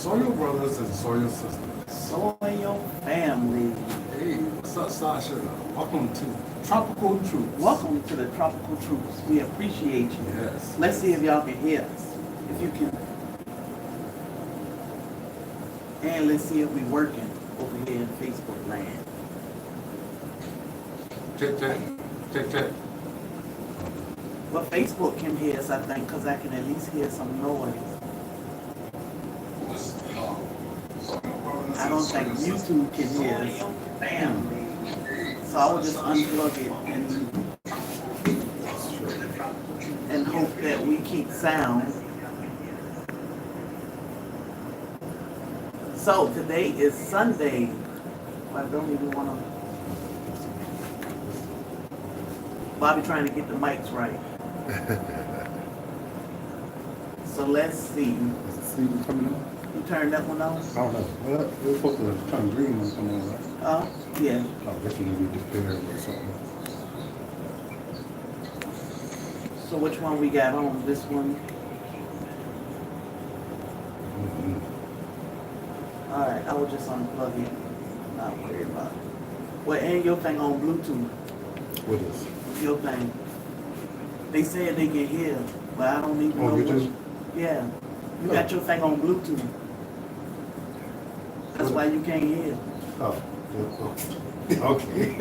Soil brothers and soil sisters. SoilFamily. Hey, what's up, Sasha? Welcome to Tropical Truths. Welcome to the Tropical Truths. We appreciate you. Yes. Let's see if y'all can hear us. If you can. And let's see if we're working over here in Facebook land. Check, check. Check, check. Well, Facebook can hear us, I think, because I can at least hear some noise. I don't think YouTube can hear us. So I will just unplug it and hope that we keep sound. So today is Sunday. I don't even want to. Bobby trying to get the mics right. So let's see. Is the sleep coming on? You turned that one on? I don't know. Well, we're supposed to turn green when it comes on, right? Yeah. I guess we need to be prepared or something. So which one we got on? This one? Alright, I will just unplug it. Not worry about it. Well, and your thing on Bluetooth. What is? Your thing. They said they can hear, but I don't even know YouTube? Yeah. You got your thing on Bluetooth. That's why you can't hear. Oh, okay.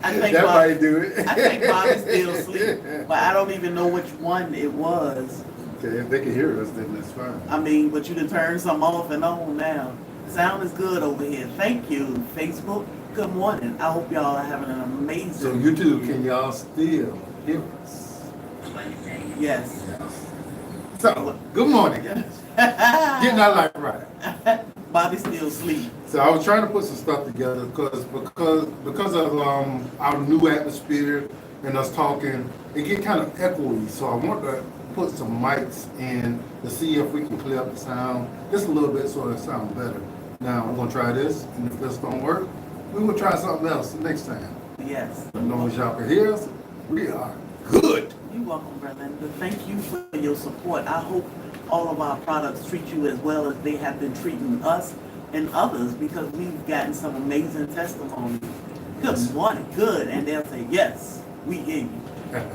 I think that Bob, might do it. I think Bobby's still asleep, but I don't even know which one it was. Okay, if they can hear us, then that's fine. I mean, but you done turned some off and on now. Sound is good over here. Thank you, Facebook. Good morning. I hope y'all are having an amazing. So YouTube, can y'all still hear us? Yes. So, good morning. Getting our life right. Bobby's still asleep. So I was trying to put some stuff together because of our new atmosphere and us talking, it get kind of echoey. So I want to put some mics in to see if we can clear up the sound just a little bit so it sounds better. Now we're gonna try this, and if this don't work, we will try something else next time. Yes. As long as y'all can hear us, we are good. You're welcome, brother. Thank you for your support. I hope all of our products treat you as well as they have been treating us and others, because we've gotten some amazing testimonies. Good morning, good, and they'll say, yes, we hear you.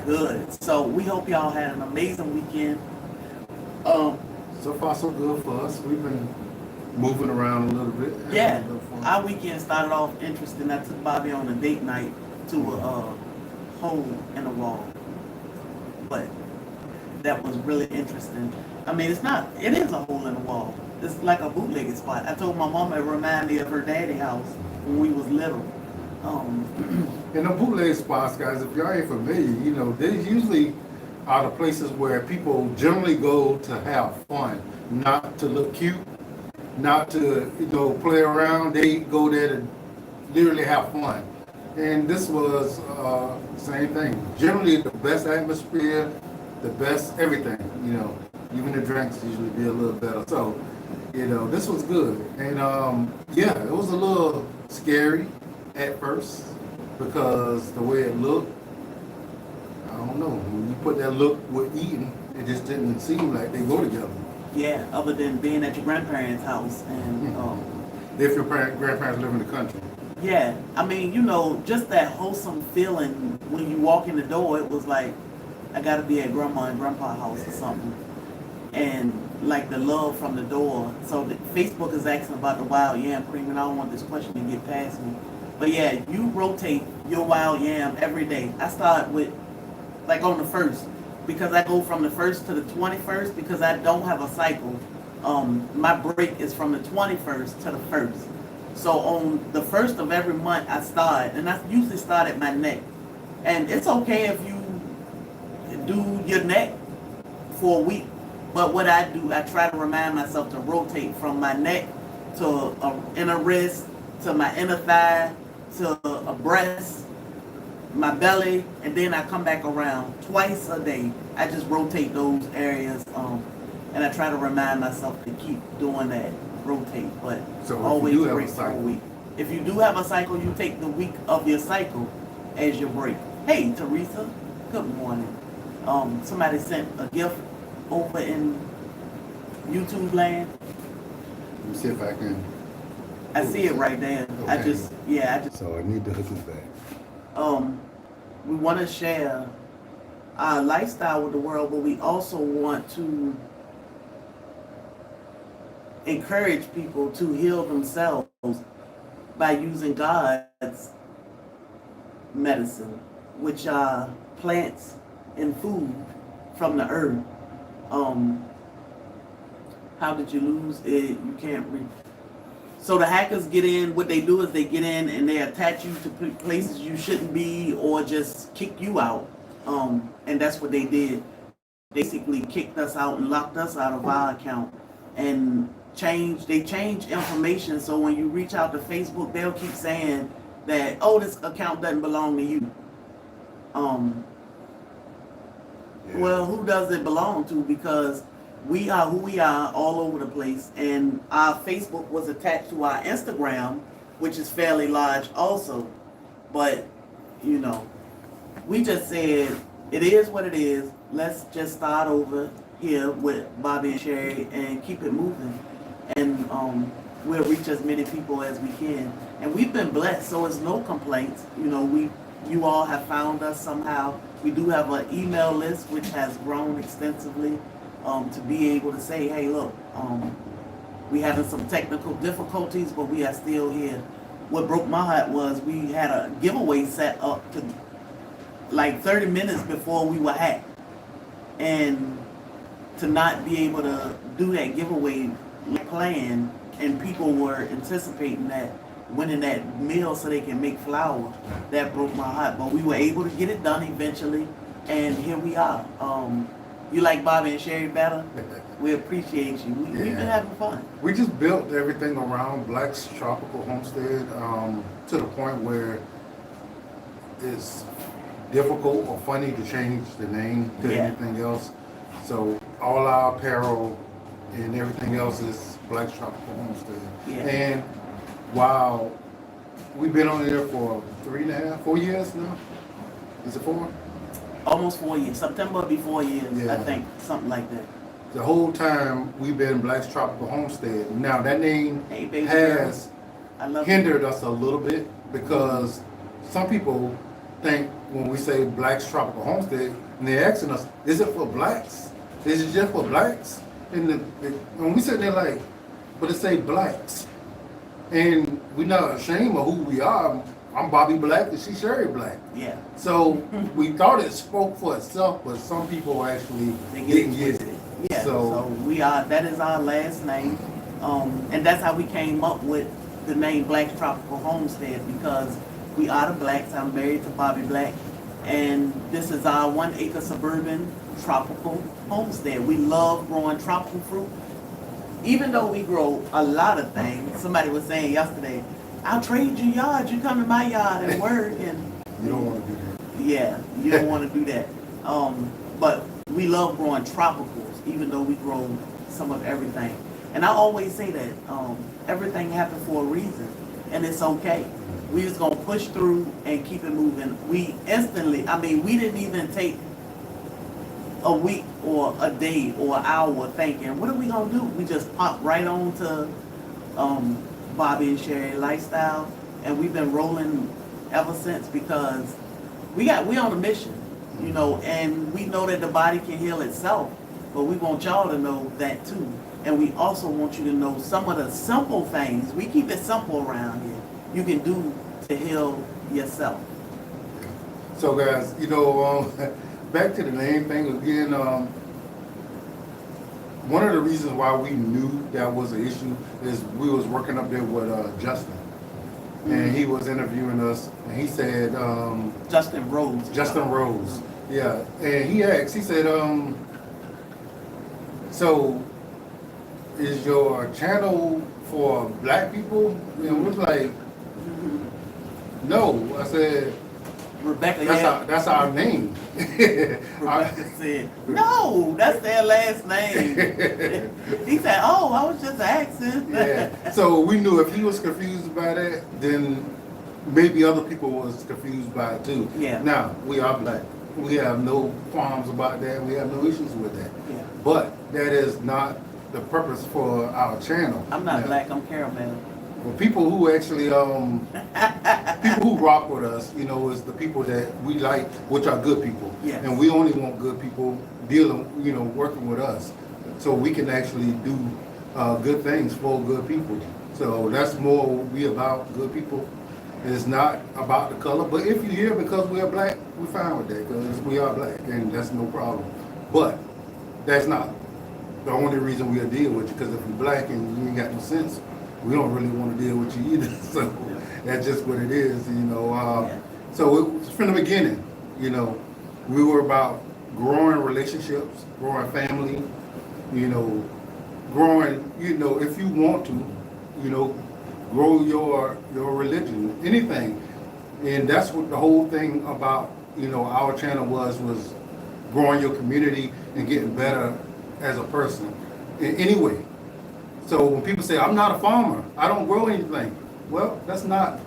Good. So we hope y'all had an amazing weekend. So far so good for us. We've been moving around a little bit. Yeah, our weekend started off interesting. I took Bobby on a date night to a hole in a wall, but that was really interesting. I mean, it is a hole in the wall. It's like a bootlegging spot. I told my mama it reminded me of her daddy house when we was little. And the bootleg spots, guys, if y'all ain't familiar, you know, they usually are the places where people generally go to have fun, not to look cute, not to, you know, play around. They go there to literally have fun. And this was same thing. Generally the best atmosphere, the best everything, you know. Even the drinks usually be a little better. So, you know, this was good. And yeah, it was a little scary at first because the way it looked, I don't know. When you put that look with eating, it just didn't seem like they go together. Yeah, other than being at your grandparents' house and if your grandparents live in the country. yeah, I mean, you know, just that wholesome feeling when you walk in the door. It was like, I gotta be at grandma and grandpa's house or something. And like the love from the door. So Facebook is asking about the wild yam cream, and I don't want this question to get past me. But yeah, you rotate your wild yam every day. I start with, like on the 1st, because I go from the 1st to the 21st because I don't have a cycle. My break is from the 21st to the 1st. So on the 1st of every month I start, and I usually start at my neck. And it's okay if you do your neck for a week. But what I do, I try to remind myself to rotate from my neck to inner wrist, to my inner thigh, to a breast, my belly, and then I come back around twice a day. I just rotate those areas, and I try to remind myself to keep doing that, rotate, but So always you do have break a for a cycle. week. If you do have a cycle, you take the week of your cycle as your break. Hey, Teresa, good morning. Somebody sent a gift over in YouTube land. me see if I can. I see it right there. Okay. So I need to hook it back. We want to share our lifestyle with the world, but we also want to encourage people to heal themselves by using God's medicine, which are plants and food from the earth. How did you lose it? You can't read. So the hackers get in. What they do is they get in and they attach you to places you shouldn't be, or just kick you out. And that's what they did. Basically kicked us out and locked us out of our account, and they changed information. So when you reach out to Facebook, they'll keep saying that, oh, this account doesn't belong to you. Well, who does it belong to? Because we are who we are all over the place, and our Facebook was attached to our Instagram, which is fairly large also. But we just said it is what it is. Let's just start over here with Bobby and Sherry and keep it moving, and we'll reach as many people as we can. And we've been blessed, so it's no complaints. You all have found us somehow. We do have an email list which has grown extensively. To be able to say, hey, look, we having some technical difficulties, but we are still here. What broke my heart was we had a giveaway set up to like 30 minutes before we were hacked. And to not be able to do that giveaway plan, and people were anticipating that, winning that meal so they can make flour, that broke my heart. But we were able to get it done eventually, and here we are. You like Bobby and Sherry better? We appreciate you. We've been having fun. We just built everything around Black's Tropical Homestead to the point where it's difficult or funny to change the name to anything else. So all our apparel and everything else is Black's Tropical Homestead. Yeah. And while we've been on there for 3.5, 4 years now, is it 4? Almost 4 years. September will be 4 years, I think, something like that. The whole time we've been Black's Tropical Homestead. Now that name has hindered us a little bit, because some people think when we say Black's Tropical Homestead, and they're asking us, is it for blacks? Is it just for blacks? And when we sit there like, but it say blacks. And we're not ashamed of who we are. I'm Bobby Black and she's Sherry Black. Yeah. So we thought it spoke for itself, but some people actually didn't get it. Yeah. So we are. That is our last name, and that's how we came up with the name Black's Tropical Homestead, because we are the blacks. I'm married to Bobby Black, and this is our 1 acre suburban tropical homestead. We love growing tropical fruit, even though we grow a lot of things. Somebody was saying yesterday, I'll trade you yards. You come to my yard and work, and you don't want to do that. Yeah, you don't want to do that. But we love growing tropicals, even though we grow some of everything. And I always say that everything happened for a reason, and it's okay. We just gonna push through and keep it moving. We instantly, we didn't even take a week or a day or an hour thinking, what are we gonna do? We just popped right on to Bobby and Sherry lifestyle, and we've been rolling ever since, because we on a mission, and we know that the body can heal itself, but we want y'all to know that too. And we also want you to know some of the simple things, we keep it simple around here, you can do to heal yourself. So guys, back to the name thing again, one of the reasons why we knew that was an issue is we was working up there with Justin. And he was interviewing us, and he said... Justin Rose. Justin Rose, yeah. And he asked, he said, so is your channel for black people? And it was like, no. I said, Rebecca, that's our name. Rebecca said, no, that's their last name. He said, oh, I was just asking. Yeah. So we knew if he was confused by that, then maybe other people was confused by it too. Yeah. Now, we are black. We have no qualms about that. We have no issues with that. Yeah. But that is not the purpose for our channel. I'm not Now, black, I'm caramel. for people who actually, people who rock with us, you know, is the people that we like, which are good people. Yes. And we only want good people dealing, you know, working with us, so we can actually do good things for good people. So that's more what we about, good people. It's not about the color, but if you're here because we are black, we're fine with that, because we are black, and that's no problem. But that's not the only reason we'll deal with you, because if you're black and you ain't got no sense, we don't really want to deal with you either. So that's just what it is, you know. So it was from the beginning, you know, we were about growing relationships, growing family, you know, growing, you know, if you want to, you know, grow your religion, anything. And that's what the whole thing about, you know, our channel was growing your community and getting better as a person in any way. So when people say, I'm not a farmer, I don't grow anything, well, that's not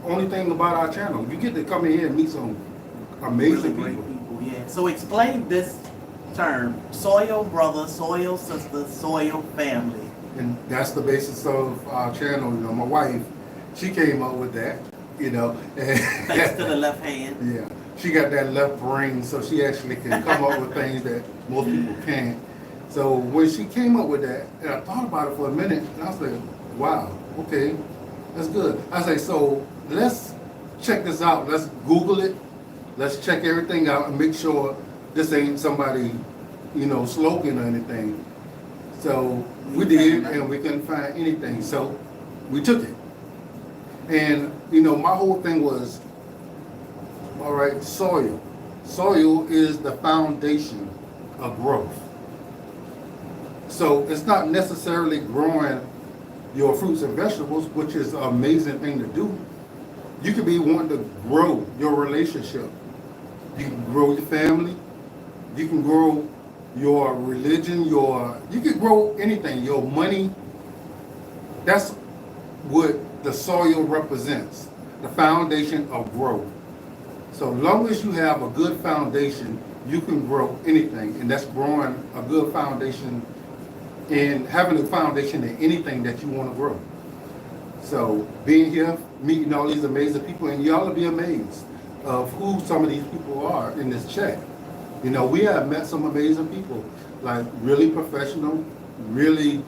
the only thing about our channel. You get to come in here and meet some amazing Really people. great people, yeah. So explain this term, soil brother, soil sister, soil family. And that's the basis of our channel. You know, my wife, she came up with that, you know. Thanks to the left hand. Yeah, she got that left brain, so she actually can come up with things that most people can't. So when she came up with that, and I thought about it for a minute, and I was like, wow, okay, that's good. I say, so let's check this out. Let's Google it. Let's check everything out and make sure this ain't somebody, you know, slogan or anything. So we did, and we couldn't find anything. So we took it. And, you know, my whole thing was, all right, soil. Soil is the foundation of growth. So it's not necessarily growing your fruits and vegetables, which is an amazing thing to do. You could be wanting to grow your relationship. You can grow your family. You can grow your religion, you can grow anything, your money. That's what the soil represents, the foundation of growth. So long as you have a good foundation, you can grow anything, and that's growing a good foundation and having a foundation in anything that you want to grow. So being here, meeting all these amazing people, and y'all will be amazed of who some of these people are in this chat. You know, we have met some amazing people, like really professional, really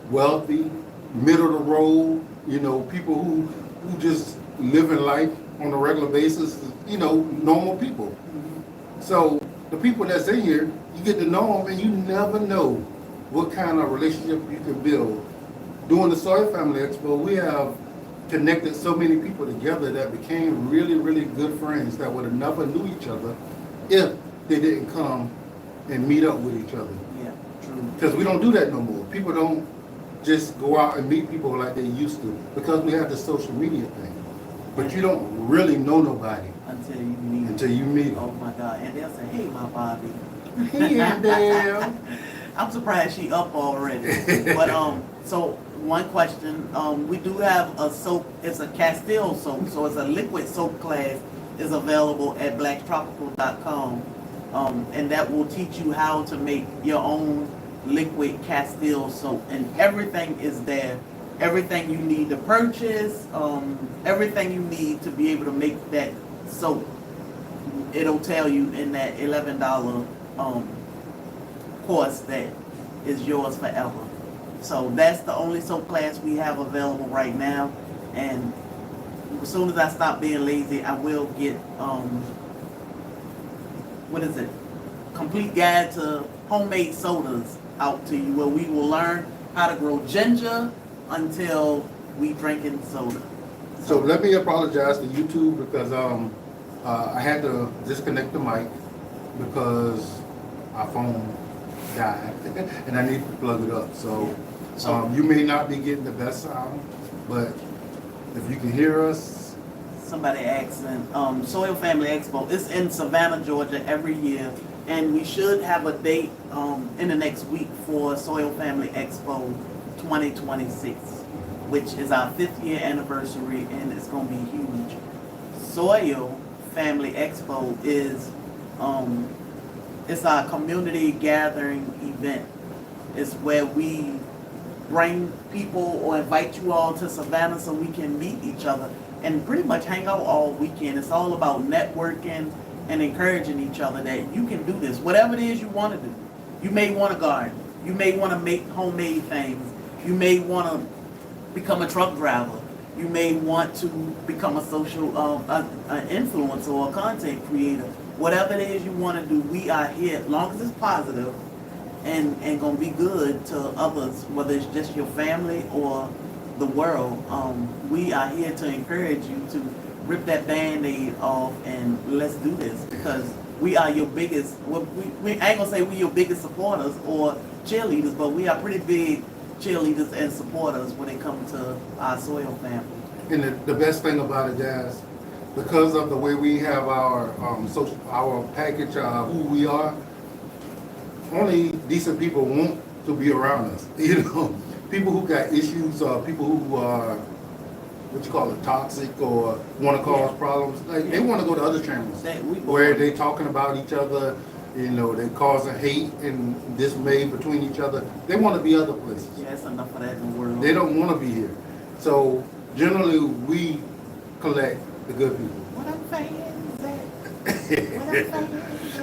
wealthy, middle of the road, you know, people who just live in life on a regular basis, you know, normal people. So the people that's in here, you get to know them, and you never know what kind of relationship you can build. During the SoilFamily Expo, we have connected so many people together that became really, really good friends that would have never knew each other if they didn't come and meet up with each other. Yeah, true. Because we don't do that no more. People don't just go out and meet people like they used to, because we have the social media thing. But you don't really know nobody Until you meet. until you meet them. Oh my God! And they'll say, "Hey, my Bobby." Hey, Dale. I'm surprised she up already. But so one question, we do have a soap. It's a Castile soap, so it's a liquid soap class. Is available at Blacktropicalhomestead. And that will teach you how to make your own liquid Castile soap, and everything is there. Everything you need to purchase, everything you need to be able to make that soap. It'll tell you in that $11 course that is yours forever. So that's the only soap class we have available right now, and as soon as I stop being lazy, I will get complete guide to homemade sodas out to you, where we will learn how to grow ginger until we drinking soda. So let me apologize to YouTube, because I had to disconnect the mic because our phone died and I need to plug it up. So you may not be getting the best sound, but if you can hear us. Somebody asking, SoilFamily Expo, it's in Savannah, Georgia every year, and we should have a date in the next week for SoilFamily Expo 2026, which is our 5th year anniversary, and it's going to be huge. SoilFamily Expo is it's our community gathering event It's where we bring people or invite you all to Savannah so we can meet each other and pretty much hang out all weekend. It's all about networking and encouraging each other that you can do this. Whatever it is you want to do. You may want to garden. You may want to make homemade things. You may want to become a truck driver. You may want to become a social influencer or a content creator. Whatever it is you want to do, we are here as long as it's positive and going to be good to others, whether it's just your family or the world. We are here to encourage you to rip that Band-Aid off and let's do this, because we are your biggest, we ain't gonna say we your biggest supporters or cheerleaders, but we are pretty big cheerleaders and supporters when it comes to our soil family. And the best thing about it, guys, because of the way we have our our package, who we are, only decent people want to be around us. You know, people who got issues, people who are what you call it, toxic, or want to cause problems. Like they want to go to other channels where they talking about each other. You know, they causing hate and dismay between each other. They want to be other places. Yeah, it's enough of that in the world. They don't want to be here. So generally, we collect the good people. What I'm saying is that.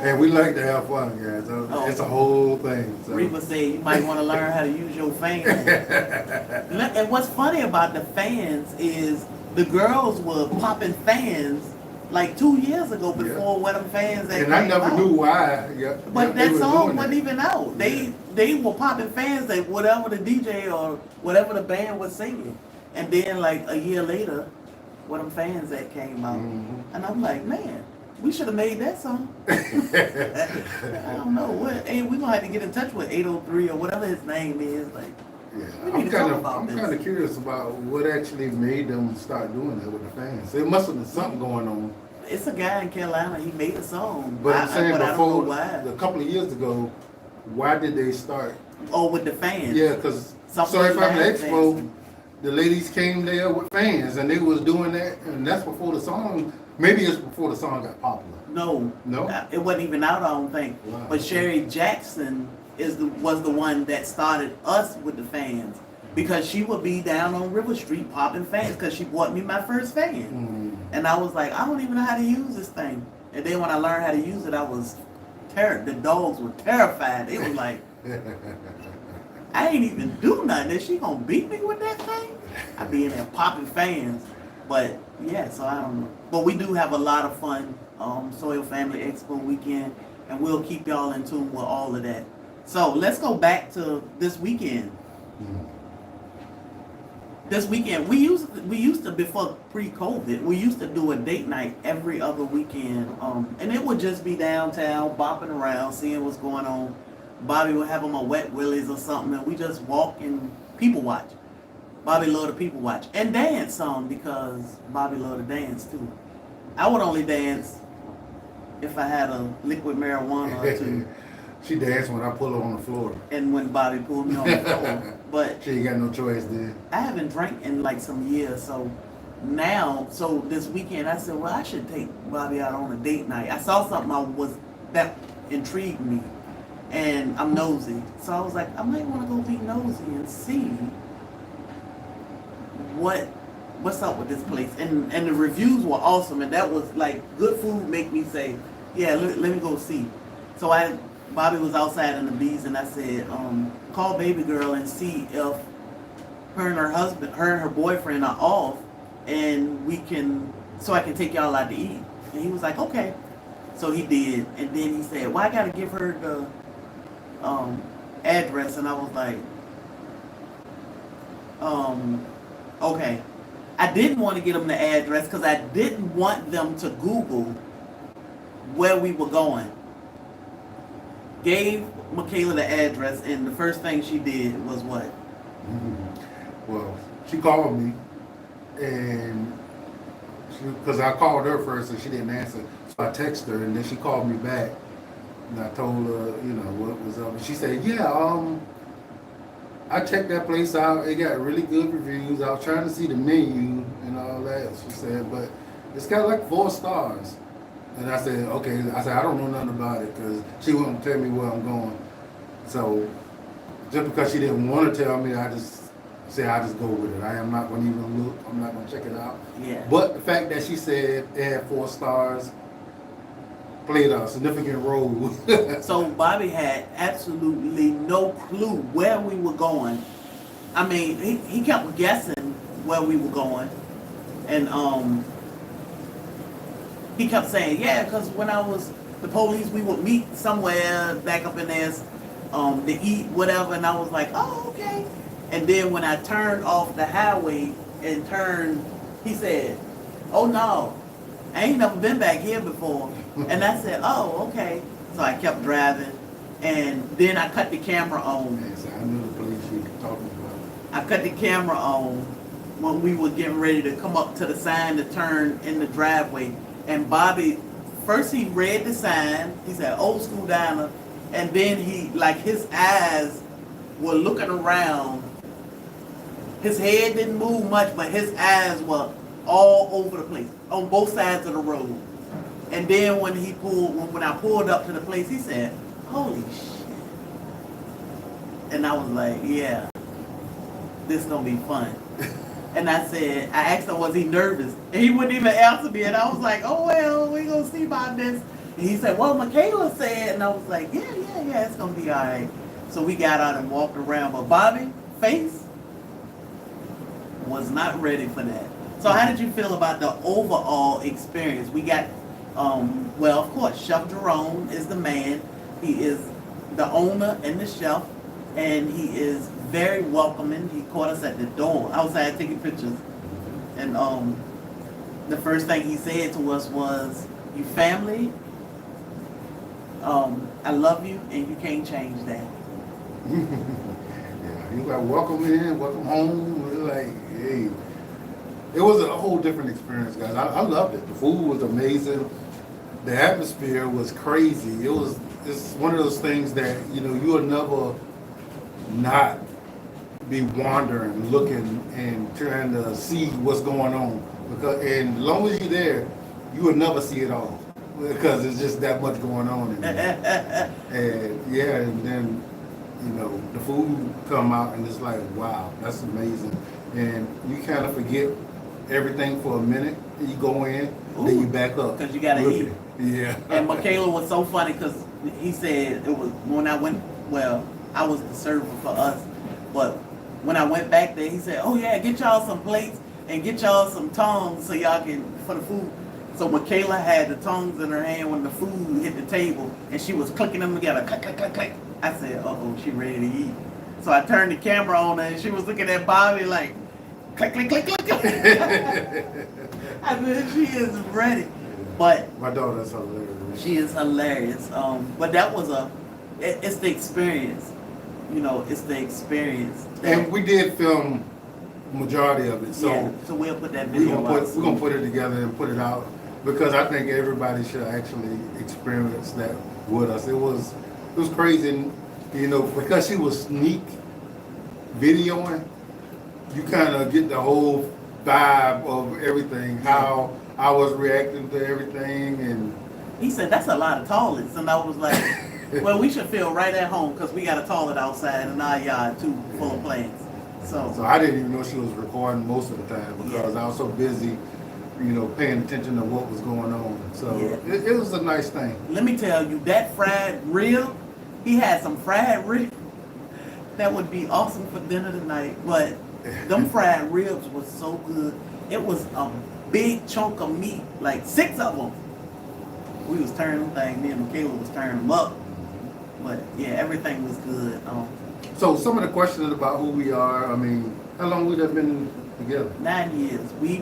And we like to have fun, guys. It's a whole thing. So. Reba said you might want to learn how to use your fans. And what's funny about the fans is the girls were popping fans like 2 years ago before one of them fans that and I never out. knew why. But that song wasn't even out. They were popping fans at whatever the DJ or whatever the band was singing. And then like a year later, one of them fans that came out. Mm-hmm. And I'm like, man, we should have made that song. I don't know. Hey, we're gonna have to get in touch with 803 or whatever his name is. Like, I'm kind of curious about what actually made them start doing that with the fans. There must have been something going on. It's a guy in Carolina. He made a song. But I'm saying before, a couple of years ago, why did they start? Oh, with the fans. Yeah, because SoilFamily Expo, the ladies came there with fans, and they was doing that, and that's before the song. Maybe it's before the song got popular. No, it wasn't even out. I don't think. Wow. But Sherry Jackson was the one that started us with the fans, because she would be down on River Street popping fans because she bought me my first fan, and I was like, I don't even know how to use this thing. And then when I learned how to use it, I was the dogs were terrified. They was like, I ain't even do nothing. Is she gonna beat me with that thing? I be in there popping fans. But yeah, so I don't know. But we do have a lot of fun, SoilFamily Expo weekend, and we'll keep y'all in tune with all of that. So let's go back to this weekend. This weekend, we used to before pre-COVID, we used to do a date night every other weekend, and it would just be downtown, bopping around, seeing what's going on. Bobby would have on a wet willies or something, and we just walk and people watch. Bobby loved to people watch and dance some, because Bobby loved to dance too. I would only dance if I had a liquid marijuana or two. She danced when I pull her on the floor. And when Bobby pulled me on the floor. But she ain't got no choice then. I haven't drank in like some years, so this weekend I said, well, I should take Bobby out on a date night. I saw something that intrigued me, and I'm nosy. So I was like, I might want to go be nosy and see what's up with this place. And the reviews were awesome, and that was like, good food make me say, yeah, let me go see. So Bobby was outside in the bees, and I said, call baby girl and see if her and her boyfriend are off, and so I can take y'all out to eat. And he was like, okay. So he did, and then he said, well, I gotta give her the address, and I was like, okay. I didn't want to get them the address because I didn't want them to Google where we were going. Gave Michaela the address, and the first thing she did was what? Well, she called me, and because I called her first and she didn't answer, so I texted her, and then she called me back, and I told her, what was up. And she said, yeah, I checked that place out. It got really good reviews. I was trying to see the menu and all that. She said, but it's got like 4 stars. And I said, okay. I said, I don't know nothing about it, because she wouldn't tell me where I'm going. So just because she didn't want to tell me, I just said I just go with it. I am not going to even look. I'm not going to check it out. Yeah. But the fact that she said it had 4 stars played a significant role. So Bobby had absolutely no clue where we were going. I mean, he kept guessing where we were going, and he kept saying, yeah, because when I was the police, we would meet somewhere back up in there to eat, whatever, and I was like, oh, okay. And then when I turned off the highway and turned, he said, oh no, I ain't never been back here before. And I said, oh, okay. So I kept driving, and then I cut the camera on. Yes, I knew the place you were talking about. I cut the camera on when we were getting ready to come up to the sign to turn in the driveway. And Bobby, first he read the sign, he said, old school diner, and then he, like his eyes were looking around. His head didn't move much, but his eyes were all over the place, on both sides of the road. And then when I pulled up to the place, he said, holy shit. And I was like, yeah, this is gonna be fun. And I asked him, was he nervous? And he wouldn't even answer me. And I was like, oh, well, we're going to see about this. And he said, well, Michaela said. And I was like, yeah, it's going to be all right. So we got out and walked around. But Bobby, face, was not ready for that. So how did you feel about the overall experience? We got, well, of course, Chef Jerome is the man. He is the owner and the chef. And he is very welcoming. He caught us at the door outside taking pictures. And the first thing he said to us was, you family, I love you and you can't change that. Yeah, you got welcome in, welcome home. It was like, hey, it was a whole different experience, guys. I loved it. The food was amazing. The atmosphere was crazy. It's one of those things that, you know, you will never not be wandering, looking, and trying to see what's going on. Because, and as long as you're there, you will never see it all. Because it's just that much going on in there. And yeah, and then, you know, the food come out and it's like, wow, that's amazing. And you kind of forget everything for a minute. You go in, then you back up. Because you got to eat. Yeah. And Michaela was so funny because he said, it was when I went, well, I was the server for us, but when I went back there, he said, oh yeah, get y'all some plates and get y'all some tongs so y'all can, for the food. So Michaela had the tongs in her hand when the food hit the table, and she was clicking them together, click, click, click, click. I said, uh-oh, she ready to eat. So I turned the camera on her, and she was looking at Bobby like, click, click, click, click. I said, she is ready. But my daughter's hilarious. She is hilarious. But that was it's the experience. You know, it's the experience. And we did film majority of it, so yeah, so we'll put that video out. We're gonna put it together and put it out because I think everybody should actually experience that with us. It was crazy, you know, because she was sneak videoing. You kind of get the whole vibe of everything, how I was reacting to everything, and he said that's a lot of toilets, and I was like, well, we should feel right at home because we got a toilet outside in our yard too, full of plants. So I didn't even know she was recording most of the time because I was so busy, you know, paying attention to what was going on. So it was a nice thing. Let me tell you, that fried rib, he had some fried rib. That would be awesome for dinner tonight. But them fried ribs was so good. It was a big chunk of meat, like 6 of them. We was turning them things. Me and Michaela was turning them up. But yeah, everything was good. So some of the questions about who we are, I mean, how long we have been together? 9 years. We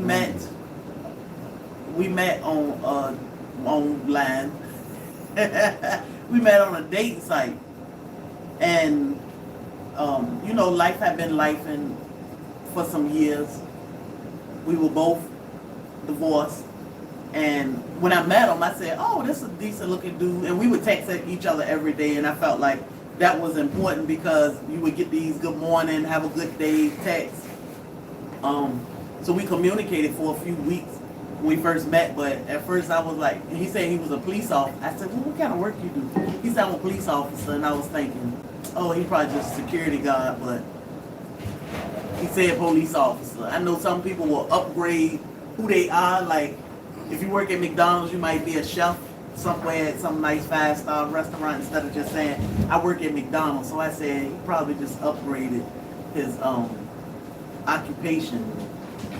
met on online. We met on a dating site. And you know, life had been lifing for some years. We were both divorced. And when I met him, I said, oh, this is a decent looking dude. And we would text each other every day, and I felt like that was important because you would get these good morning, have a good day texts. So we communicated for a few weeks when we first met, but at first I was like, and he said he was a police officer. I said, well, what kind of work you do? He said, I'm a police officer, and I was thinking, Oh, he probably just a security guard, but he said police officer. I know some people will upgrade who they are. Like, if you work at McDonald's, you might be a chef somewhere at some nice 5-star restaurant instead of just saying, I work at McDonald's. So I said he probably just upgraded his occupation.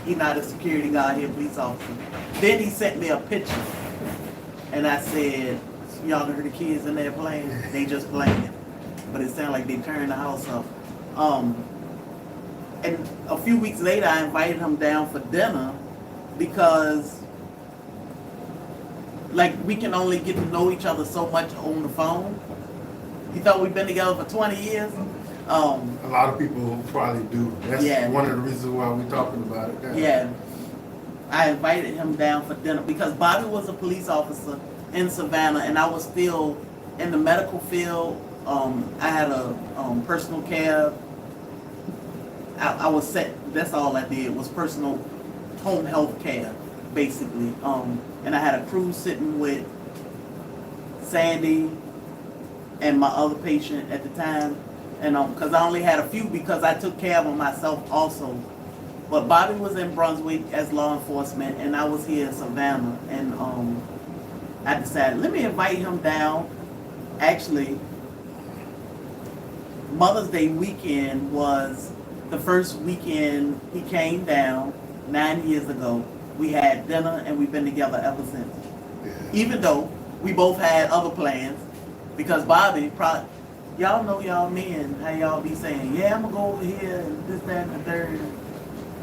He not a security guard, he a police officer. Then he sent me a picture. And I said, y'all heard the kids in there playing? They just playing. But it sounded like they turned the house up. And a few weeks later, I invited him down for dinner because, like, we can only get to know each other so much on the phone. He thought we've been together for 20 years. A lot of people probably do. That's Yeah. one of the reasons why we're talking about it now. Yeah. I invited him down for dinner because Bobby was a police officer in Savannah and I was still in the medical field. I had a personal care. I was set, that's all I did was personal home health care, basically. And I had a crew sitting with Sandy and my other patient at the time. And because I only had a few because I took care of them myself also. But Bobby was in Brunswick as law enforcement and I was here in Savannah. And I decided, let me invite him down. Actually, Mother's Day weekend was the first weekend he came down 9 years ago. We had dinner and we've been together ever since. Yeah. Even though we both had other plans, because Bobby probably, y'all know y'all men, how y'all be saying, yeah, I'm gonna go over here and this, that, and the third.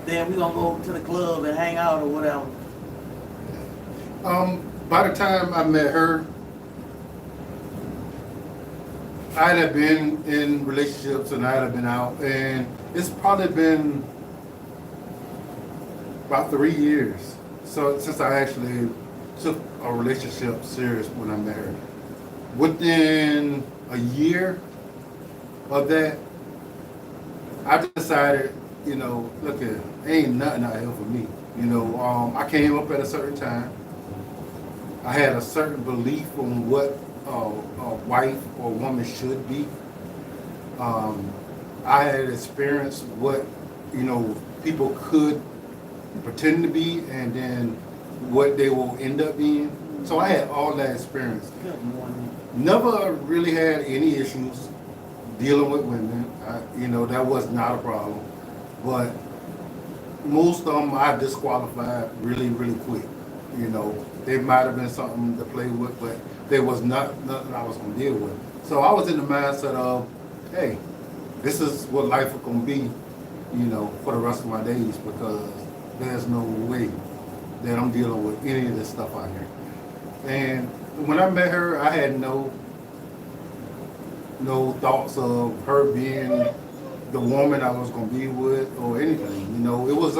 Then we gonna go to the club and hang out or whatever. By the time I met her, I'd have been in relationships and I'd have been out, and it's probably been about 3 years. So since I actually took a relationship serious when I met her. Within a year of that, I decided, you know, look at, ain't nothing out here for me. You know, I came up at a certain time. I had a certain belief on what a wife or a woman should be. I had experienced what, you know, people could pretend to be and then what they will end up being. So I had all that experience. Good morning. Never really had any issues dealing with women. You know, that was not a problem. But most of them I disqualified really, really quick. You know, they might have been something to play with, but there was nothing I was going to deal with. So I was in the mindset of, hey, this is what life is going to be, you know, for the rest of my days, because there's no way that I'm dealing with any of this stuff out here. And when I met her, I had no thoughts of her being the woman I was going to be with or anything. You know, it was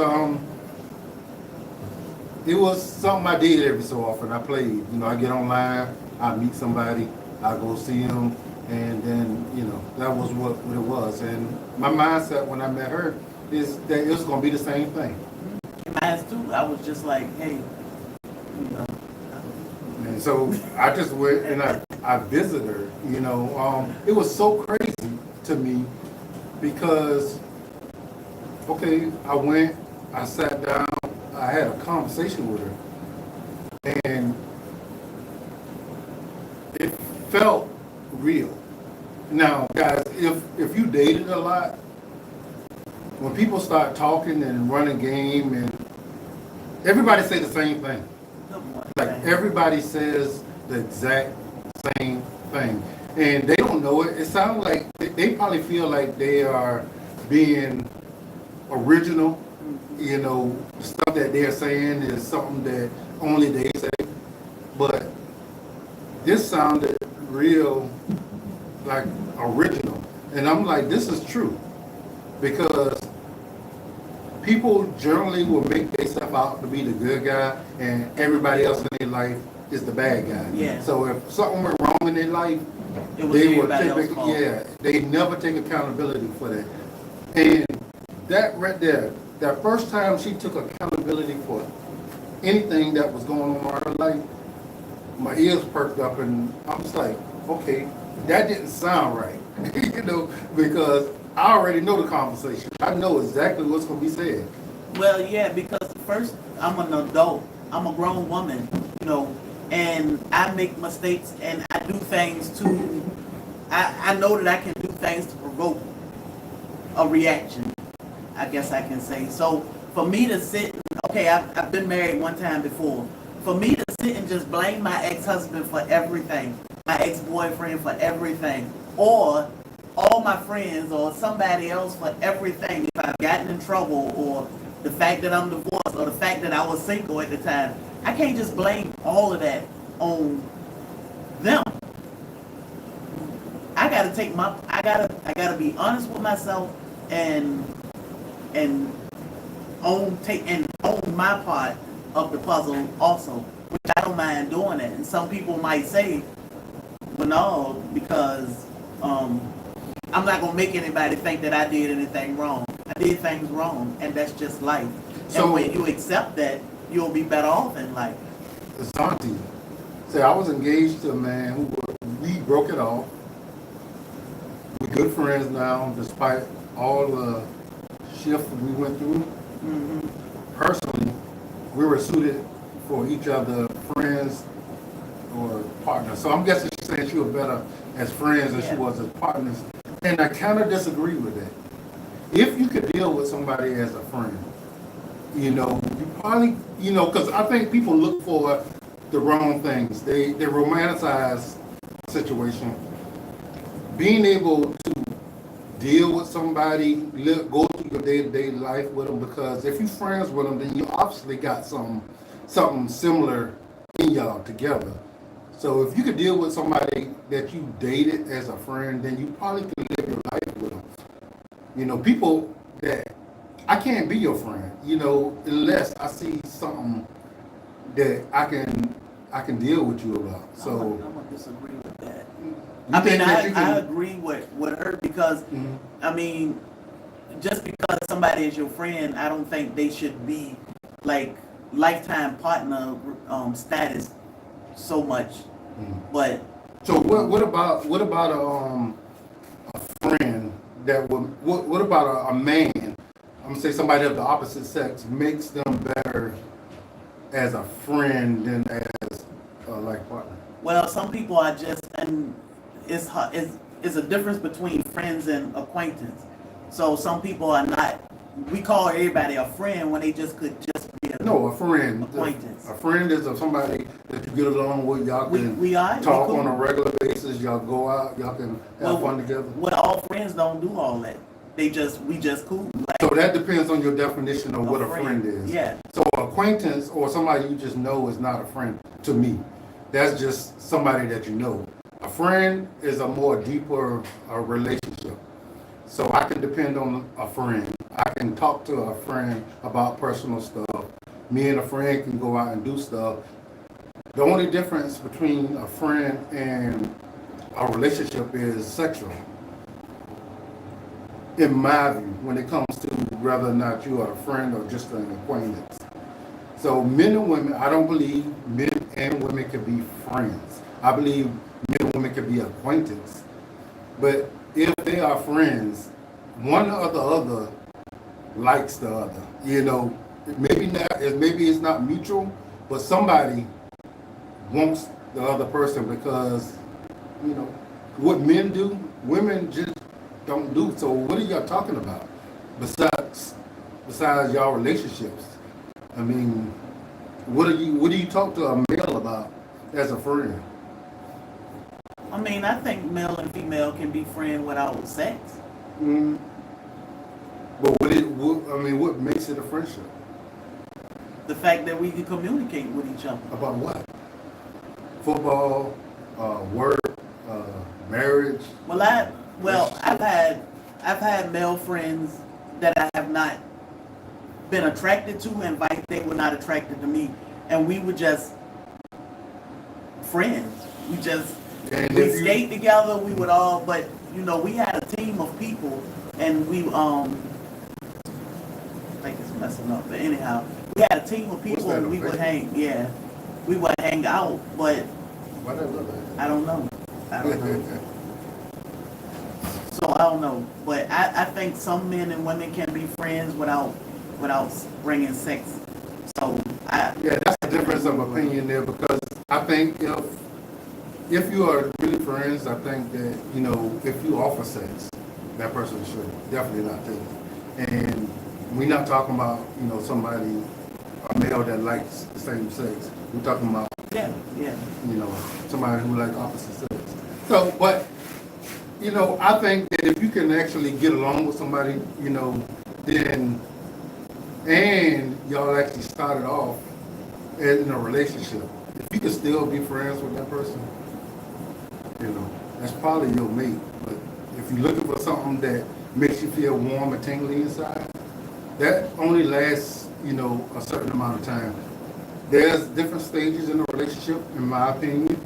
something I did every so often. I played. You know, I get online, I meet somebody, I go see them, and then, you know, that was what it was. And my mindset when I met her is that it was going to be the same thing. Mine too. I was just like, hey, you know. And so I just went and I visited her, you know. It was so crazy to me because, okay, I went, I sat down, I had a conversation with her, and it felt real. Now, guys, if you dated a lot, when people start talking and running game, and everybody say the same thing. Like everybody says the exact same thing, and they don't know it. It sounds like they probably feel like they are being original. You know, stuff that they're saying is something that only they say. But this sounded real, like original, and I'm like, this is true, because people generally will make themselves out to be the good guy, and everybody else in their life is the bad guy. Yeah. So if something went wrong in their life, they would they never take accountability for that. And that right there, that first time she took accountability for anything that was going on in her life, my ears perked up, and I was like, okay, that didn't sound right. You know, because I already know the conversation. I know exactly what's going to be said. Well, yeah, because first, I'm an adult. I'm a grown woman, and I make mistakes and I do things I know that I can do things to provoke a reaction, I guess I can say. So for me to sit, okay, I've been married one time before. For me to sit and just blame my ex-husband for everything, my ex-boyfriend for everything, or all my friends or somebody else for everything, if I've gotten in trouble, or the fact that I'm divorced, or the fact that I was single at the time, I can't just blame all of that on them. I gotta be honest with myself and own my part of the puzzle also, which I don't mind doing it. And some people might say, well, no, because I'm not gonna make anybody think that I did anything wrong. I did things wrong, and that's just life. So, and when you accept that, you'll be better off in life. Asante, say I was engaged to a man we broke it off. We're good friends now, despite all the shift we went through. Mm-hmm. Personally, we were suited for each other, friends or partners. So I'm guessing she's saying she was better as friends than she was as partners. And I kind of disagree with that. If you could deal with somebody as a friend, you probably, because I think people look for the wrong things. They romanticize the situation. Being able to deal with somebody, go through your day-to-day life with them, because if you're friends with them, then you obviously got something similar in y'all together. So if you could deal with somebody that you dated as a friend, then you probably could live your life with them. People that I can't be your friend, unless I see something that I can deal with you about. So I'm gonna disagree with that. I agree with her because, just because somebody is your friend, I don't think they should be like lifetime partner status so much. But so what about a friend that would what about a man? I'm gonna say somebody of the opposite sex makes them better as a friend than as a life partner. Well, some people are just, and it's a difference between friends and acquaintance. So some people are not. We call everybody a friend when they just could just be a friend. Acquaintance. A friend is somebody that you get along with. Y'all can we talk on a regular basis. Y'all go out. Y'all can have fun together. Well, all friends don't do all that. We just cool. So that depends on your definition of what a friend is. Yeah. So acquaintance or somebody you just know is not a friend to me. That's just somebody that you know. A friend is a more deeper relationship. So I can depend on a friend. I can talk to a friend about personal stuff. Me and a friend can go out and do stuff. The only difference between a friend and a relationship is sexual. In my view, when it comes to whether or not you are a friend or just an acquaintance. So men and women, I don't believe men and women can be friends. I believe men and women can be acquaintances. But if they are friends, one or the other likes the other. Maybe it's not mutual, but somebody wants the other person because, what men do, women just don't do. So what are y'all talking about besides y'all relationships? What do you talk to a male about as a friend? I think male and female can be friends without sex. But what makes it a friendship? The fact that we can communicate with each other. About what? Football, work, marriage. I've had male friends that I have not been attracted to, and they were not attracted to me, and we were just friends. We skate together. We would all, but we had a team of people, and we I think it's messing up, but anyhow, we had a team of people, and we would hang. Yeah, we would hang out, but why did I look like that? I don't know. I don't know. But I think some men and women can be friends without bringing sex. So Yeah, that's the difference of opinion there, because I think if you are really friends, I think that, you know, if you offer sex, that person should definitely not take it. And we're not talking about, you know, somebody, a male that likes the same sex. We're talking about, yeah. you know, somebody who likes opposite sex. So, but, you know, I think that if you can actually get along with somebody, you know, then, and y'all actually started off in a relationship, if you can still be friends with that person, you know, that's probably your mate. But if you're looking for something that makes you feel warm and tingly inside, that only lasts, you know, a certain amount of time. There's different stages in a relationship, in my opinion.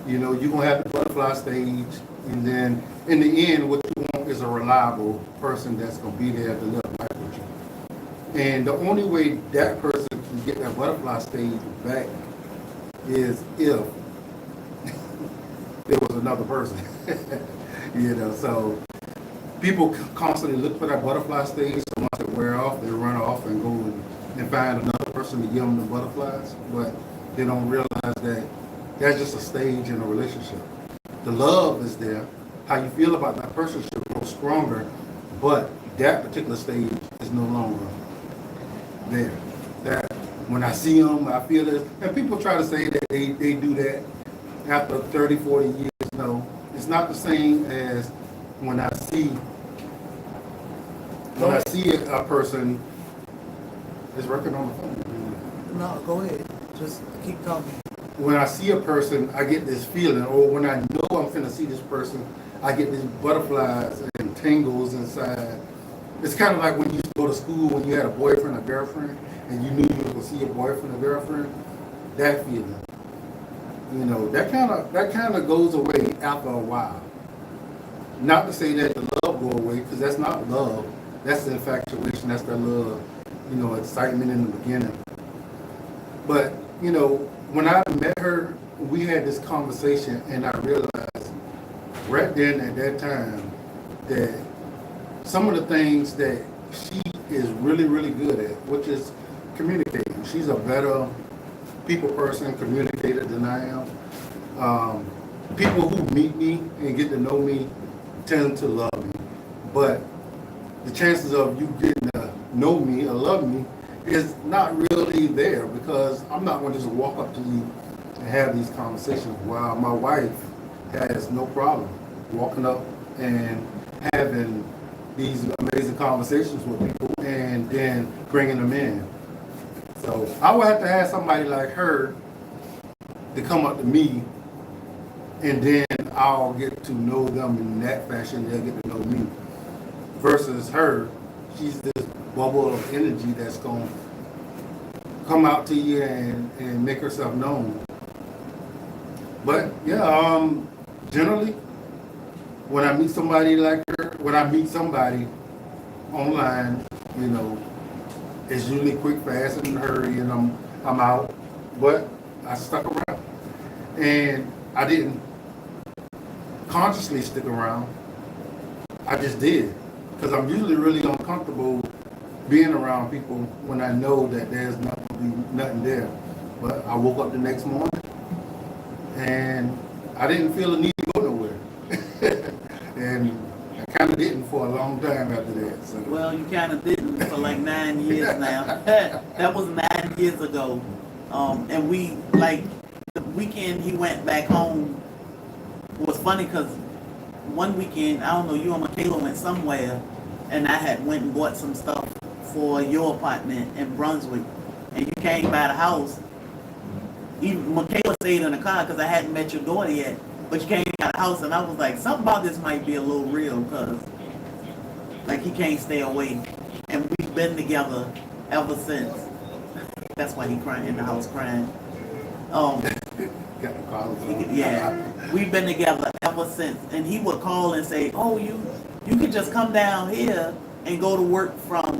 You know, you're gonna have the butterfly stage, and then in the end, what you want is a reliable person that's gonna be there to live life with you. And the only way that person can get that butterfly stage back is if there was another person. You know, so people constantly look for that butterfly stage. So once it wear off, they run off and go and find another person to give them the butterflies. But they don't realize that that's just a stage in a relationship. The love is there. How you feel about that person should grow stronger, but that particular stage is no longer there. That when I see them, I feel it. And people try to say that they do that after 30, 40 years. No, it's not the same as when I see a person is working on the phone. No, go ahead. Just keep talking. When I see a person, I get this feeling, or when I know I'm finna see this person, I get these butterflies and tingles inside. It's kind of like when you used to go to school when you had a boyfriend or girlfriend, and you knew you were gonna see your boyfriend or girlfriend. That feeling, you know, that kind of goes away after a while. Not to say that the love go away, because that's not love. That's the infatuation. That's the love, you know, excitement in the beginning. But you know, when I met her, we had this conversation, and I realized right then at that time that some of the things that she is really, really good at, which is communicating. She's a better people person, communicator than I am. People who meet me and get to know me tend to love me. But the chances of you getting to know me or love me is not really there, because I'm not going to just walk up to you and have these conversations. While my wife has no problem walking up and having these amazing conversations with people and then bringing them in. So I would have to have somebody like her to come up to me, and then I'll get to know them in that fashion. They'll get to know me. Versus her, she's this bubble of energy that's going to come out to you and make herself known. But yeah, generally, when I meet somebody like her, when I meet somebody online, you know, it's usually quick, fast, and hurry, and I'm out. But I stuck around, and I didn't consciously stick around. I just did, because I'm usually really uncomfortable being around people when I know that there's not going to be nothing there. But I woke up the next morning, and I didn't feel the need to go nowhere. And I kind of didn't for a long time after that. So. Well, you kind of didn't for like 9 years now. That was 9 years ago. And we, like, the weekend he went back home was funny, because one weekend, I don't know, you and Michaela went somewhere, and I had went and bought some stuff for your apartment in Brunswick, and you came by the house. Even Michaela stayed in the car because I hadn't met your daughter yet, but you came by the house, and I was like, something about this might be a little real, because like he can't stay away, and we've been together ever since. That's why he crying in the house crying. Yeah, we've been together ever since, and he would call and say, "Oh, you could just come down here and go to work from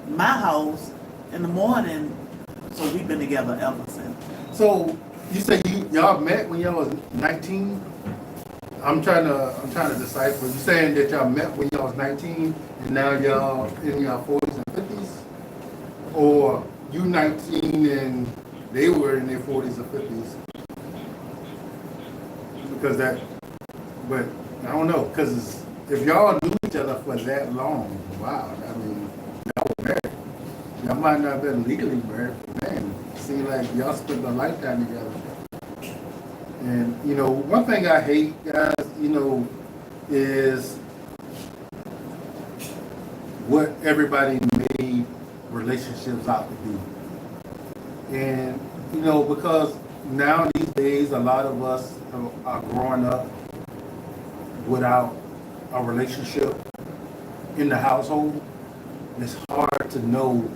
my house in the morning." So we've been together ever since. So you say y'all met when y'all was 19? I'm trying to decipher. You saying that y'all met when y'all was 19 and now y'all in your 40s and 50s, or you 19 and they were in their 40s or 50s? Because that, but I don't know. Because if y'all knew each other for that long, wow. I mean, y'all were married. Y'all might not have been legally married, but man, it seems like y'all spent a lifetime together. And, you know, one thing I hate, guys, you know, is what everybody made relationships out to be. And, you know, because now these days, a lot of us are growing up without a relationship in the household. It's hard to know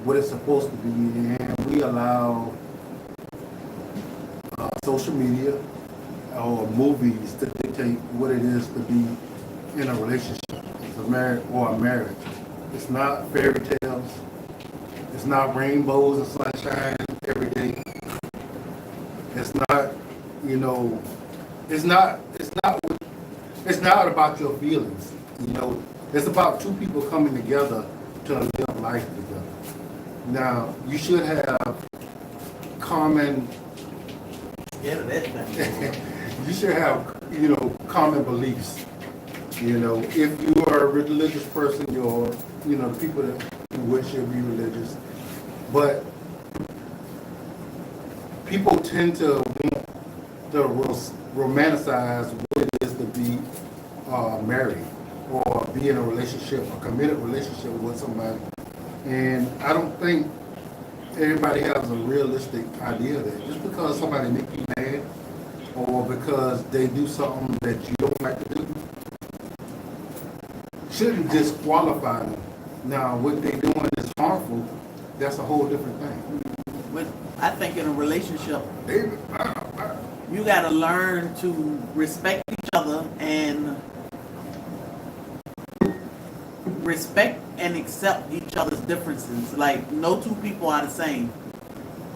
what it's supposed to be, and we allow social media or movies to dictate what it is to be in a relationship, a marriage. It's not fairy tales. It's not rainbows and sunshine every day. It's not, you know, it's not about your feelings. You know, it's about two people coming together to live life together. Now, you should have common. Yeah, that's thing. You should have, you know, common beliefs. You know, if you are a religious person, you're, you know, the people that you would should be religious. But people tend to want to romanticize what it is to be married or be in a relationship, a committed relationship with somebody. And I don't think everybody has a realistic idea of that. Just because somebody makes you mad or because they do something that you don't like to do shouldn't disqualify them. Now, what they're doing is harmful. That's a whole different thing. But I think in a relationship, you got to learn to respect each other and respect and accept each other's differences. Like, no two people are the same.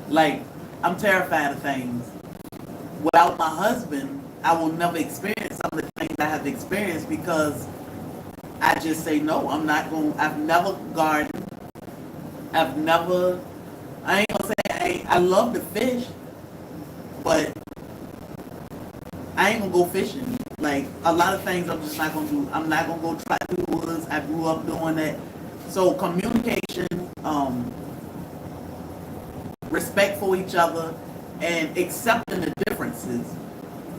Like, I'm terrified of things. Without my husband, I will never experience some of the things I have experienced because I just say no. I've never gardened. I ain't gonna say I love to fish, but I ain't gonna go fishing. Like, a lot of things I'm just not gonna do. I'm not gonna go try to do the woods. I grew up doing that. So communication, respect for each other, and accepting the differences.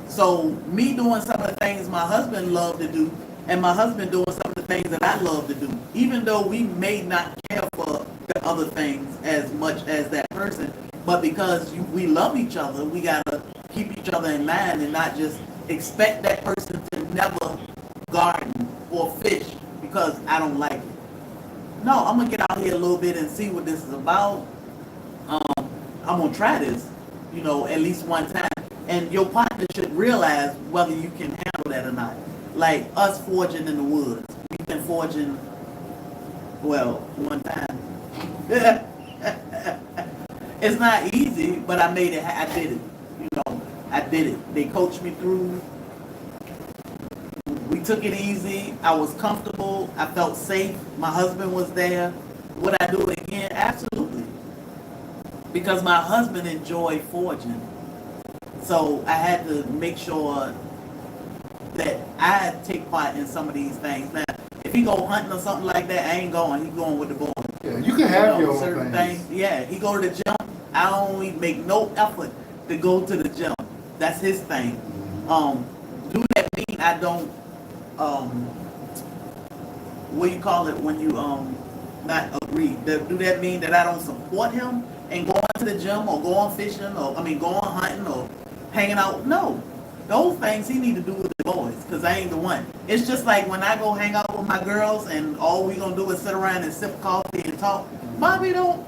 So me doing some of the things my husband loved to do, and my husband doing some of the things that I love to do, even though we may not care for the other things as much as that person, but because we love each other, we gotta keep each other in mind and not just expect that person to never garden or fish because I don't like it. No, I'm gonna get out here a little bit and see what this is about. I'm gonna try this, you know, at least one time. And your partner should realize whether you can handle that or not. Like us forging in the woods. We've been forging, well, one time. It's not easy, but I made it. I did it. You know, I did it. They coached me through. We took it easy. I was comfortable. I felt safe. My husband was there. Would I do it again? Absolutely. Because my husband enjoyed forging. So I had to make sure that I take part in some of these things. Now, if he go hunting or something like that, I ain't going. He going with the boys. Yeah, you can have your own certain things. Yeah, he go to the gym. I don't even make no effort to go to the gym. That's his thing. Do that mean I don't? What do you call it when you not agree? Do that mean that I don't support him and going to the gym or going fishing or going hunting or hanging out? No. Those things he need to do with the boys, because I ain't the one. It's just like when I go hang out with my girls and all we gonna do is sit around and sip coffee and talk. Bobby don't.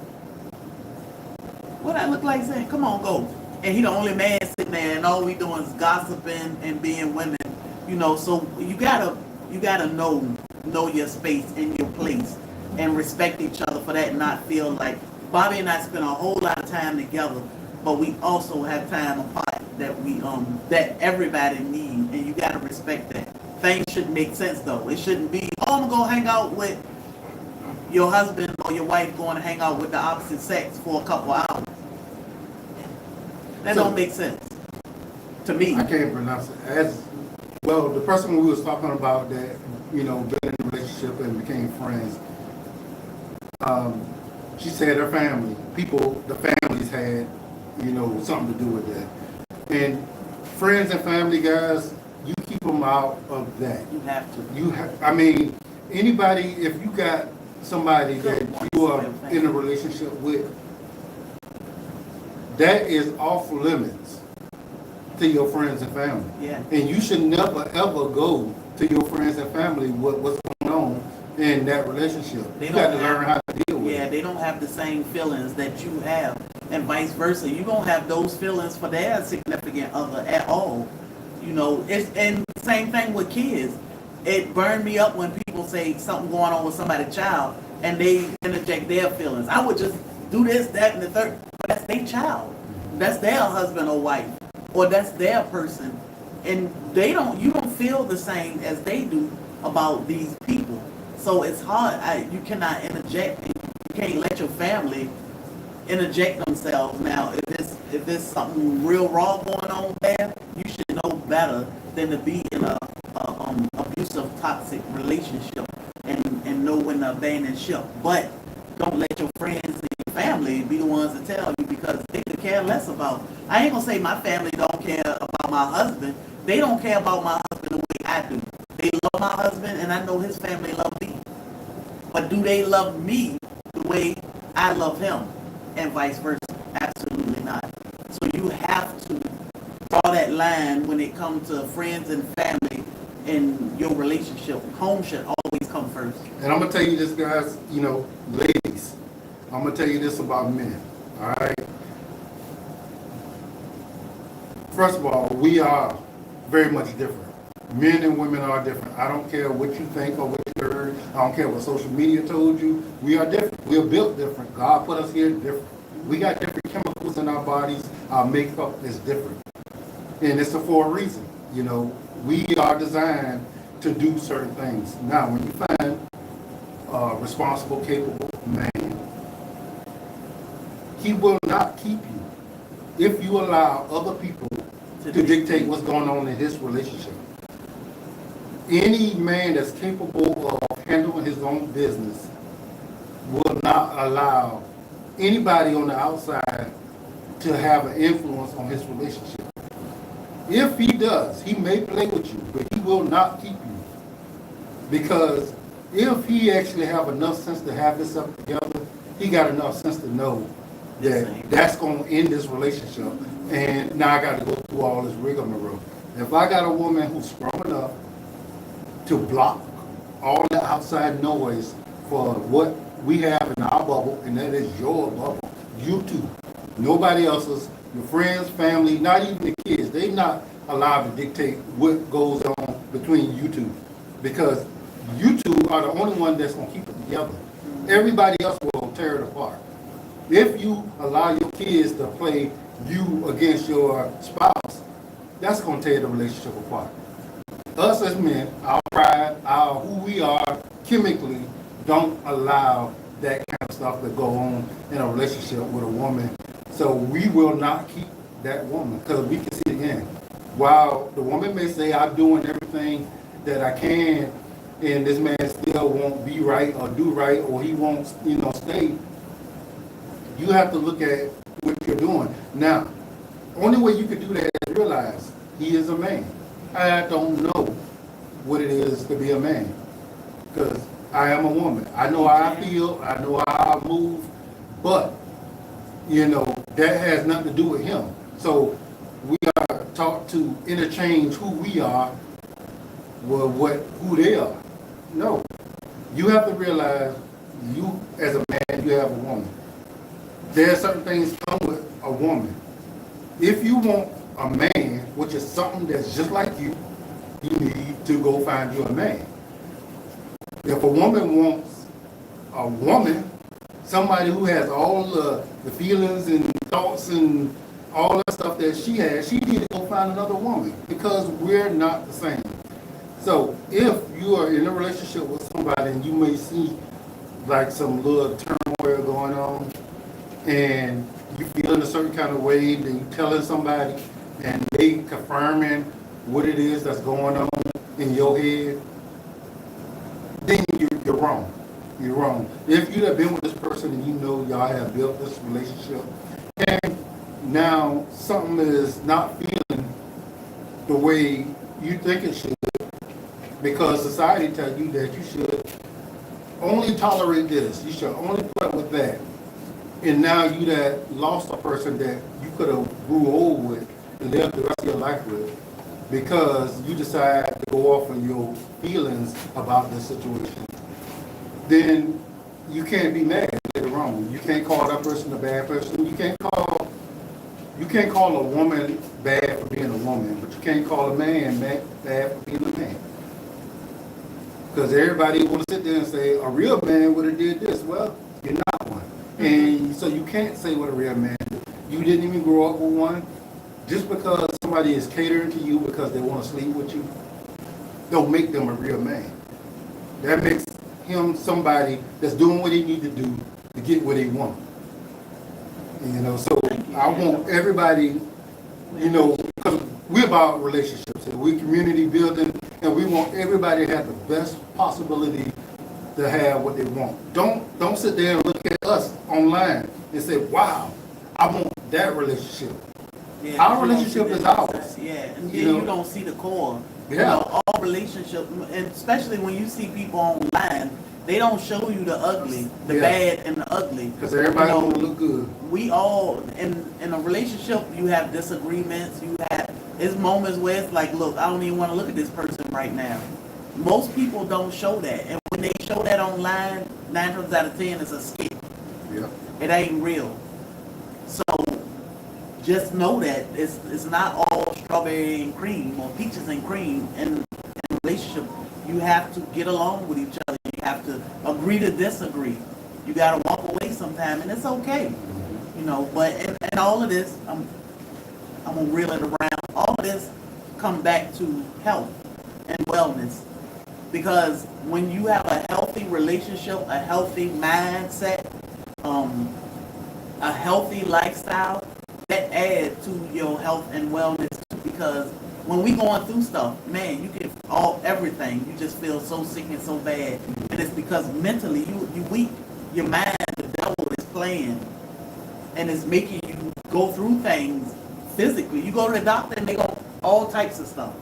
What I look like saying, come on, go. And he the only man sitting there and all we doing is gossiping and being women. You know, so you gotta know your space and your place and respect each other for that and not feel like Bobby and I spend a whole lot of time together, but we also have time apart. that everybody need, and you gotta respect that. Things should make sense though. It shouldn't be, oh, I'm gonna go hang out with your husband or your wife going to hang out with the opposite sex for a couple hours. That don't make sense to me. I can't pronounce it. As well, the person we was talking about that, you know, been in a relationship and became friends, she said her family, the families had, you know, something to do with that. And friends and family, guys, you keep them out of that. You have to. I mean, anybody, if you got somebody that you are in a relationship with, that is off limits to your friends and family. Yeah. And you should never ever go to your friends and family with what's going on in that relationship. You got to learn how to deal with it. Yeah, they don't have the same feelings that you have, and vice versa. You don't have those feelings for their significant other at all. You know, and same thing with kids. It burned me up when people say something going on with somebody's child and they interject their feelings. I would just do this, that, and the third. But that's their child. That's their husband or wife, or that's their person, and you don't feel the same as they do about these people. So it's hard. You cannot interject. And you can't let your family interject themselves. Now, if there's something real wrong going on there, you should know better than to be in a abusive, toxic relationship and know when to abandon ship. But don't let your friends and your family be the ones to tell you, because they could care less about. I ain't gonna say my family don't care about my husband. They don't care about my husband the way I do. They love my husband, and I know his family love me. But do they love me the way I love him, and vice versa? Absolutely not. So you have to draw that line when it comes to friends and family in your relationship. Home should always come first. And I'm going to tell you this, guys, you know, ladies, I'm going to tell you this about men, all right? First of all, we are very much different. Men and women are different. I don't care what you think or what you heard. I don't care what social media told you. We are different. We are built different. God put us here different. We got different chemicals in our bodies. Our makeup is different. And it's for a reason. You know, we are designed to do certain things. Now, when you find a responsible, capable man, he will not keep you if you allow other people to dictate what's going on in his relationship. Any man that's capable of handling his own business will not allow anybody on the outside to have an influence on his relationship. If he does, he may play with you, but he will not keep you. Because if he actually have enough sense to have this up together, he got enough sense to know that that's going to end this relationship. And now I got to go through all this rigmarole. If I got a woman who's strong enough to block all the outside noise for what we have in our bubble, and that is your bubble, you two, nobody else's, your friends, family, not even the kids, they not allowed to dictate what goes on between you two, because you two are the only one that's going to keep it together. Everybody else will tear it apart. If you allow your kids to play you against your spouse, that's going to tear the relationship apart. Us as men, our pride, our who we are chemically, don't allow that kind of stuff to go on in a relationship with a woman. So we will not keep that woman, because we can see again, while the woman may say, I'm doing everything that I can, and this man still won't be right or do right, or he won't, stay, you have to look at what you're doing. Now, only way you can do that is realize he is a man. I don't know what it is to be a man, because I am a woman. I know how I feel, I know how I move, but, that has nothing to do with him. So we are taught to interchange who we are with who they are. No. You have to realize you, as a man, you have a woman. There are certain things come with a woman. If you want a man, which is something that's just like you, you need to go find you a man. If a woman wants a woman, somebody who has all the feelings and thoughts and all that stuff that she had, she needed to go find another woman because we're not the same. So if you are in a relationship with somebody and you may see like some little turmoil going on and you feeling a certain kind of way, then you telling somebody and they confirming what it is that's going on in your head, then you're wrong. You're wrong. If you have been with this person and you know y'all have built this relationship and now something is not feeling the way you think it should because society tells you that you should only tolerate this, you should only put up with that, and now you that lost a person that you could have grew old with and lived the rest of your life with because you decide to go off on your feelings about this situation, then you can't be mad later on. You can't call that person a bad person. You can't call a woman bad for being a woman, but you can't call a man bad for being a man. Because everybody want to sit there and say, a real man would have did this. Well, you're not one. And so you can't say what a real man did. You didn't even grow up with one. Just because somebody is catering to you because they want to sleep with you, don't make them a real man. That makes him somebody that's doing what he need to do to get what he want. You know, so I want everybody, you know, because we're about relationships and we're community building, and we want everybody to have the best possibility to have what they want. Don't sit there and look at us online and say, wow, I want that relationship. Yeah, our relationship is ours. Yeah, and then You know? you don't see the core. Yeah. You know, all relationships, and especially when you see people online, they don't show you the ugly, the Yeah. bad and the ugly. Because everybody You know, want to look good. We all, in a relationship, you have disagreements, it's moments where it's like, look, I don't even want to look at this person right now. Most people don't show that. And when they show that online, 9 times out of 10, it's a skit. Yeah. It ain't real. So just know that it's not all strawberry and cream or peaches and cream in a relationship. You have to get along with each other. You have to agree to disagree. You got to walk away sometime, and it's okay. You know, but and all of this, I'm gonna reel it around. All of this come back to health and wellness, because when you have a healthy relationship, a healthy mindset, a healthy lifestyle, that adds to your health and wellness. Because when we going through stuff, man, you get everything. You just feel so sick and so bad, and it's because mentally you weak. Your mind, the devil is playing, and it's making you go through things physically. You go to the doctor and they go all types of stuff.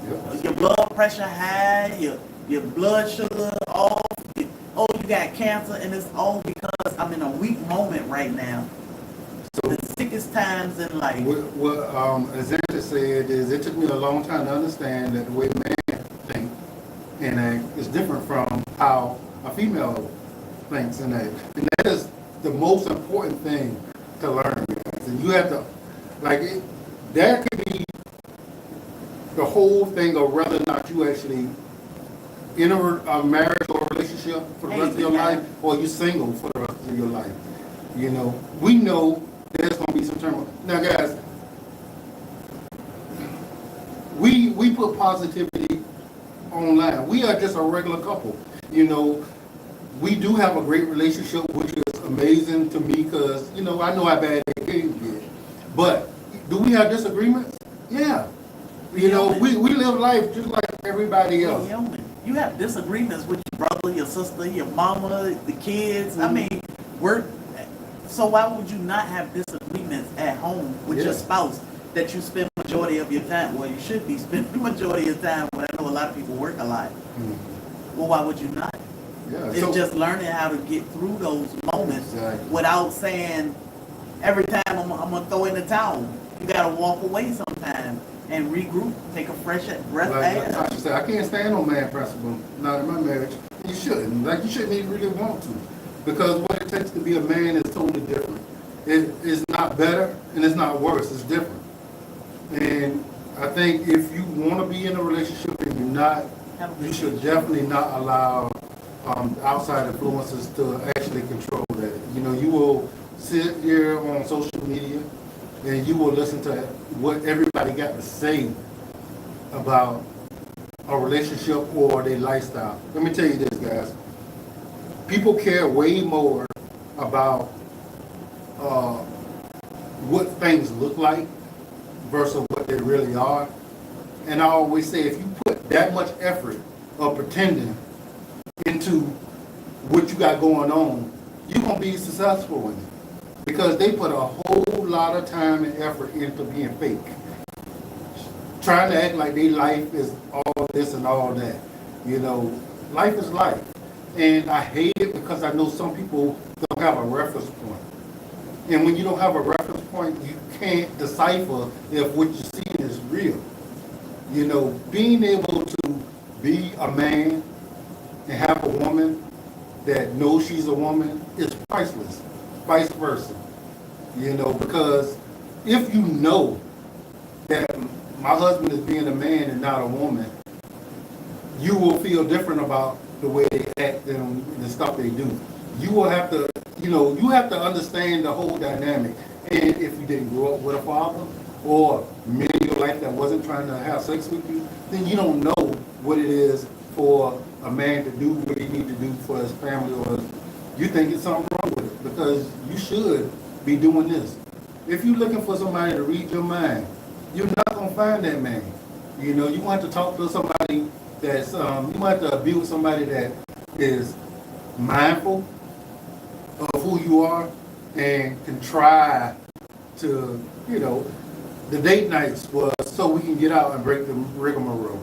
Yep. Your blood pressure high, your blood sugar off. Oh, you got cancer, and it's all because I'm in a weak moment right now. So the sickest times in life. What as Andrew said, is it took me a long time to understand that the way man thinks and act is different from how a female thinks and act. And that is the most important thing to learn, guys. And you have to, that could be the whole thing of whether or not you actually in a marriage or a relationship for the rest of your life, or you single for the rest of your life. You know, we know there's going to be some turmoil. Now, guys, we put positivity online. We are just a regular couple. You know, we do have a great relationship, which is amazing to me because, you know, I know how bad it can get. But do we have disagreements? Yeah. You know, we live life just like everybody else. You have disagreements with your brother, your sister, your mama, the kids. I mean, so why would you not have disagreements at home with your spouse that you spend the majority of your time? Well, you should be spending the majority of your time, but I know a lot of people work a lot. Well, why would you not? Yeah, it's just learning how to get through those moments without saying every time I'm going to throw in the towel. You got to walk away sometime and regroup, take a fresh breath. Like Tasha said, I can't stand no man principle, not in my marriage. You shouldn't. You shouldn't even really want to. Because what it takes to be a man is totally different. It's not better and it's not worse. It's different. And I think if you want to be in a relationship and you're not, you should definitely not allow outside influences to actually control that. You know, you will sit here on social media and you will listen to what everybody got to say about a relationship or their lifestyle. Let me tell you this, guys. People care way more about what things look like versus what they really are. And I always say, if you put that much effort of pretending into what you got going on, you're going to be successful in it. Because they put a whole lot of time and effort into being fake. Trying to act like their life is all this and all that. You know, life is life. And I hate it because I know some people don't have a reference point. And when you don't have a reference point, you can't decipher if what you're seeing is real. You know, being able to be a man and have a woman that knows she's a woman is priceless. Vice versa. You know, because if you know that my husband is being a man and not a woman, you will feel different about the way they act and the stuff they do. You will have to, you know, you have to understand the whole dynamic. And if you didn't grow up with a father or men in your life that wasn't trying to have sex with you, then you don't know what it is for a man to do what he needs to do for his family, or you think it's something wrong with it because you should be doing this. If you're looking for somebody to read your mind, you're not going to find that man. You know, you want to talk to somebody that's, you want to be with somebody that is mindful of who you are and can try to, you know, the date nights was so we can get out and break the rigmarole.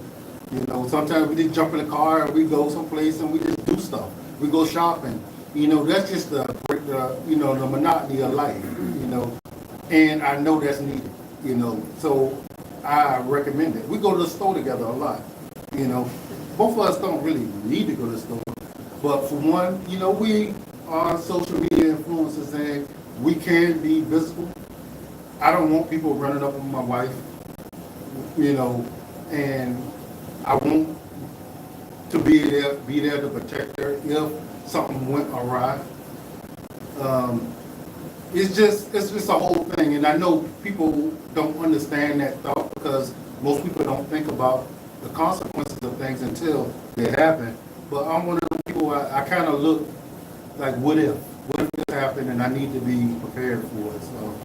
You know, sometimes we just jump in the car and we go someplace and we just do stuff. We go shopping. You know, that's just the you know, the monotony of life, you know, and I know that's needed, you know, so I recommend it. We go to the store together a lot, you know. Both of us don't really need to go to the store, but for one, you know, we are social media influencers and we can be visible. I don't want people running up on my wife, you know, and I want to be there to protect her if something went awry. It's just a whole thing, and I know people don't understand that thought because most people don't think about the consequences of things until they happen. But I'm one of those people, I kind of look like, what if this happened, and I need to be prepared for it. So,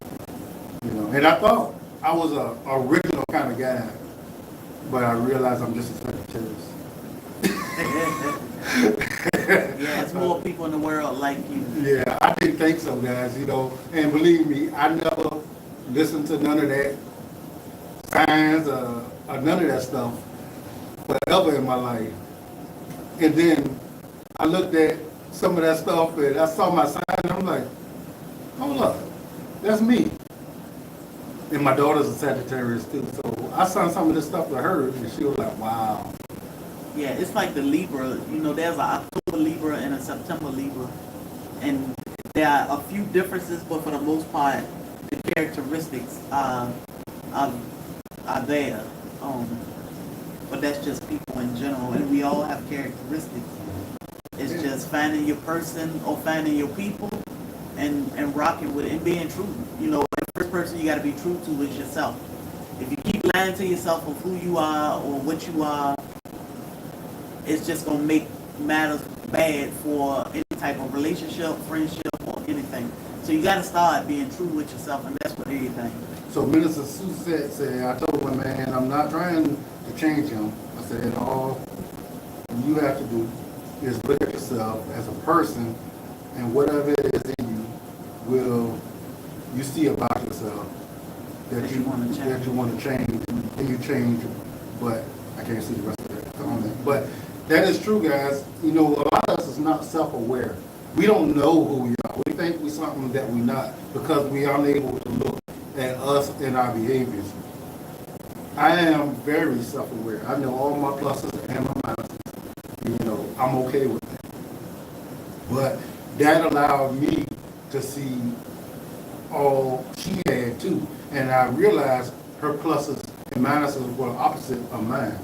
you know, and I thought I was a original kind of guy, but I realized I'm just a Sagittarius. Yeah, it's more people in the world like you. Yeah, I didn't think so, guys, you know. And believe me, I never listened to none of that signs or none of that stuff forever in my life. And then I looked at some of that stuff and I saw my sign and I'm like, hold up, that's me. And my daughter's a Sagittarius too, so I saw some of this stuff to her and she was like, wow. Yeah, it's like the Libra. You know, there's an October Libra and a September Libra. And there are a few differences, but for the most part, the characteristics are there. But that's just people in general, and we all have characteristics. It's just finding your person or finding your people and rocking with it and being true. You know, the first person you got to be true to is yourself. If you keep lying to yourself of who you are or what you are, it's just going to make matters bad for any type of relationship, friendship, or anything. So you got to start being true with yourself, and that's for everything. So Minister Suzette said, I told him, man, I'm not trying to change him. I said, all you have to do is look at yourself as a person, and whatever it is in you, you see about yourself that you want to change, and you change, but I can't see the rest of that comment. But that is true, guys. You know, a lot of us is not self-aware. We don't know who we are. We think we're something that we're not because we are unable to look at us and our behaviors. I am very self-aware. I know all my pluses and my minuses. You know, I'm okay with that. But that allowed me to see all she had too. And I realized her pluses and minuses were opposite of mine.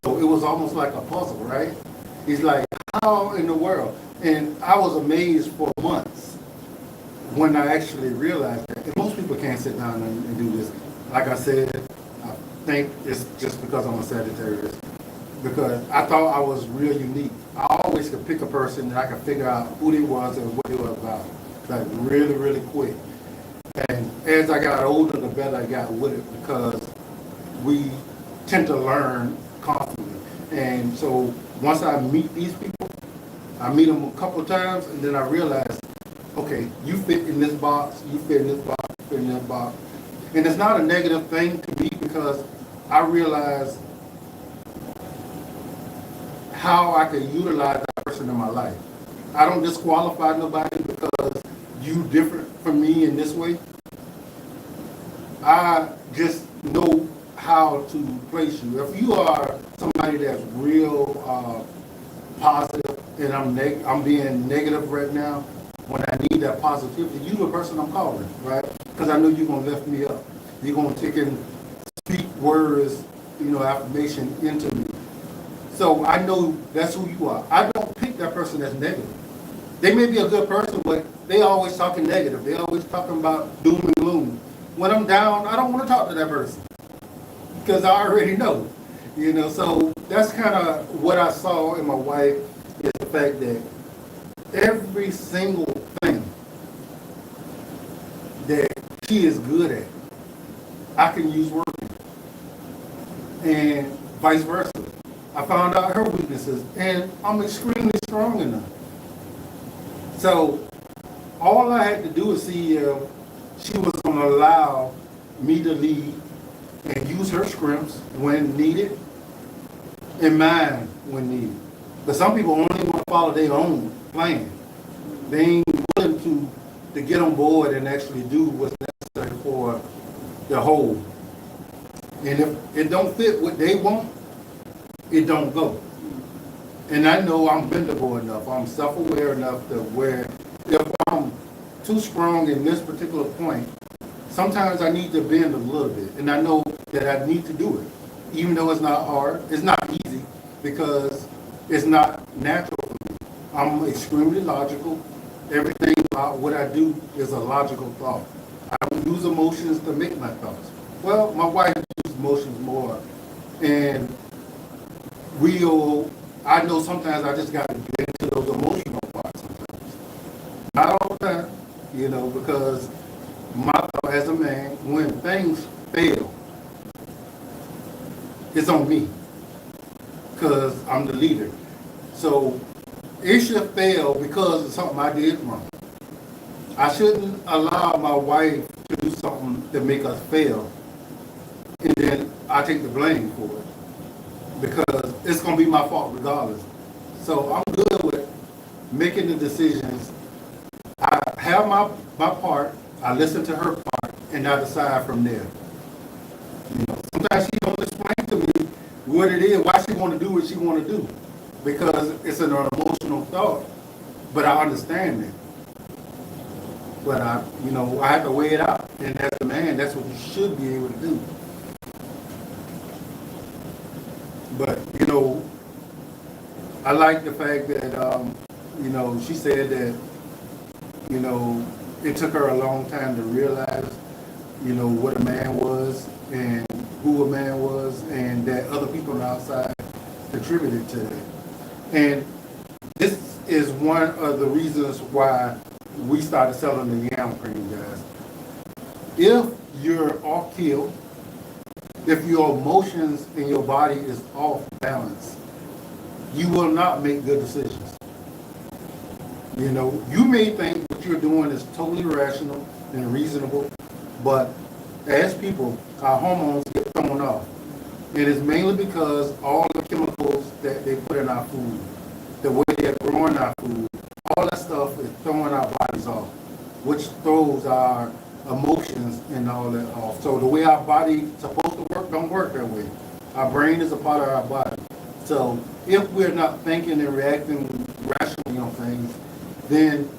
So it was almost like a puzzle, right? He's like, how in the world? And I was amazed for months when I actually realized that, and most people can't sit down and do this. Like I said, I think it's just because I'm a Sagittarius. Because I thought I was real unique. I always could pick a person and I could figure out who they was and what they were about. Like really, really quick. And as I got older, the better I got with it because we tend to learn constantly. And so once I meet these people, I meet them a couple of times and then I realize, okay, you fit in this box, you fit in this box, you fit in this box. And it's not a negative thing to me because I realize how I can utilize that person in my life. I don't disqualify nobody because you different from me in this way. I just know how to place you. If you are somebody that's real positive and I'm being negative right now, when I need that positivity, you the person I'm calling, right? Because I know you're gonna lift me up. You're gonna take and speak words, affirmation into me. So I know that's who you are. I don't pick that person that's negative. They may be a good person, but they always talking negative. They always talking about doom and gloom. When I'm down, I don't want to talk to that person because I already know. So that's kind of what I saw in my wife is the fact that every single thing that she is good at, I can use working. And vice versa. I found out her weaknesses, and I'm extremely strong in them. So all I had to do is see if she was going to allow me to lead and use her scripts when needed and mine when needed. But some people only want to follow their own plan. They ain't willing to get on board and actually do what's necessary for the whole. And if it don't fit what they want, it don't go. And I know I'm bendable enough, I'm self-aware enough to where if I'm too strong in this particular point, sometimes I need to bend a little bit. And I know that I need to do it. Even though it's not hard, it's not easy because it's not natural for me. I'm extremely logical. Everything about what I do is a logical thought. I don't use emotions to make my thoughts. Well, my wife uses emotions more. And I know sometimes I just got to get into those emotional parts sometimes. Not all the time, because my thought as a man, when things fail, it's on me because I'm the leader. So it should fail because of something I did wrong. I shouldn't allow my wife to do something that make us fail and then I take the blame for it. Because it's going to be my fault regardless. So I'm good with making the decisions. I have my part, I listen to her part, and I decide from there. Sometimes she don't explain to me what it is, why she want to do what she want to do. Because it's an emotional thought. But I understand it. But I have to weigh it out. And as a man, that's what you should be able to do. But, I like the fact that, she said that, it took her a long time to realize, what a man was and who a man was and that other people on the outside contributed to that. And this is one of the reasons why we started selling the yam cream, guys. If you're off kill, if your emotions and your body is off balance, you will not make good decisions. You may think what you're doing is totally rational and reasonable, but as people, our hormones get thrown off. It is mainly because all the chemicals that they put in our food, the way they're growing our food, all that stuff is throwing our bodies off, which throws our emotions and all that off. So the way our body is supposed to work don't work that way. Our brain is a part of our body. So if we're not thinking and reacting rationally on things, then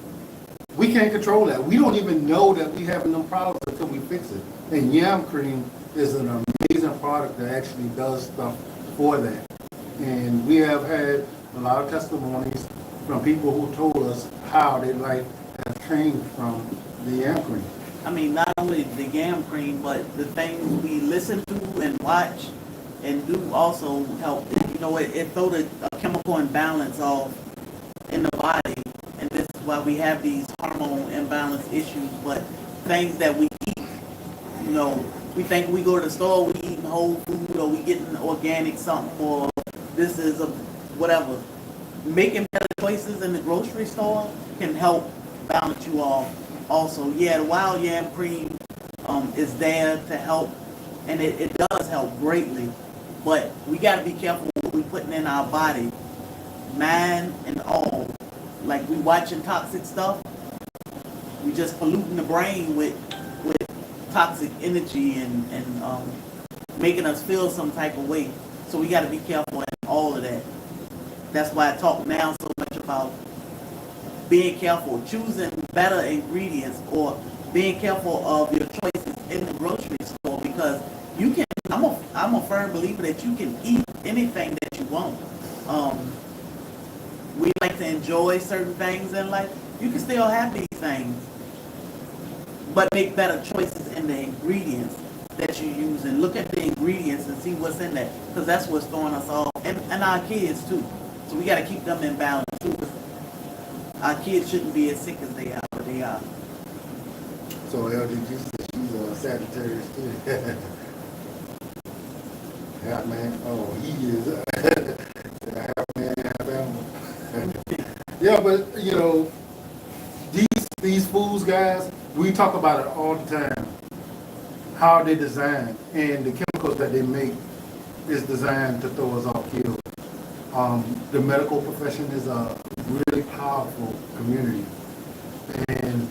we can't control that. We don't even know that we have no problems until we fix it. And yam cream is an amazing product that actually does stuff for that. And we have had a lot of testimonies from people who told us how their life has changed from The yam cream. I mean, not only the yam cream, but the things we listen to and watch and do also help. You know, it throws a chemical imbalance off in the body, and this is why we have these hormone imbalance issues. But things that we eat, you know, we think we go to the store, we eating whole food, or we getting organic something, or this is a whatever. Making better choices in the grocery store can help balance you off. Also, yeah, the wild yam cream is there to help, and it does help greatly. But we got to be careful what we're putting in our body, mind and all. Like we watching toxic stuff, we just polluting the brain with toxic energy and making us feel some type of way. So we got to be careful in all of that. That's why I talk now so much about being careful, choosing better ingredients, or being careful of your choices in the grocery store, because you can. I'm a firm believer that you can eat anything that you want. We like to enjoy certain things in life. You can still have these things, but make better choices in the ingredients that you use, and look at the ingredients and see what's in there, because that's what's throwing us off, and our kids too. So we got to keep them in balance too. Our kids shouldn't be as sick as they are, but they are. So LDG says she's a Sagittarius too. Half man. Oh, he is half man, half animal. Yeah, but you know, these foods, guys, we talk about it all the time. How they design and the chemicals that they make is designed to throw us off kilter. The medical profession is a really powerful community, and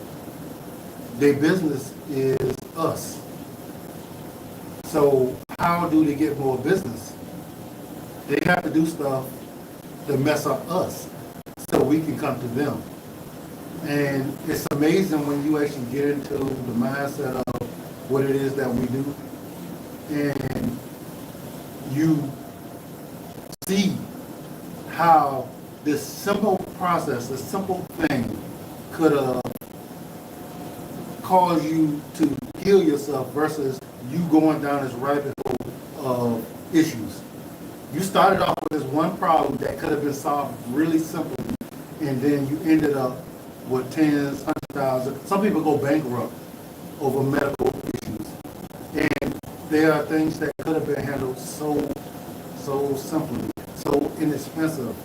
their business is us. So how do they get more business? They have to do stuff to mess up us so we can come to them. And it's amazing when you actually get into the mindset of what it is that we do, and you see how this simple process, this simple thing could cause you to heal yourself versus you going down this rabbit hole of issues. You started off with this one problem that could have been solved really simply, and then you ended up with tens, 100,000. Some people go bankrupt over medical issues. And there are things that could have been handled so simply, so inexpensive.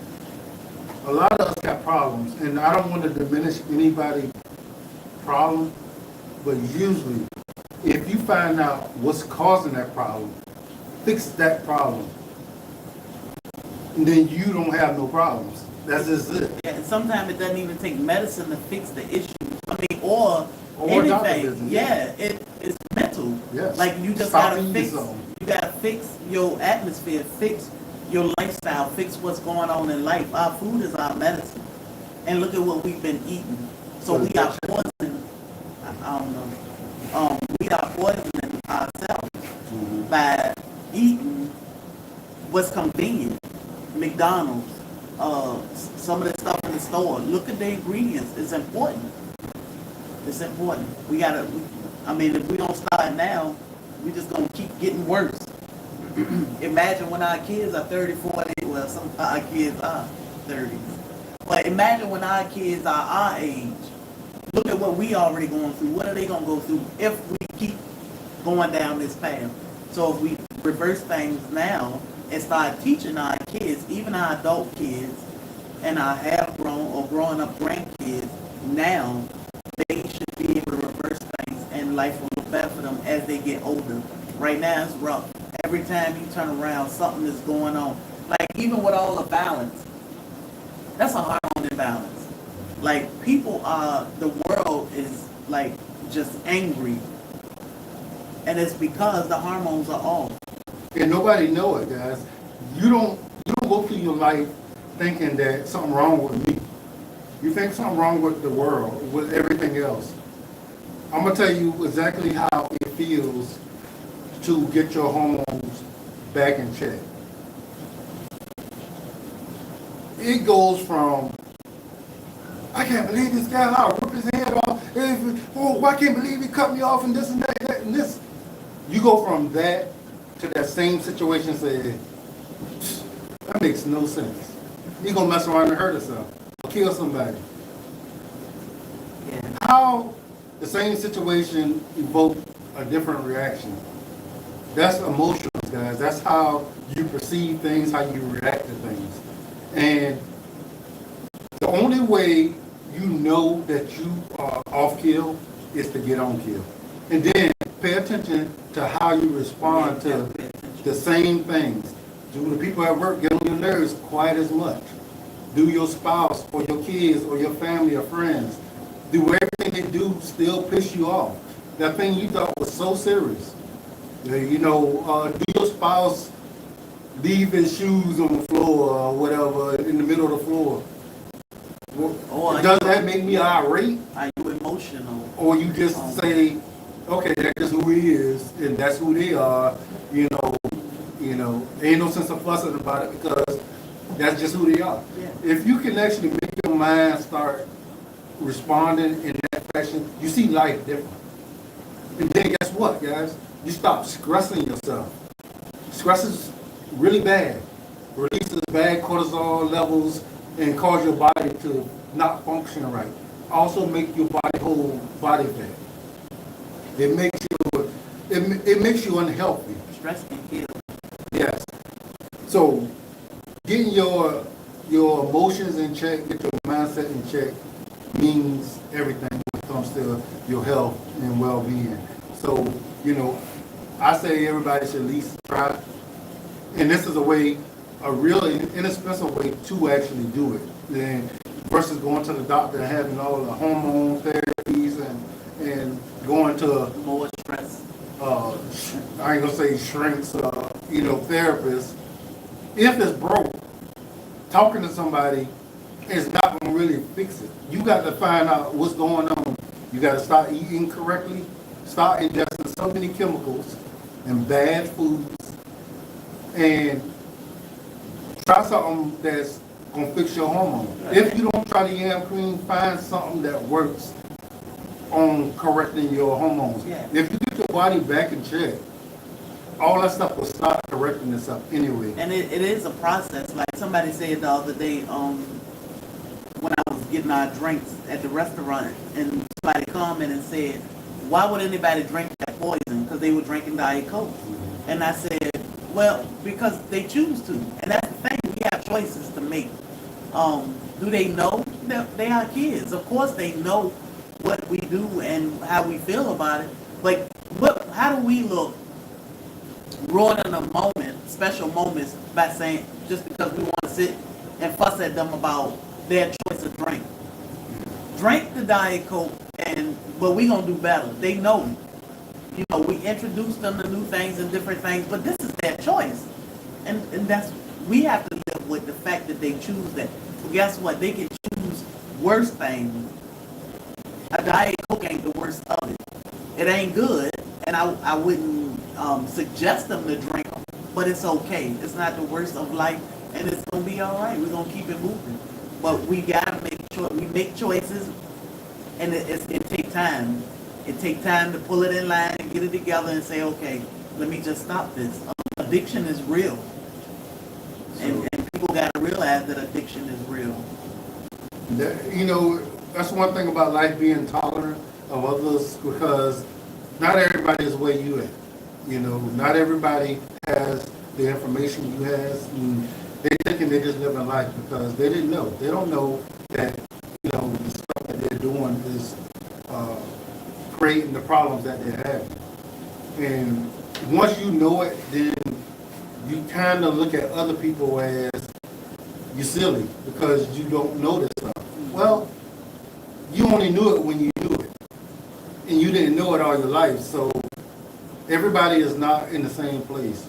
A lot of us got problems, and I don't want to diminish anybody's problem, but usually, if you find out what's causing that problem, fix that problem, and then you don't have no problems. That's just it. Yeah, and sometimes it doesn't even take medicine to fix the issue. I mean, or doctor anything. business. Yeah, it's mental. Yes. Like you just Stop gotta eating fix. something. You gotta fix your atmosphere, fix your lifestyle, fix what's going on in life. Our food is our medicine, and look at what we've been eating. So we are poisoning. I don't know. We are poisoning ourselves by eating what's convenient. McDonald's, some of the stuff in the store. Look at the ingredients. It's important. It's important. We gotta. I mean, if we don't start now, we just gonna keep getting worse. Imagine when our kids are 30, 40. Well, some of our kids are 30s. But imagine when our kids are our age. Look at what we already going through. What are they gonna go through if we keep going down this path? So if we reverse things now and start teaching our kids, even our adult kids, and our half-grown or growing-up grandkids now, they should be able to reverse things, and life will look better for them as they get older. Right now, it's rough. Every time you turn around, something is going on. Like, even with all the violence, that's a hormone imbalance. Like, the world is, like, just angry. And it's because the hormones are off. And nobody know it, guys. You don't go through your life thinking that something wrong with me. You think something wrong with the world, with everything else. I'm gonna tell you exactly how it feels to get your hormones back in check. It goes from, I can't believe this guy, I'll rip his head off. If oh, I can't believe he cut me off and this and that, and this. You go from that to that same situation and say, that makes no sense. He gonna mess around and hurt himself or kill somebody. Yeah. How the same situation evoked a different reaction. That's emotions, guys. That's how you perceive things, how you react to things. And the only way you know that you are off kill is to get on kill. And then pay attention to how you respond to the same things. Do the people at work get on your nerves quite as much? Do your spouse or your kids or your family or friends, do everything they do still piss you off? That thing you thought was so serious. Do your spouse leave his shoes on the floor or whatever in the middle of the floor? Does that make me irate? Are you emotional? Or you just say, okay, that's just who he is, and that's who they are. Ain't no sense of fussing about it because that's just who they are. Yeah. If you can actually make your mind start responding in that fashion, you see life different. And then guess what, guys? You stop stressing yourself. Stress is really bad. Releases bad cortisol levels and cause your body to not function right. Also make your body whole body fat. It makes you unhealthy. Stress can kill. Yes. So getting your emotions in check, get your mindset in check means everything when it comes to your health and well-being. So, I say everybody should at least try. And this is a really inexpensive way to actually do it. Then versus going to the doctor and having all the hormone therapies and going to More stress. I ain't gonna say shrinks, therapists. If it's broke, talking to somebody is not gonna really fix it. You got to find out what's going on. You got to start eating correctly, start ingesting so many chemicals and bad foods, and try something that's gonna fix your hormones. If you don't try the yam cream, find something that works on correcting your hormones. Yeah. If you get your body back in check, all that stuff will start correcting itself anyway. And it is a process. Like somebody said the other day, when I was getting our drinks at the restaurant, and somebody commented and said, why would anybody drink that poison? Because they were drinking Diet Coke. And I said, well, because they choose to. And that's the thing, we have choices to make. Do they know? They are kids. Of course they know what we do and how we feel about it. But how do we look ruining a moment, special moments, by saying just because we want to sit and fuss at them about their choice of drink? Drink the Diet Coke, but we gonna do better. They know. We introduce them to new things and different things, but this is their choice, and that's, we have to live with the fact that they choose that. But guess what? They can choose worse things. A Diet Coke ain't the worst of it. It ain't good, and I wouldn't suggest them to drink them, but it's okay. It's not the worst of life, and it's gonna be all right. We're gonna keep it moving, but we gotta make sure we make choices, and it takes time. It takes time to pull it in line and get it together and say, okay, let me just stop this. Addiction is real, and people gotta realize that addiction is real. That's one thing about life, being tolerant of others, because not everybody is where you at. Not everybody has the information you have. And they thinking they're just living life because they didn't know. They don't know that, the stuff that they're doing is creating the problems that they're having. And once you know it, then you kind of look at other people as you're silly because you don't know this stuff. Well, you only knew it when you knew it, and you didn't know it all your life. So everybody is not in the same place.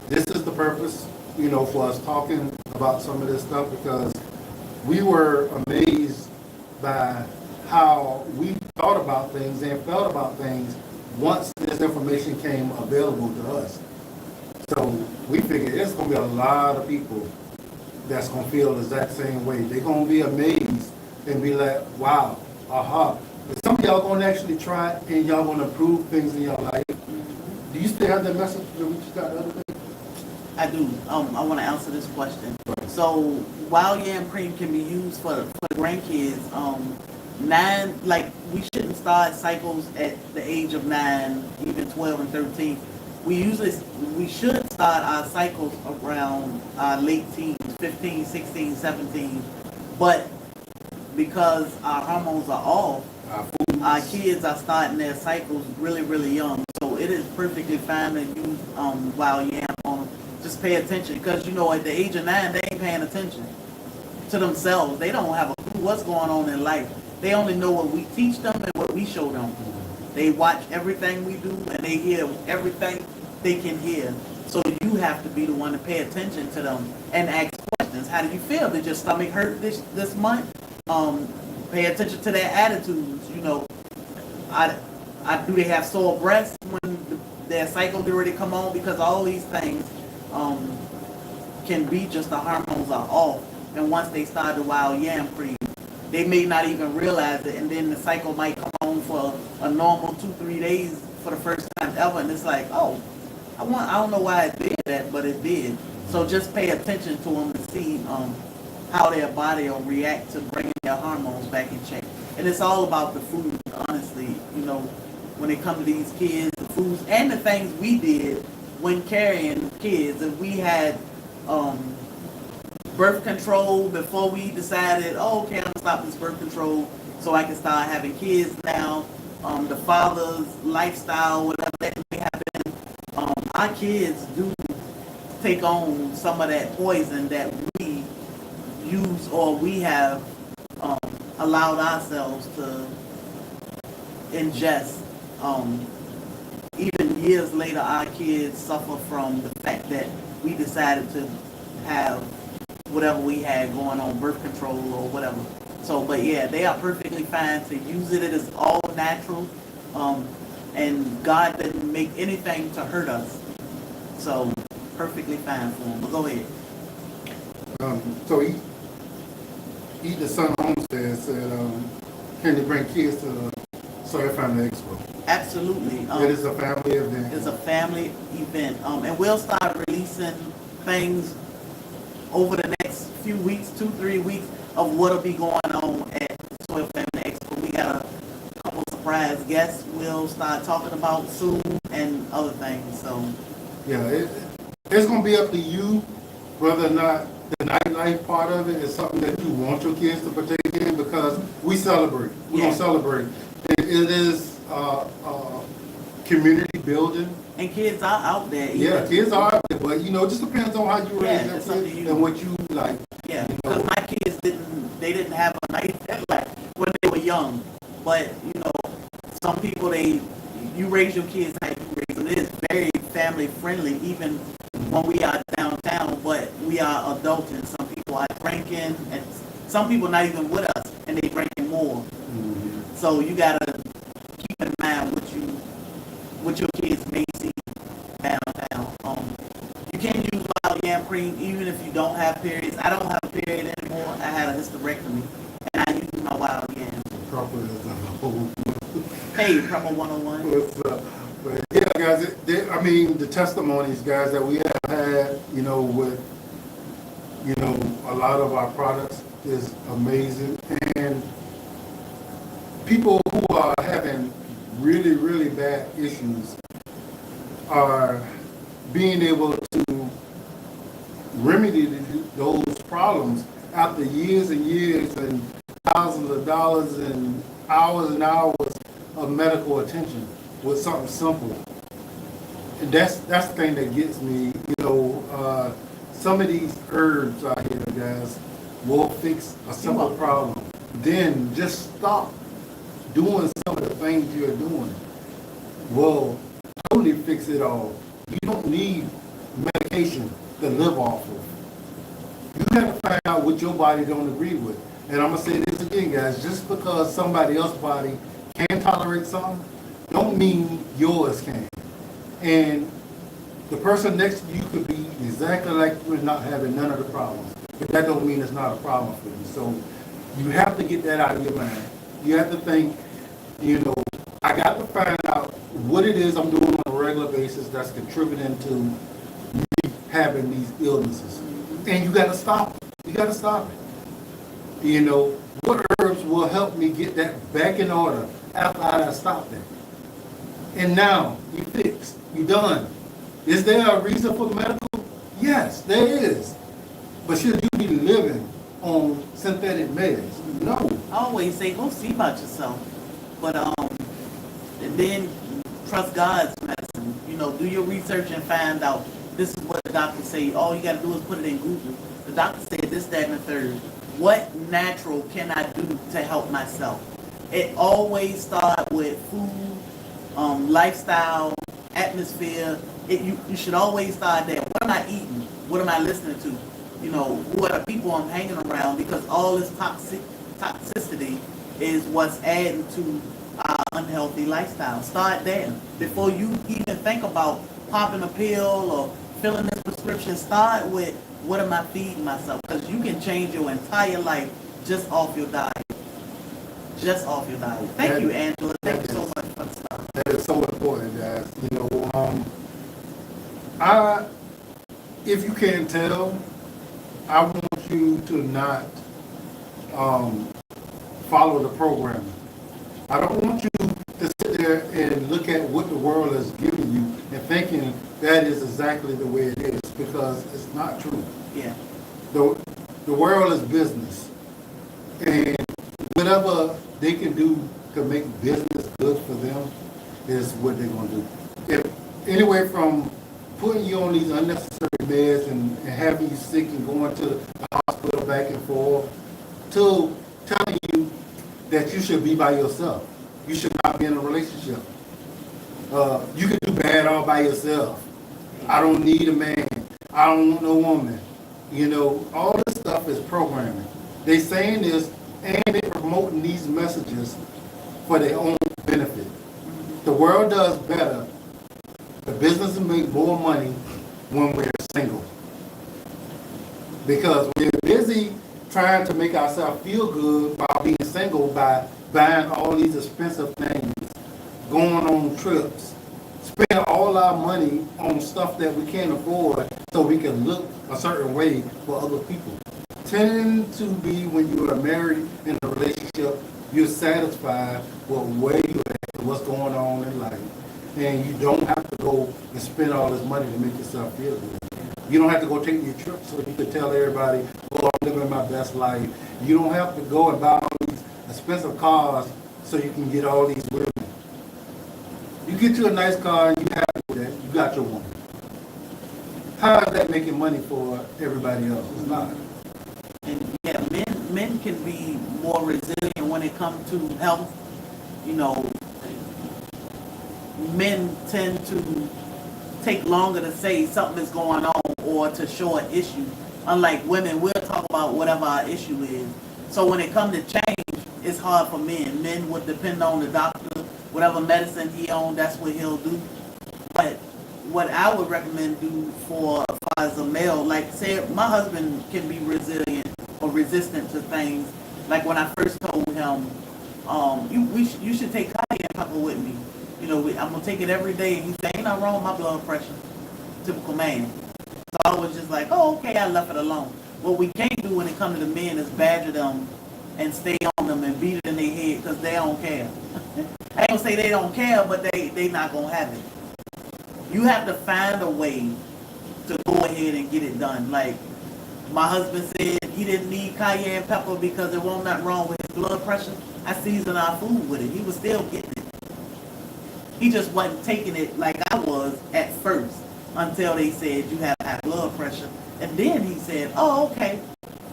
This is the purpose, for us talking about some of this stuff, because we were amazed by how we thought about things and felt about things once this information came available to us. So we figured there's going to be a lot of people that's going to feel the exact same way. They're going to be amazed and be like, wow, aha, Some of y'all gonna actually try it and y'all gonna improve things in your life. Do you still have that message that we just got the other day? I do. I want to answer this question. So, wild yam cream can be used for the grandkids. We shouldn't start cycles at the age of 9, even 12 and 13. We should start our cycles around our late teens, 15, 16, 17. But because our hormones are off, our kids are starting their cycles really, really young. So it is perfectly fine to use wild yam on them. Just pay attention, because at the age of 9, they ain't paying attention to themselves. They don't have a clue what's going on in life. They only know what we teach them and what we show them. They watch everything we do and they hear everything they can hear. So you have to be the one to pay attention to them and ask questions. How do you feel? Did your stomach hurt this month? Pay attention to their attitudes. Do they have sore breasts when their cycle already come on? Because all these things can be just the hormones are off. And once they start the wild yam cream, they may not even realize it, and then the cycle might come on for a normal 2-3 days for the first time ever, and it's like, oh, I don't know why it did that, but it did. So just pay attention to them and see how their body will react to bringing their hormones back in check. And it's all about the food, honestly. When it comes to these kids, the foods and the things we did when carrying kids. If we had birth control before we decided, okay, I'm gonna stop this birth control so I can start having kids now. The father's lifestyle, whatever that may happen, our kids do take on some of that poison that we use or we have allowed ourselves to ingest. Even years later, our kids suffer from the fact that we decided to have whatever we had going on, birth control or whatever. So, but yeah, they are perfectly fine to use it. It is all natural. And God didn't make anything to hurt us. So, perfectly fine for them. But go ahead. So Eat the Sun Homestead said, can you bring kids to the SoilFamily Expo? Absolutely. It is a family event. It's a family event. And we'll start releasing things over the next few weeks, 2-3 weeks, of what'll be going on at SoilFamily Expo. We got a couple surprise guests we'll start talking about soon and other things. So yeah, it's gonna be up to you whether or not the nightlife part of it is something that you want your kids to partake in, because we celebrate. We're gonna celebrate. It is community building. And kids are out there. Yeah, kids are out there, but it just depends on how you raise it's your up to kids you. and what you like. Yeah, because my kids didn't have a nice life when they were young. But some people you raise your kids how you raise them. It is very family friendly, even when we are downtown. But we are adulting. Some people are drinking, and some people not even with us, and they drinking more. Mm-hmm. So you gotta keep in mind what your kids may see downtown. You can use wild yam cream even if you don't have periods. I don't have a period anymore. I had a hysterectomy, and I use my wild yam. Proper as a whole. Hey, Proper 101. What's up? But yeah, guys, the testimonies, guys, that we have had, with, a lot of our products is amazing. And people who are having really, really bad issues are being able to remedy those problems after years and years and thousands of dollars and hours of medical attention with something simple. And that's the thing that gets me. Some of these herbs out here, guys, will fix a simple problem. Then just stop doing some of the things you're doing. Will totally fix it all. You don't need medication to live off of. You have to find out what your body don't agree with. And I'm gonna say this again, guys. Just because somebody else's body can tolerate something, don't mean yours can. And the person next to you could be exactly like you and not having none of the problems. But that don't mean it's not a problem for you. So you have to get that out of your mind. You have to think, You know, I got to find out what it is I'm doing on a regular basis that's contributing to me having these illnesses. And you got to stop it. You got to stop it. You know, what herbs will help me get that back in order after I stopped it? And now, you fixed. You done. Is there a reason for the medical? Yes, there is. But should you be living on synthetic meds? No. I always say, go see about yourself. But, and then trust God's medicine. You know, do your research and find out this is what the doctor say. All you got to do is put it in Google. The doctor said this, that, and the third. What natural can I do to help myself? It always starts with food, lifestyle, atmosphere. You should always start there. What am I eating? What am I listening to? You know, who are the people I'm hanging around? Because all this toxicity is what's adding to our unhealthy lifestyle. Start there. Before you even think about popping a pill or filling this prescription, start with what am I feeding myself? Because you can change your entire life just off your diet. Just off your diet. Thank you, Angela. Thank you so much for the stuff. That is so important, guys. You know, if you can tell, I want you to not follow the programming. I don't want you to sit there and look at what the world is giving you and thinking that is exactly the way it is, because it's not true. Yeah. The world is business, and whatever they can do to make business good for them is what they're going to do. Anyway, from putting you on these unnecessary meds and having you sick and going to the hospital back and forth, to telling you that you should be by yourself. You should not be in a relationship. You can do bad all by yourself. I don't need a man. I don't want no woman. You know, all this stuff is programming. They saying this and they promoting these messages for their own benefit. The world does better. The businesses make more money when we're single. Because we're busy trying to make ourselves feel good while being single by buying all these expensive things, going on trips, spending all our money on stuff that we can't afford so we can look a certain way for other people. Tend to be when you are married in a relationship, you're satisfied with where you're at, what's going on in life. And you don't have to go and spend all this money to make yourself feel good. You don't have to go take your trip so you can tell everybody, oh, I'm living my best life. You don't have to go and buy all these expensive cars so you can get all these women. You get you a nice car and you happy with that, you got your woman. How is that making money for everybody else? It's not. And yeah, men can be more resilient when it comes to health. You know, men tend to take longer to say something is going on or to show an issue. Unlike women, we'll talk about whatever our issue is. So when it comes to change, it's hard for men. Men would depend on the doctor, whatever medicine he on, that's what he'll do. But what I would recommend do for as a male, like say my husband can be resilient or resistant to things. Like when I first told him, you should take cayenne pepper with me. You know, I'm gonna take it every day. And he said, ain't nothing wrong with my blood pressure. Typical man. So I was just like, oh, okay, I left it alone. What we can't do when it comes to the men is badger them and stay on them and beat it in their head because they don't care. I ain't gonna say they don't care, but they not gonna have it. You have to find a way to go ahead and get it done. Like my husband said he didn't need cayenne pepper because there wasn't nothing wrong with his blood pressure. I seasoned our food with it. He was still getting it. He just wasn't taking it like I was at first until they said you have high blood pressure. And then he said, oh, okay.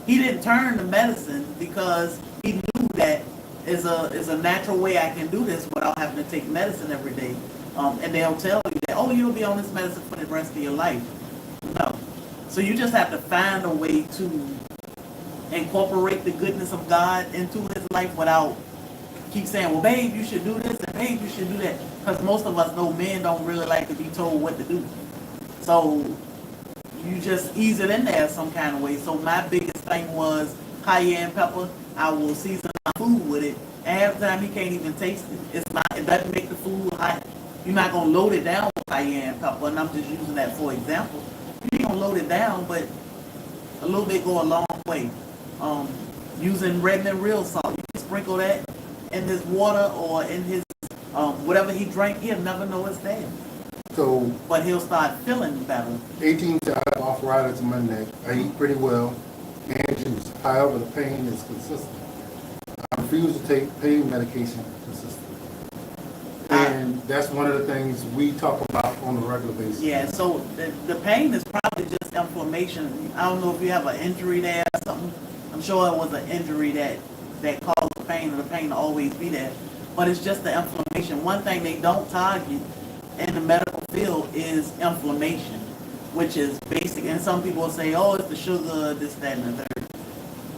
He didn't turn to medicine because he knew that is a natural way I can do this without having to take medicine every day. And they'll tell you that, oh, you'll be on this medicine for the rest of your life. No. So you just have to find a way to incorporate the goodness of God into his life without keep saying, well, babe, you should do this, and babe, you should do that. Because most of us know men don't really like to be told what to do. So you just ease it in there some kind of way. So my biggest thing was cayenne pepper. I will season my food with it, half the time he can't even taste it. It's not, it doesn't make the food hot. You're not gonna load it down with cayenne pepper, and I'm just using that for example. You ain't gonna load it down, but a little bit go a long way. Using Redmond real salt, you can sprinkle that in his water or in his whatever he drank. He'll never know it's there, So but he'll start feeling better. 18 to I have arthritis in my neck. I eat pretty well and juice. However, the pain is consistent. I refuse to take pain medication consistently. And that's one of the things we talk about on a regular basis. Yeah, so the pain is probably just inflammation. I don't know if you have an injury there or something. I'm sure it was an injury that caused the pain, and the pain will always be there. But it's just the inflammation. One thing they don't target in the medical field is inflammation, which is basic. And some people say, oh, it's the sugar, this, that, and the third.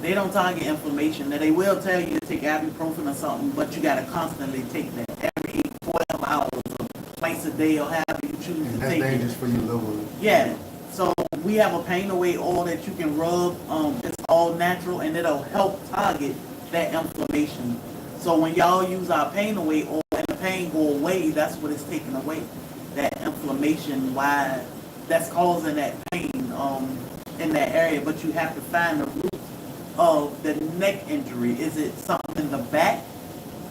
They don't target inflammation. Now, they will tell you to take ibuprofen or something, but you got to constantly take that every 12 hours or twice a day or however you choose And to that's take it. dangerous for your liver. Yeah. So we have a pain away oil that you can rub. It's all natural, and it'll help target that inflammation. So when y'all use our pain away oil and the pain go away, that's what it's taking away. That inflammation, why that's causing that pain in that area. But you have to find the root of the neck injury. Is it something in the back?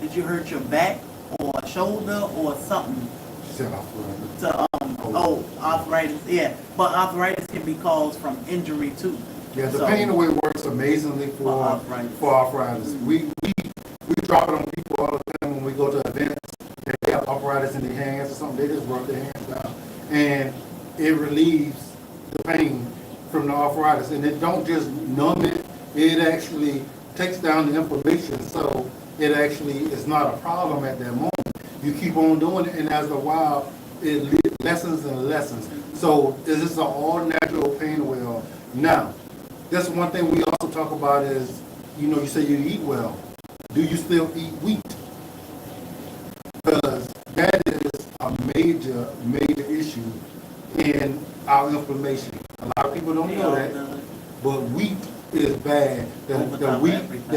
Did you hurt your back or shoulder or something? She said arthritis. To arthritis, yeah. But arthritis can be caused from injury too. Yeah, the So- pain away works amazingly For arthritis. for arthritis. We drop it on people all the time when we go to events. They have arthritis in their hands or something. They just rub their hands down, and it relieves the pain from the arthritis. And it don't just numb it; it actually takes down the inflammation. So it actually is not a problem at that moment. You keep on doing it, and as a while, it lessens and lessens. So this is an all-natural pain away oil. Now, that's one thing we also talk about is, you say you eat well. Do you still eat wheat? Because that is a major, major issue in our inflammation. A lot of people don't know that, but wheat is bad. The wheat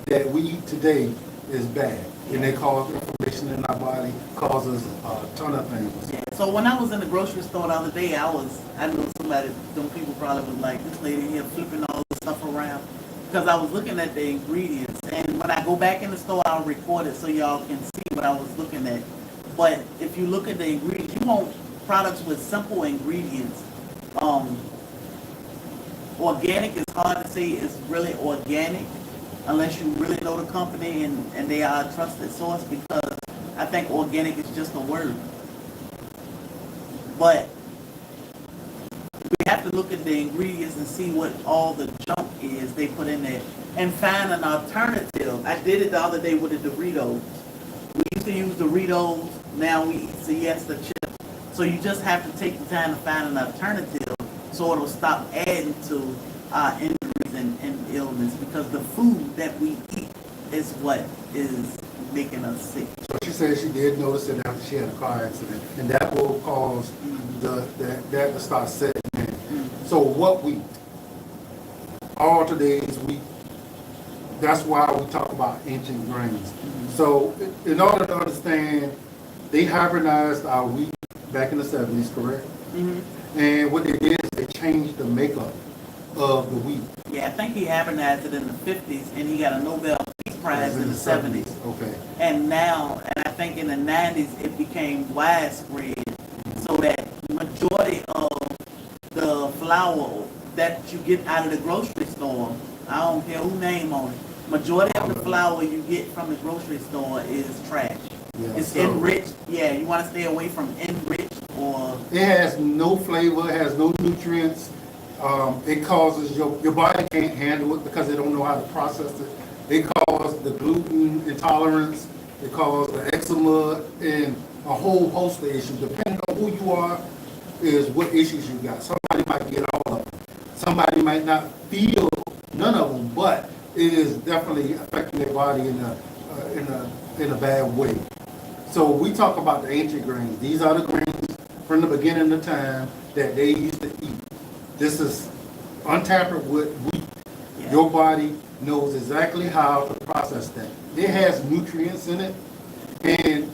that we eat today is bad. And they cause inflammation in our body, causes a ton of things. Yeah. So when I was in the grocery store the other day, I know somebody, some people probably was like, this lady here flipping all this stuff around. Because I was looking at the ingredients. And when I go back in the store, I'll record it so y'all can see what I was looking at. But if you look at the ingredients, you want products with simple ingredients. Organic is hard to say it's really organic unless you really know the company and they are a trusted source, because I think organic is just a word. But we have to look at the ingredients and see what all the junk is they put in there and find an alternative. I did it the other day with the Doritos. We used to use Doritos, now we eat Siesta chips. So you just have to take the time to find an alternative so it'll stop adding to our injuries and illness, because the food that we eat is what is making us sick. So she said she did notice it after she had a car accident, and that will cause that to start setting in. So what we all today's wheat, that's why we talk about ancient grains. So in order to understand, they hybridized our wheat back in the 70s, correct? And what they did is they changed the makeup of the wheat. Yeah, I think he hybridized it in the 50s and he got a Nobel Peace Prize in the 70s. Okay. And now, and I think in the 90s, it became widespread so that majority of the flour that you get out of the grocery store, I don't care who name on it, majority of the flour you get from the grocery store is trash. Yeah, It's so enriched. Yeah, you want to stay away from enriched or... it has no flavor, it has no nutrients. It causes your body can't handle it because they don't know how to process it. It causes the gluten intolerance. It causes the eczema and a whole host of issues. Depending on who you are, is what issues you got. Somebody might get all of them. Somebody might not feel none of them, but it is definitely affecting their body in a bad way. So we talk about the ancient grains. These are the grains from the beginning of time that they used to eat. This is untampered with wheat. Yeah. Your body knows exactly how to process that. it has nutrients in it, and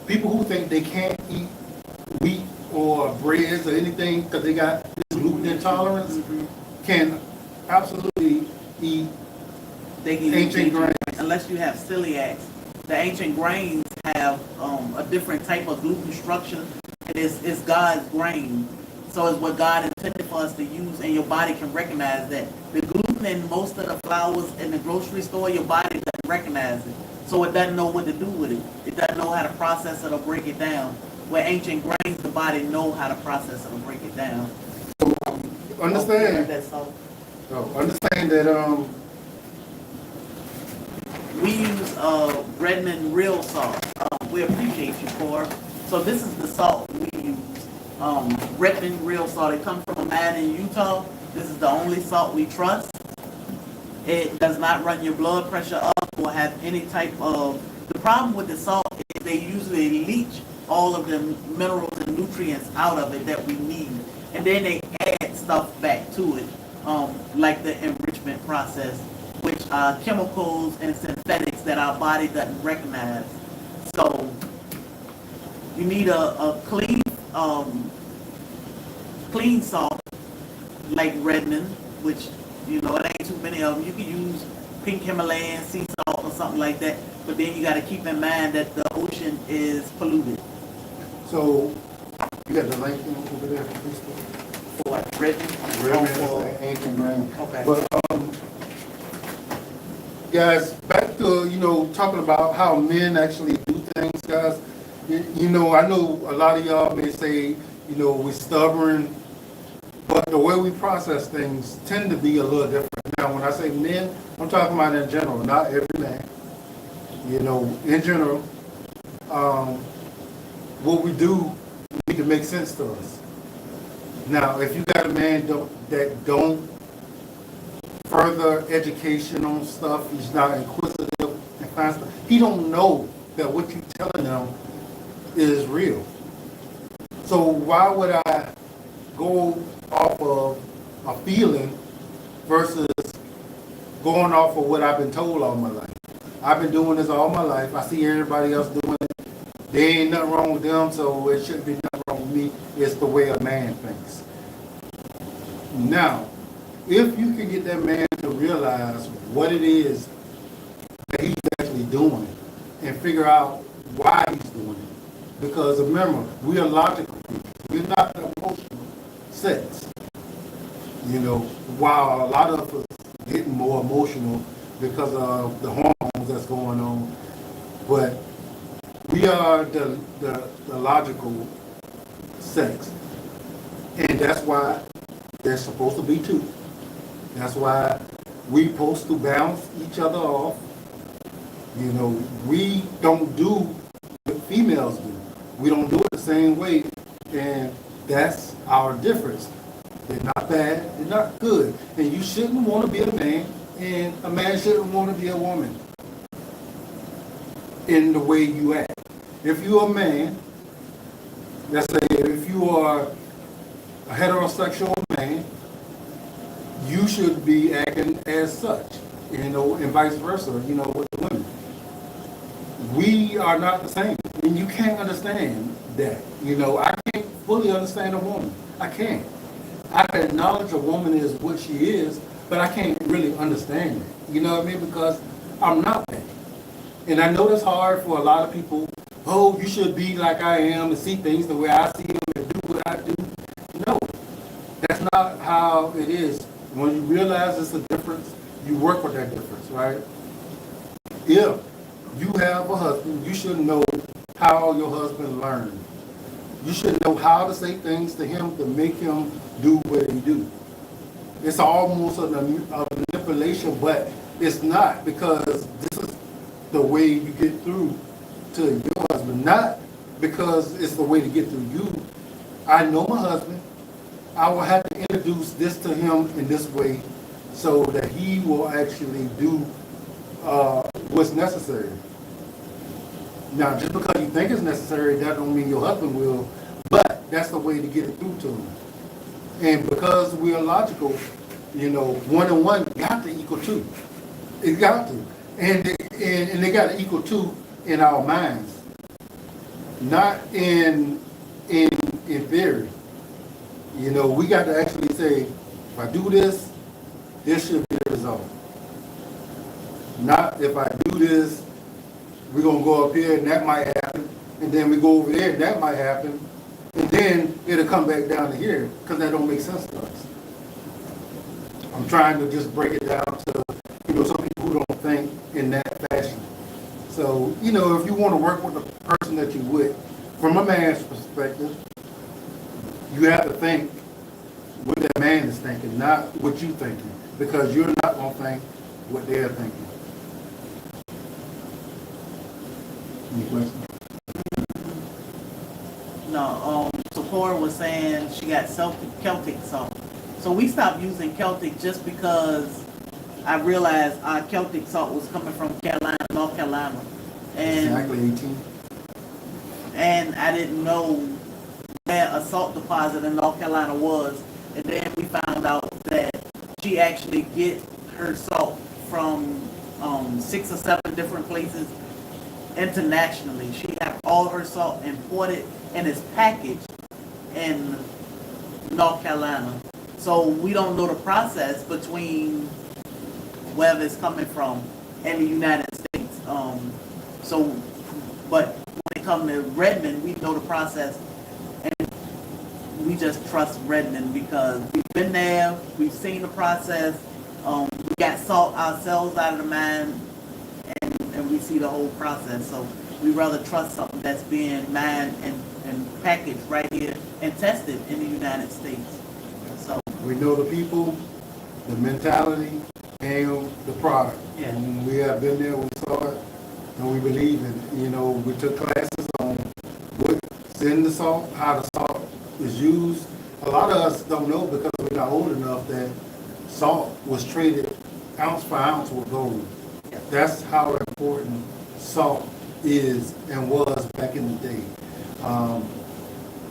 people who think they can't eat wheat or breads or anything because they got this gluten intolerance can absolutely eat They can ancient grains. unless you have celiacs. The ancient grains have a different type of gluten structure. It's God's grain. So it's what God intended for us to use, and your body can recognize that. The gluten in most of the flours in the grocery store, your body doesn't recognize it. So it doesn't know what to do with it. It doesn't know how to process it or break it down. Where ancient grains, the body know how to process it or break it down. Understand, That's all. understand that We use Redmond real salt. We appreciate you for. So this is the salt we use. Redmond real salt. It comes from a man in Utah. This is the only salt we trust. It does not run your blood pressure up or have any type of. The problem with the salt is they usually leach all of the minerals and nutrients out of it that we need, and then they add stuff back to it, like the enrichment process, which are chemicals and synthetics that our body doesn't recognize. So you need a clean clean salt like Redmond, which it ain't too many of them. You can use pink Himalayan sea salt or something like that, but then you got to keep in mind that the ocean is polluted. so you got the link over there for Facebook? For what, Redmond? Redmond is an ancient grain. Okay. But guys, back to talking about how men actually do things, guys. I know a lot of y'all may say we're stubborn, but the way we process things tend to be a little different. Now, when I say men, I'm talking about in general, not every man. In general, what we do need to make sense to us. Now, if you got a man that don't further education on stuff, he's not inquisitive and find stuff, he don't know that what you're telling him is real. So why would I go off of a feeling versus going off of what I've been told all my life? I've been doing this all my life. I see everybody else doing it. There ain't nothing wrong with them, so it shouldn't be nothing wrong with me. It's the way a man thinks. Now, if you can get that man to realize what it is that he's actually doing and figure out why he's doing it. Because remember, we are logical people. We're not emotional sex. While a lot of us getting more emotional because of the hormones that's going on, but we are the logical sex. And that's why there's supposed to be two. That's why we supposed to balance each other off. We don't do what females do. We don't do it the same way, and that's our difference. They're not bad, they're not good. And you shouldn't want to be a man, and a man shouldn't want to be a woman in the way you act. If you're a man, let's say if you are a heterosexual man, you should be acting as such, and vice versa, with the women. We are not the same, and you can't understand that. I can't fully understand a woman. I can't. I can acknowledge a woman is what she is, but I can't really understand it. You know what I mean? Because I'm not that. And I know that's hard for a lot of people. Oh, you should be like I am and see things the way I see them and do what I do. No, that's not how it is. When you realize it's a difference, you work with that difference, right? If you have a husband, you should know how your husband learned. You should know how to say things to him to make him do what he do. It's almost a manipulation, but it's not, because this is the way you get through to your husband, not because it's the way to get through you. I know my husband. I will have to introduce this to him in this way so that he will actually do what's necessary. Now, just because you think it's necessary, that don't mean your husband will, but that's the way to get it through to him. And because we are logical, 1 and 1 got to equal 2. It got to. And they got to equal to in our minds, not in theory. You know, we got to actually say, if I do this, this should be the result. Not if I do this, we're gonna go up here and that might happen, and then we go over there and that might happen, and then it'll come back down to here, because that don't make sense to us. I'm trying to just break it down to, you know, some people who don't think in that fashion. So, you know, if you want to work with the person that you with, from a man's perspective, you have to think what that man is thinking, not what you thinking, because you're not going to think what they're thinking. Any questions? No, Sephora was saying she got Celtic salt. So we stopped using Celtic just because I realized our Celtic salt was coming from North Carolina. And, exactly 18. And I didn't know where a salt deposit in North Carolina was. And then we found out that she actually get her salt from 6 or 7 different places internationally. She have all her salt imported and is packaged in North Carolina. So we don't know the process between wherever it's coming from in the United States. But when it comes to Redmond, we know the process, and we just trust Redmond because we've been there, we've seen the process, we got salt ourselves out of the mine, and we see the whole process. So we rather trust something that's being mined and packaged right here and tested in the United States. So we know the people, the mentality, and the product. Yeah. And we have been there, we saw it, and we believe in it. You know, we took classes on what's in the salt, how the salt is used. A lot of us don't know because we're not old enough that salt was traded ounce for ounce with gold. Yeah. That's how important salt is and was back in the day.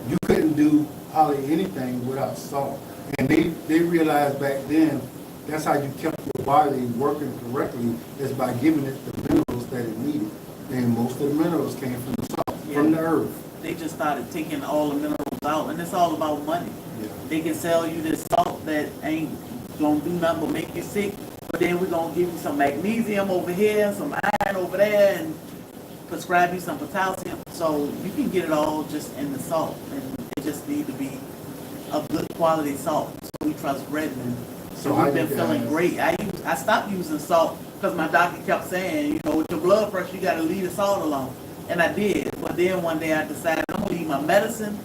You couldn't do hardly anything without salt. And they realized back then that's how you kept your body working correctly, is by giving it the minerals that it needed. And most of the minerals came from the salt, from the earth. They just started taking all the minerals out, and it's all about money. Yeah. They can sell you this salt that ain't gonna do nothing but make you sick, but then we're gonna give you some magnesium over here, some iron over there, and prescribe you some potassium. So you can get it all just in the salt, and it just need to be a good quality salt. So we trust Redmond. So we've been feeling great. I stopped using salt because my doctor kept saying, you know, with your blood pressure, you got to leave the salt alone. And I did. But then one day I decided I'm going to leave my medicine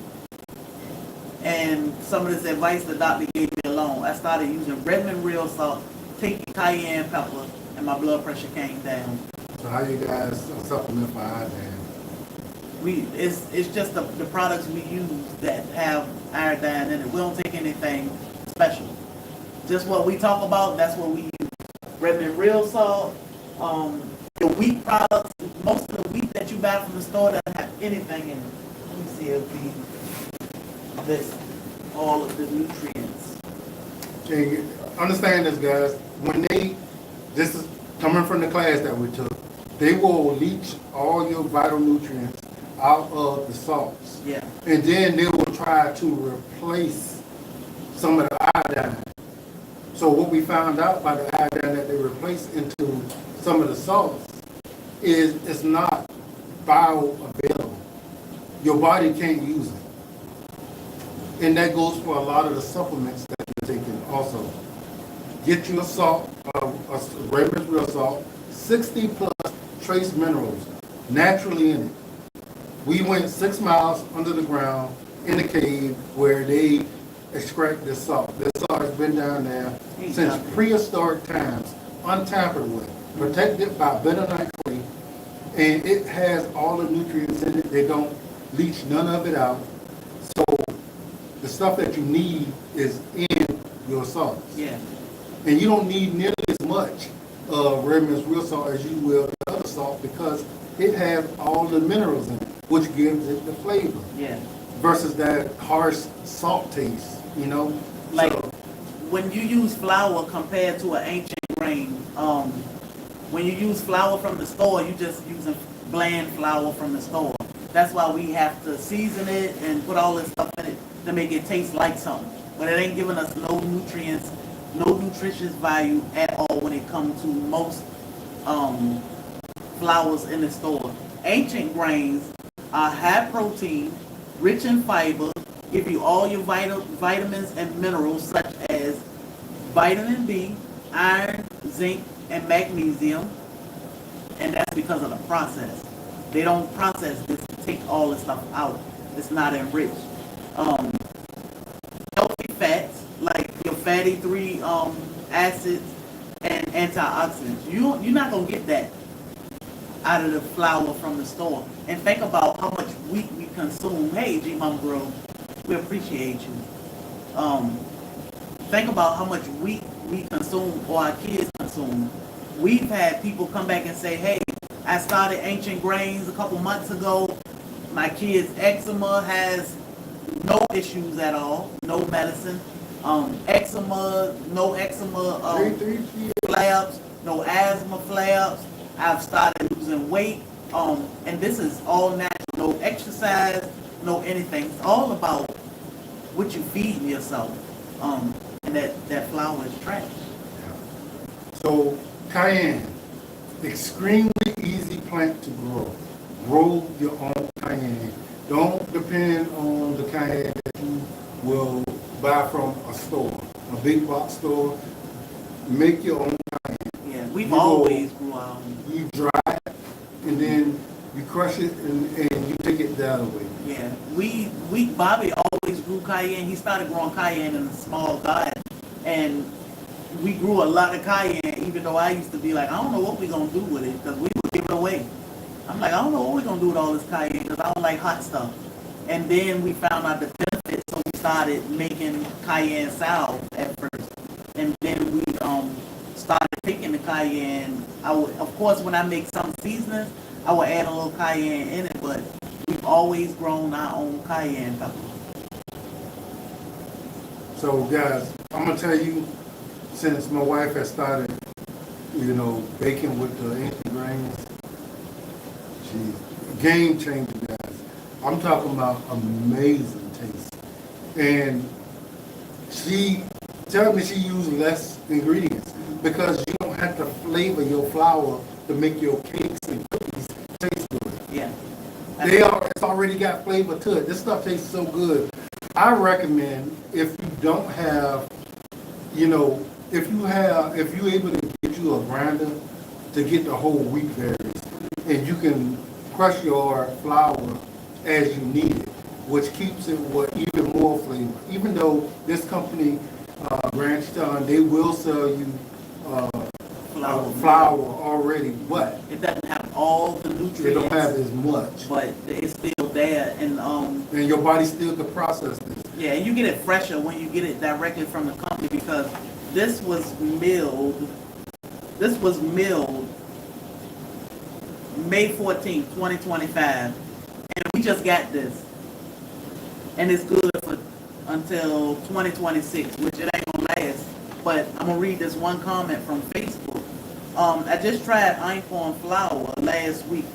and some of this advice the doctor gave me alone. I started using Redmond real salt, taking cayenne pepper, and my blood pressure came down. So how you guys supplement for iodine? It's just the products we use that have iodine in it. We don't take anything special. Just what we talk about, that's what we use. Redmond real salt, the wheat products, most of the wheat that you buy from the store doesn't have anything in it. Let me see if this, all of the nutrients. Okay, understand this, guys. When this is coming from the class that we took, they will leach all your vital nutrients out of the salts. Yeah. And then they will try to replace some of the iodine. So what we found out by the iodine that they replaced into some of the salts is it's not bioavailable. Your body can't use it. And that goes for a lot of the supplements that you're taking also. Get your salt, Redmond real salt, 60 plus trace minerals naturally in it. We went 6 miles under the ground in the cave where they extract this salt. This salt has been down there since prehistoric times, untampered with, protected by bentonite clay, and it has all the nutrients in it. They don't leach none of it out. So the stuff that you need is in your salts. Yeah. And you don't need nearly as much of Redmond's real salt as you will the other salt because it has all the minerals in it, which gives it the flavor. Yeah. Versus that harsh salt taste, you know? Like when you use flour compared to an ancient grain, When you use flour from the store, you just using bland flour from the store. That's why we have to season it and put all this stuff in it to make it taste like something. But it ain't giving us no nutrients, no nutritious value at all when it comes to most flours in the store. Ancient grains are high protein, rich in fiber, give you all your vitamins and minerals such as vitamin B, iron, zinc, and magnesium. And that's because of the process. They don't process this to take all the stuff out. It's not enriched. Healthy fats, like your fatty 3 acids and antioxidants. You're not going to get that out of the flour from the store. And think about how much wheat we consume. Hey, G Mom Grove, we appreciate you. Think about how much wheat we consume or our kids consume. We've had people come back and say, hey, I started Ancient Grains a couple months ago. My kid's eczema has no issues at all, no medicine. Eczema, no eczema flares, no asthma flares. I've started losing weight, and this is all natural. No exercise, no anything. It's all about what you feed yourself, and that flour is trash. So cayenne, extremely easy plant to grow. Grow your own cayenne. Don't depend on the cayenne that you will buy from a store, a big box store. Make your own cayenne. Yeah, we've always grew our own. You dry it, and then you crush it, and you take it that way. Yeah, Bobby always grew cayenne. He started growing cayenne in a small garden, and we grew a lot of cayenne, even though I used to be like, I don't know what we're going to do with it, because we would give it away. I'm like, I don't know what we're going to do with all this cayenne, because I don't like hot stuff. And then we found out the benefits, so we started making cayenne salve at first. And then we started taking the cayenne. Of course, when I make some seasonings, I would add a little cayenne in it, but we've always grown our own cayenne pepper. So guys, I'm going to tell you, since my wife has started, baking with the ancient grains, she's game changer, guys. I'm talking about amazing taste. And she tells me she used less ingredients because you don't have to flavor your flour to make your cakes and cookies taste good. Yeah. It's already got flavor to it. This stuff tastes so good. I recommend if you don't have, if you're able to get you a grinder to get the whole wheat berries, and you can crush your flour as you need it, which keeps it with even more flavor. Even though this company, Branchtown, they will sell you flour already, but it doesn't have all the nutrients. They don't have as much. But it's still there, and your body still can process this. Yeah, and you get it fresher when you get it directly from the company, because this was milled May 14th, 2025, and we just got this, and it's good for until 2026, which it ain't gonna last. But I'm gonna read this one comment from Facebook. I just tried einkorn flour last week.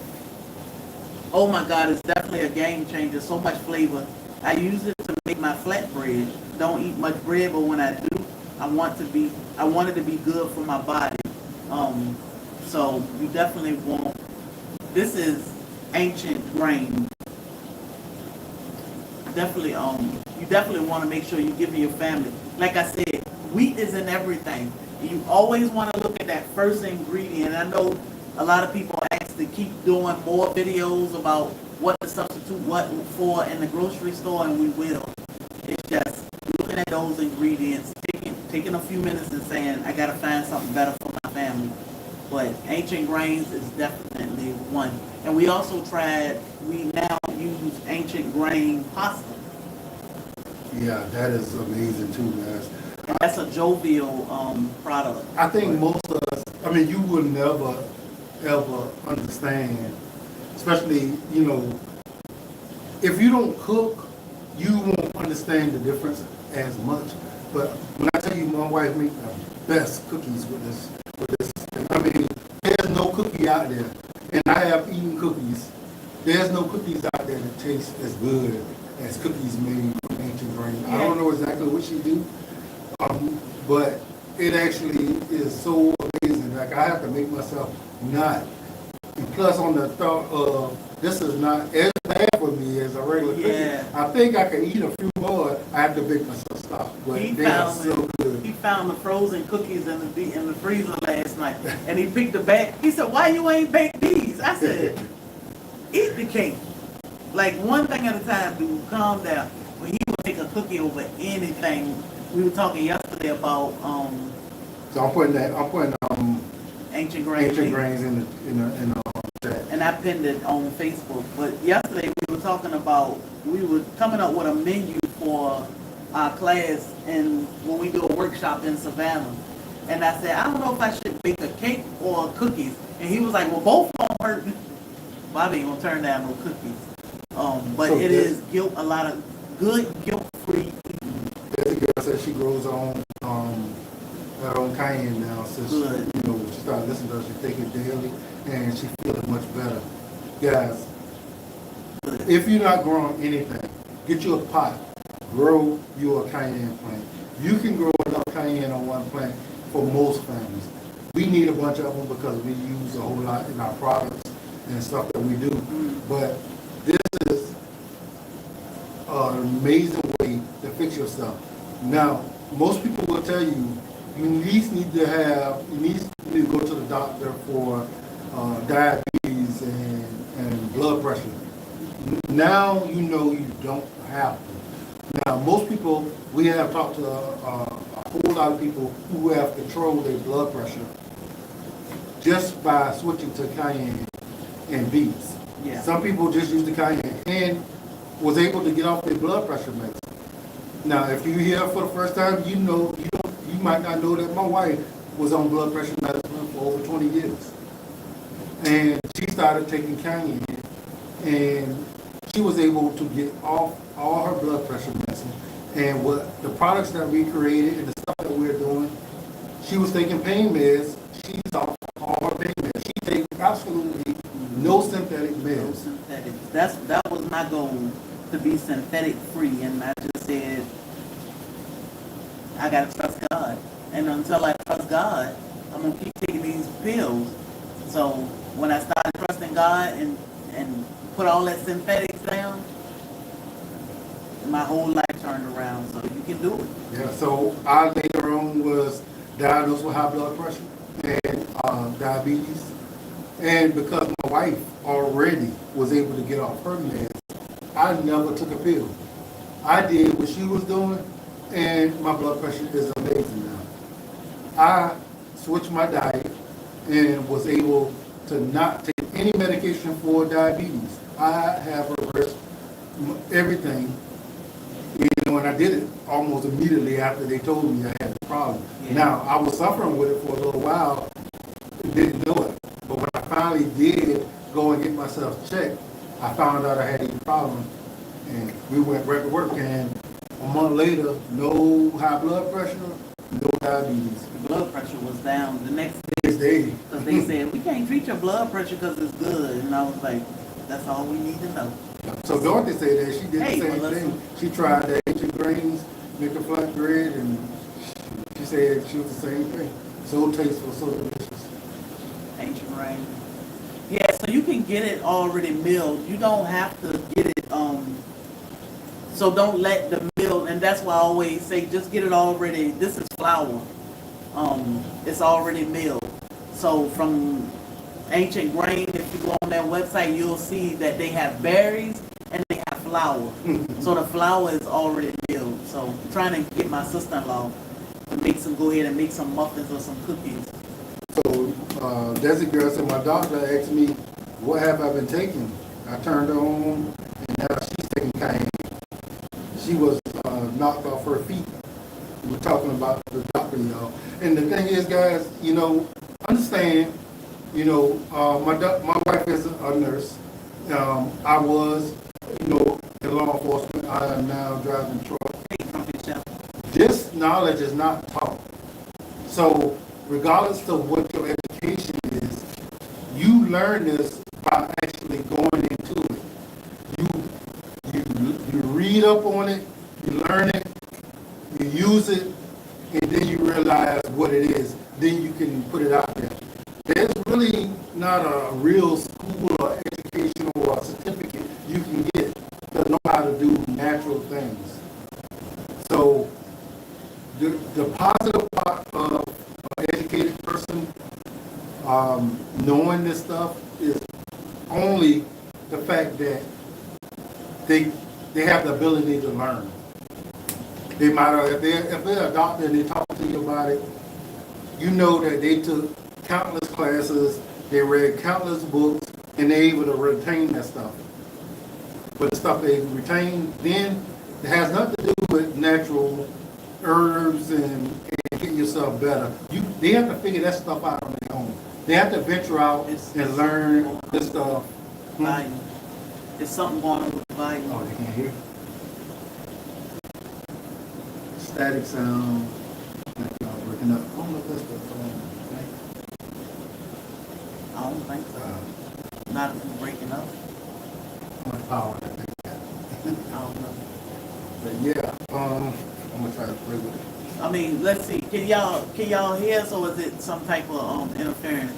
Oh my God, it's definitely a game changer. So much flavor. I use it to make my flatbread. Don't eat much bread, but when I do, I want it to be good for my body. So you definitely want. This is ancient grain. Definitely, you definitely want to make sure you give it your family. Like I said, wheat is in everything. You always want to look at that first ingredient. I know a lot of people ask to keep doing more videos about what to substitute what for in the grocery store, and we will. It's just looking at those ingredients, taking a few minutes and saying, I got to find something better for my family. But ancient grains is definitely one. And we also we now use ancient grain pasta. Yeah, that is amazing too, guys. And that's a jovial product. I think most of us, you will never, ever understand, especially, if you don't cook, you won't understand the difference as much. But when I tell you, my wife makes the best cookies with this thing. There's cookie out there, and I have eaten cookies. There's no cookies out there that taste as good as cookies made from ancient grain. I don't know exactly what she do, but it actually is so amazing. Like, I have to make myself not. And plus, on the thought of this is not as bad for me as a regular cookie. I think I could eat a few more. I have to make myself stop. But they are so good. He found the frozen cookies in the freezer last night, and he picked the bag. He said, "Why you ain't baked these?" I said, "Eat the cake, like one thing at a time, dude. Calm down." But he would take a cookie over anything. We were talking yesterday about So I'm putting ancient grains in the chat. and I pinned it on Facebook. But yesterday we were talking about, we were coming up with a menu for our class, and when we do a workshop in Savannah. And I said, I don't know if I should bake a cake or cookies. And he was like, well, both of them hurt. Bobby ain't gonna turn down no cookies. But so it is a lot of good guilt-free eating. There's a girl said she grows on her own Cayenne now since she started listening to her. She take it daily and she feeling much better. Guys, if you're not growing anything, get you a pot, grow you a Cayenne plant. You can grow enough Cayenne on one plant for most families. We need a bunch of them because we use a whole lot in our products and stuff that we do. But this is an amazing way to fix yourself. Now, most people will tell you you at least need to go to the doctor for diabetes and blood pressure. Now you know you don't have to. Now, most people, we have talked to a whole lot of people who have controlled their blood pressure just by switching to Cayenne and beets. Yeah. Some people just use the Cayenne and was able to get off their blood pressure medicine. Now, if you're here for the first time, you might not know that my wife was on blood pressure medicine for over 20 years. And she started taking Cayenne, and she was able to get off all her blood pressure medicine. And what the products that we created and the stuff that we're doing, she was taking pain meds. She's off all her pain meds. She takes absolutely no synthetic meds. No synthetic. That was my goal, to be synthetic free, and I just said, I gotta trust God. And until I trust God, I'm gonna keep taking these pills. So when I started trusting God and put all that synthetics down, my whole life turned around. So you can do it. Yeah, so I later on was diagnosed with high blood pressure and diabetes. And because my wife already was able to get off her meds, I never took a pill. I did what she was doing, and my blood pressure is amazing now. I switched my diet and was able to not take any medication for diabetes. I have reversed everything. And I did it almost immediately after they told me I had the problem. Yeah. Now, I was suffering with it for a little while, didn't know it. But when I finally did go and get myself checked, I found out I had a problem. And we went right to work, and a month later, no high blood pressure, no diabetes. The blood pressure was down the next day. Because they said, we can't treat your blood pressure because it's good. And I was like, that's all we need to know. So Dorothy said that she did the same thing. She tried the ancient grains, make a flat bread, and she said she was the same thing. So tasteful, so delicious. Ancient grain. Yeah, so you can get it already milled. You don't have to get it, so don't let the mill, and that's why I always say, just get it already. This is flour. It's already milled. So from Ancient Grain, if you go on their website, you'll see that they have berries and they have flour. So the flour is already milled. So I'm trying to get my sister-in-law to go ahead and make some muffins or some cookies. So Desi girl said, my doctor asked me, what have I been taking? I turned her on, and now she's taking Cayenne. She was knocked off her feet. We're talking about the doctor, y'all. And the thing is, guys, understand, my wife is a nurse. I was, in law enforcement. I am now driving truck. This knowledge is not taught. So regardless of what your education is, read up on it, you learn it, you use it, and then you realize what it is. Then you can put it out there. There's really not a real school or education or certificate you can get to know how to do natural things. So the positive part of an educated person knowing this stuff is only the fact that they have the ability to learn. They might if they're a doctor and they talk to you about it, you know that they took countless classes, they read countless books, and they're able to retain that stuff. But the stuff they retain then, it has nothing to do with natural herbs and getting yourself better. They have to figure that stuff out on their own. They have to venture out and learn this stuff. Volume. There's something going on with the volume. Oh, they can't hear. Static sound, like y'all breaking up. I don't know if that's the phone. I don't think so. Not if we're breaking up. How much power that thing got. I don't know. But yeah, I'm gonna try to play with it. I mean, let's see. Can y'all hear us, or is it some type of interference?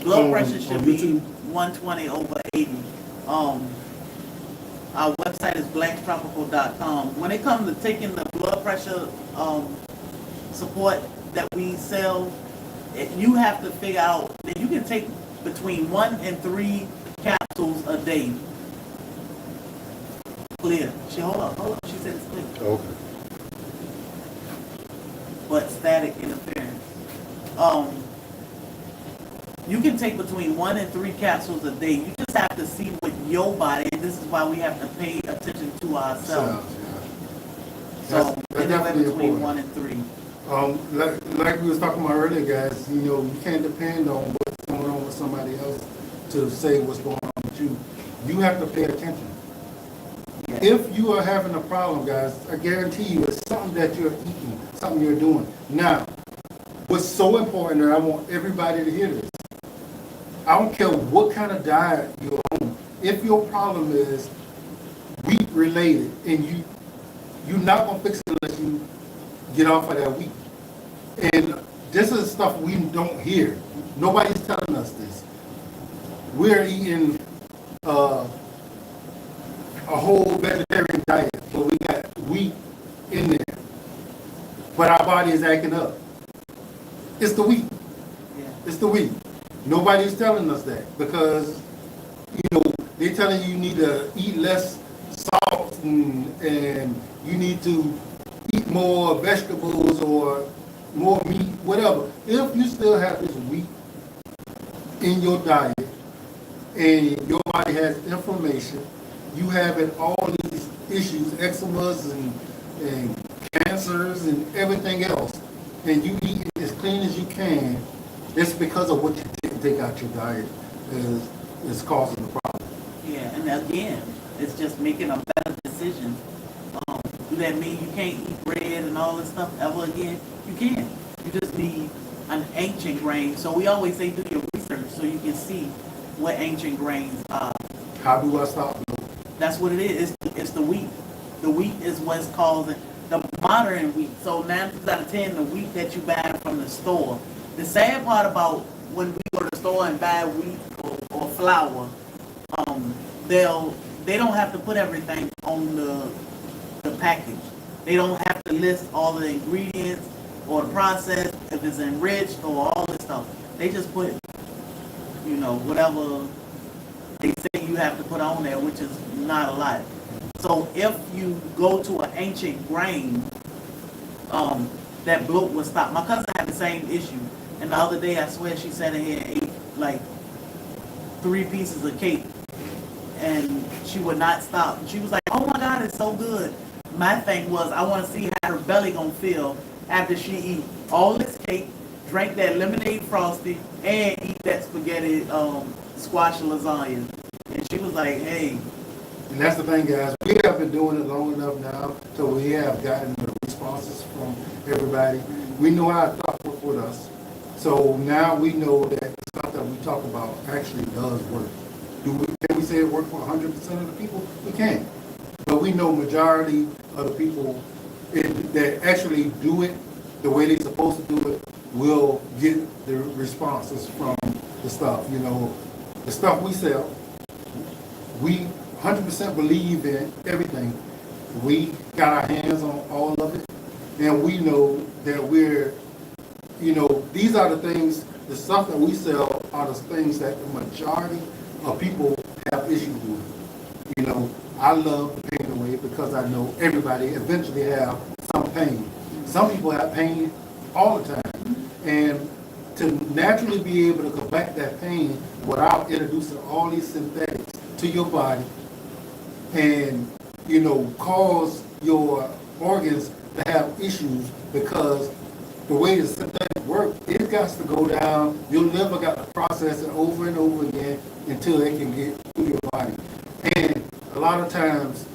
Blood pressure should be YouTube? 120/80. Our website is blacktropical.com. When it comes to taking the blood pressure support that we sell, you have to figure out that you can take between 1 and 3 capsules a day. Clear. Hold up. She said it's clear. Okay. But static interference. You can take between 1 and 3 capsules a day. You just have to see what your body, and this is why we have to pay attention to ourselves. So anywhere between 1 and 3. Like we was talking about earlier, guys, you can't depend on what's going on with somebody else to say what's going on with you. You have to pay attention. Yeah. If you are having a problem, guys, I guarantee you it's something that you're eating, something you're doing. Now, what's so important, and I want everybody to hear this, I don't care what kind of diet you're on. If your problem is wheat related and you're not gonna fix it unless you get off of that wheat. And this is stuff we don't hear. Nobody's telling us this. We're eating a whole vegetarian diet, but we got wheat in there. But our body is acting up. It's the wheat. Yeah. It's the wheat. Nobody's telling us that because, they're telling you need to eat less salt and you need to eat more vegetables or more meat, whatever. If you still have this wheat in your diet and your body has inflammation, you having all these issues, eczemas and cancers and everything else, and you eat as clean as you can, it's because of what you didn't take out your diet is causing the problem. Yeah, and again, it's just making a better decision. Do that mean you can't eat bread and all this stuff ever again? You can. You just need an ancient grain. So we always say do your research so you can see what ancient grains are. How do I stop? That's what it is. It's the wheat. The wheat is what's causing the modern wheat. So 9 times out of 10, the wheat that you buy from the store. The sad part about when we go to the store and buy wheat or flour, they don't have to put everything on the package. They don't have to list all the ingredients or the process, if it's enriched or all this stuff. They just put, whatever they say you have to put on there, which is not a lot. So if you go to an ancient grain, that bloat will stop. My cousin had the same issue. And the other day, I swear she sat in here and ate like 3 pieces of cake. And she would not stop. She was like, oh my God, it's so good. My thing was, I want to see how her belly gonna feel after she eat all this cake, drank that lemonade frosty, and eat that spaghetti squash lasagna. And she was like, hey. And that's the thing, guys. We have been doing it long enough now, so we have gotten the responses from everybody. We know how it thought with us. So now we know that the stuff that we talk about actually does work. Can we say it works for 100% of the people? We can't. But we know majority of the people that actually do it the way they're supposed to do it will get the responses from the stuff. You know, the stuff we sell, we 100% believe in everything. We got our hands on all of it, and we know that we're, you know, these are the things, the stuff that we sell are the things that the majority of people have issues with. You know, I love the pain away because I know everybody eventually have some pain. Some people have pain all the time. And to naturally be able to combat that pain without introducing all these synthetics to your body and, you know, cause your organs to have issues because the way the synthetic work, it got to go down. You'll never got to process it over and over again until it can get through your body. And a lot of times,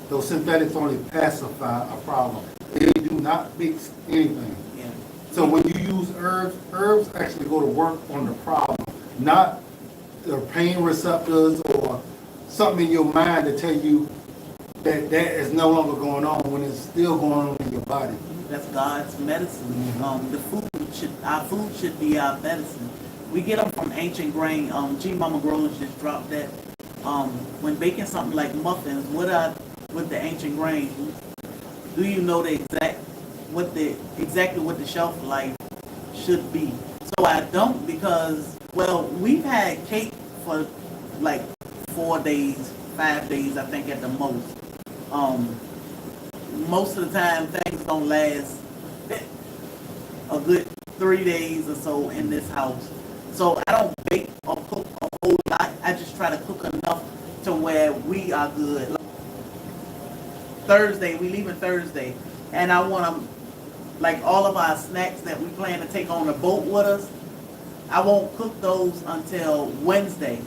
those synthetics only pacify a problem. They do not fix anything. Yeah. So when you use herbs actually go to work on the problem, not the pain receptors or something in your mind to tell you that that is no longer going on when it's still going on in your body. That's God's medicine. Our food should be our medicine. We get them from Ancient Grain. G Mama Grows just dropped that. When baking something like muffins, with the Ancient Grain, do you know exactly what the shelf life should be? So I don't, because, well, we've had cake for like 4 days, 5 days, I think at the most. Most of the time, things don't last a good 3 days or so in this house. So I don't bake or cook a whole lot. I just try to cook enough to where we are good. Like Thursday, we leaving Thursday, and I want to, like all of our snacks that we plan to take on the boat with us, I won't cook those until Wednesday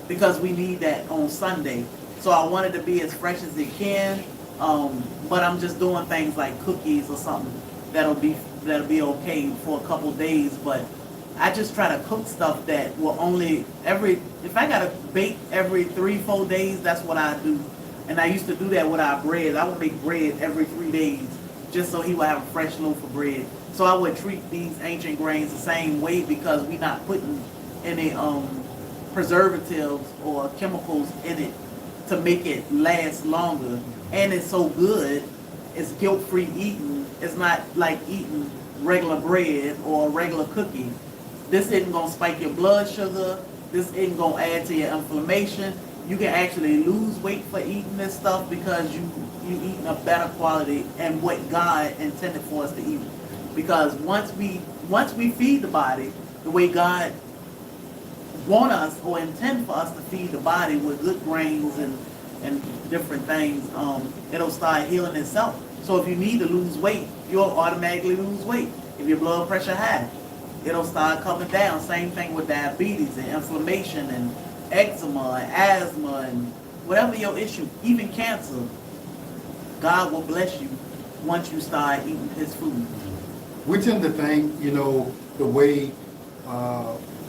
because we need that on Sunday. So I want it to be as fresh as it can, but I'm just doing things like cookies or something that'll be okay for a couple days. But I just try to cook stuff that will only if I gotta bake every 3-4 days, that's what I do. And I used to do that with our bread. I would make bread every 3 days just so he would have a fresh loaf of bread. So I would treat these Ancient Grains the same way because we're not putting any preservatives or chemicals in it to make it last longer. And it's so good, it's guilt-free eating. It's not like eating regular bread or a regular cookie. This isn't gonna spike your blood sugar. This isn't gonna add to your inflammation. You can actually lose weight for eating this stuff because you eating a better quality and what God intended for us to eat. Because once we feed the body the way God want us or intend for us to feed the body with good grains and different things, it'll start healing itself. So if you need to lose weight, you'll automatically lose weight. If your blood pressure high, it'll start coming down. Same thing with diabetes and inflammation and eczema and asthma and whatever your issue, even cancer. God will bless you once you start eating his food. We tend to think, you know, the way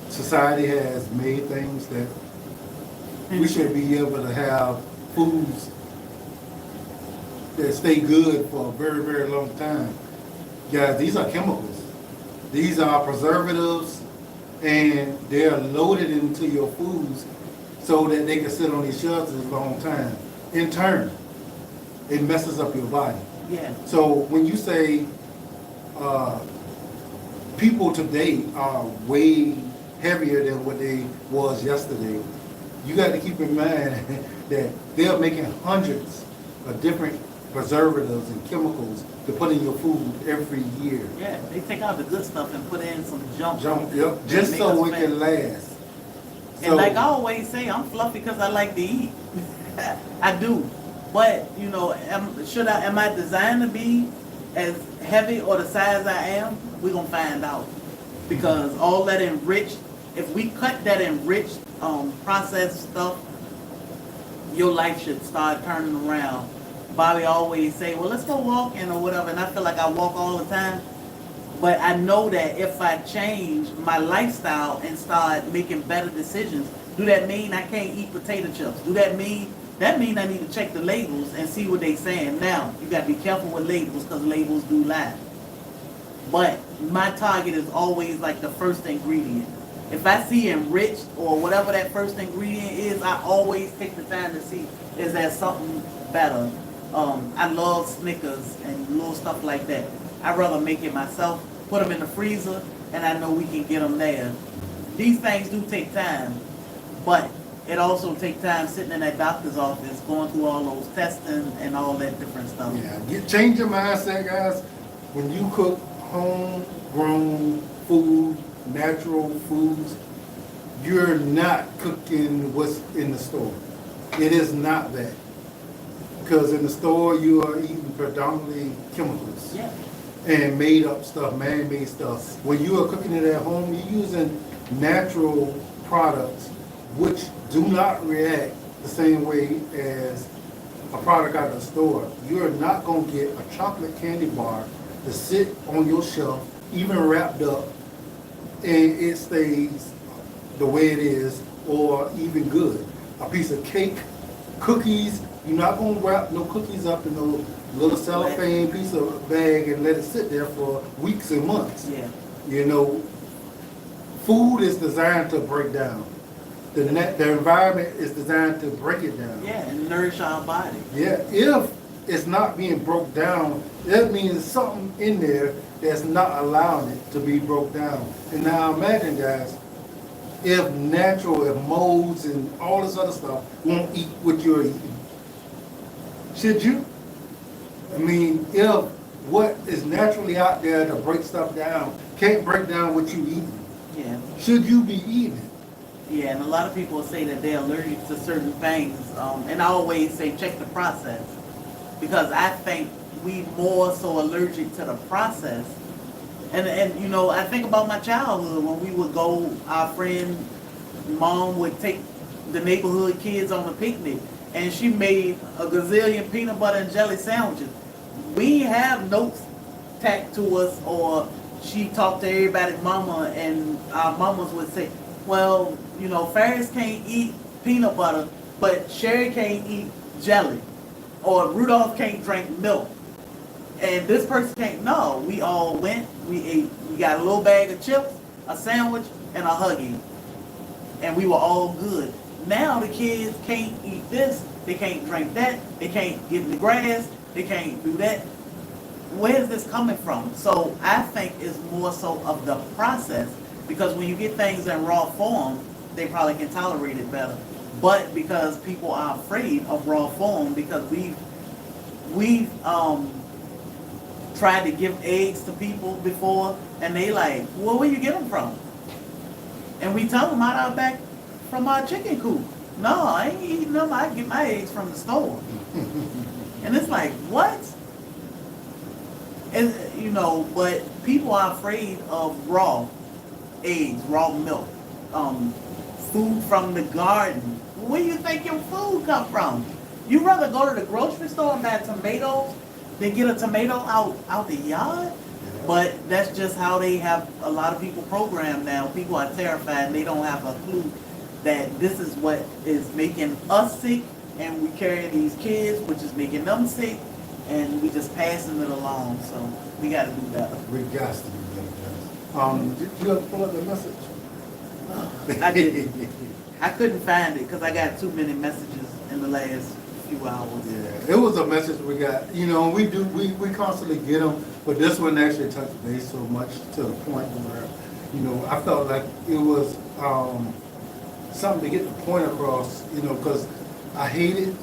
society has made things that we should be able to have foods that stay good for a very, very long time. Guys, these are chemicals. These are preservatives, and they're loaded into your foods so that they can sit on these shelves a long time. In turn, it messes up your body. Yeah. So when you say people today are way heavier than what they was yesterday, you got to keep in mind that they're making hundreds of different preservatives and chemicals to put in your food every year. Yeah, they take out the good stuff and put in some junk. Yep, just so it can last. And like I always say, I'm fluffy because I like to eat. I do. But, you know, am I designed to be as heavy or the size I am? We're going to find out. Because all that enriched, if we cut that enriched processed stuff, your life should start turning around. Bobby always say, well, let's go walking or whatever. And I feel like I walk all the time. But I know that if I change my lifestyle and start making better decisions, Do that mean I can't eat potato chips? Do that mean I need to check the labels and see what they saying? Now, you got to be careful with labels because labels do lie. But my target is always like the first ingredient. If I see enriched or whatever that first ingredient is, I always take the time to see, is there something better? I love Snickers and little stuff like that. I'd rather make it myself, put them in the freezer, and I know we can get them there. These things do take time, but it also takes time sitting in that doctor's office, going through all those testing and all that different stuff. Yeah, change your mindset, guys. When you cook homegrown food, natural foods, you're not cooking what's in the store. It is not that. Because in the store, you are eating predominantly chemicals. Yeah. And made up stuff, man-made stuff. When you are cooking it at home, you're using natural products which do not react the same way as a product out of the store. You're not going to get a chocolate candy bar to sit on your shelf, even wrapped up, and it stays the way it is, or even good. A piece of cake, cookies, you're not going to wrap no cookies up in no little cellophane piece of bag and let it sit there for weeks and months. Yeah. You know, food is designed to break down. The environment is designed to break it down. Yeah, and nourish our body. Yeah, if it's not being broke down, that means something in there that's not allowing it to be broke down. And now imagine, guys, if molds and all this other stuff won't eat what you're eating, should you? I mean, if what is naturally out there to break stuff down can't break down what you're eating, Yeah. should you be eating it? Yeah, and a lot of people say that they're allergic to certain things. And I always say check the process. Because I think we more so allergic to the process. And you know, I think about my childhood when we would go, our friend mom would take the neighborhood kids on a picnic and she made a gazillion peanut butter and jelly sandwiches. We have notes tacked to us, or she talked to everybody's mama, and our mamas would say, well, you know, Ferris can't eat peanut butter, but Sherry can't eat jelly, or Rudolph can't drink milk, and this person can't. No, we all went, we ate, we got a little bag of chips, a sandwich, and a Huggy, and we were all good. Now the kids can't eat this, they can't drink that, they can't get in the grass, they can't do that. Where is this coming from? So I think it's more so of the process, because when you get things in raw form, they probably can tolerate it better. But because people are afraid of raw form, because we've tried to give eggs to people before, and they like, well, where you get them from? And we tell them out our back from our chicken coop. No, I ain't eating them. I get my eggs from the store. And it's like, what? And you know, but people are afraid of raw eggs, raw milk, food from the garden. Where do you think your food come from? You rather go to the grocery store and buy tomatoes than get a tomato out the yard? But that's just how they have a lot of people programmed now. People are terrified. They don't have a clue that this is what is making us sick, and we carry these kids, which is making them sick, and we just passing it along. So we got to do better. We got to do better. Did you ever pull up the message? I didn't. I couldn't find it because I got too many messages in the last few hours. Yeah, it was a message we got. You know, we constantly get them, but this one actually touched base so much to the point where, you know, I felt like it was something to get the point across. You know, because I hate it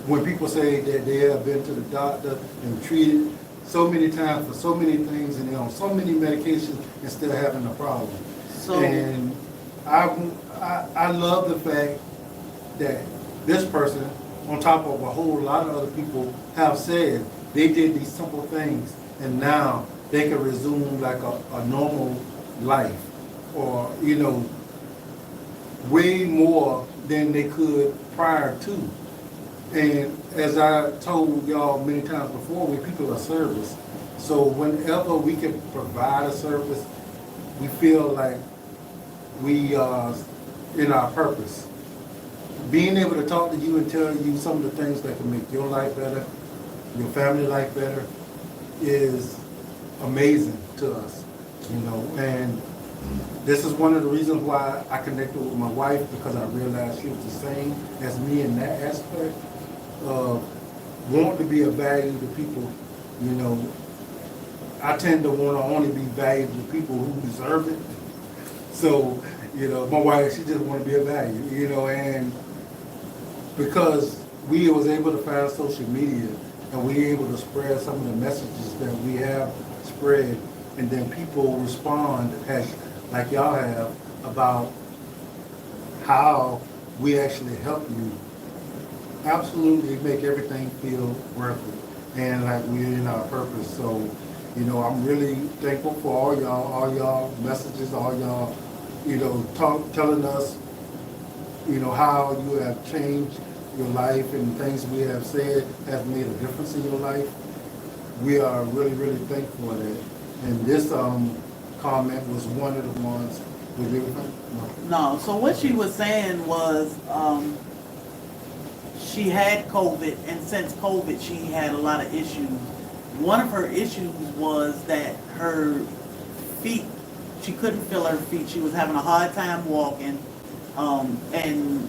when people say that they have been to the doctor and treated so many times for so many things, and they're on so many medications and still having a problem. So, and I love the fact that this person, on top of a whole lot of other people, have said they did these simple things, and now they can resume like a normal life, or, you know, way more than they could prior to. And as I told y'all many times before, we people are service. So whenever we can provide a service, we feel like we in our purpose. Being able to talk to you and tell you some of the things that can make your life better, your family life better, is amazing to us, you know. And this is one of the reasons why I connected with my wife, because I realized she was the same as me in that aspect of wanting to be of value to people. You know, I tend to want to only be valuable to people who deserve it. So, you know, my wife, she just want to be of value, you know, and because we was able to find social media and we able to spread some of the messages that we have spread, and then people respond as like y'all have about how we actually help you, absolutely make everything feel worth it and like we're in our purpose. So, you know, I'm really thankful for all y'all messages, all y'all, you know, telling us, you know, how you have changed your life and things we have said have made a difference in your life. We are really, really thankful for that. And this comment was one of the ones. With everything? No, so what she was saying was she had COVID, and since COVID she had a lot of issues. One of her issues was that her feet, she couldn't feel her feet. She was having a hard time walking, and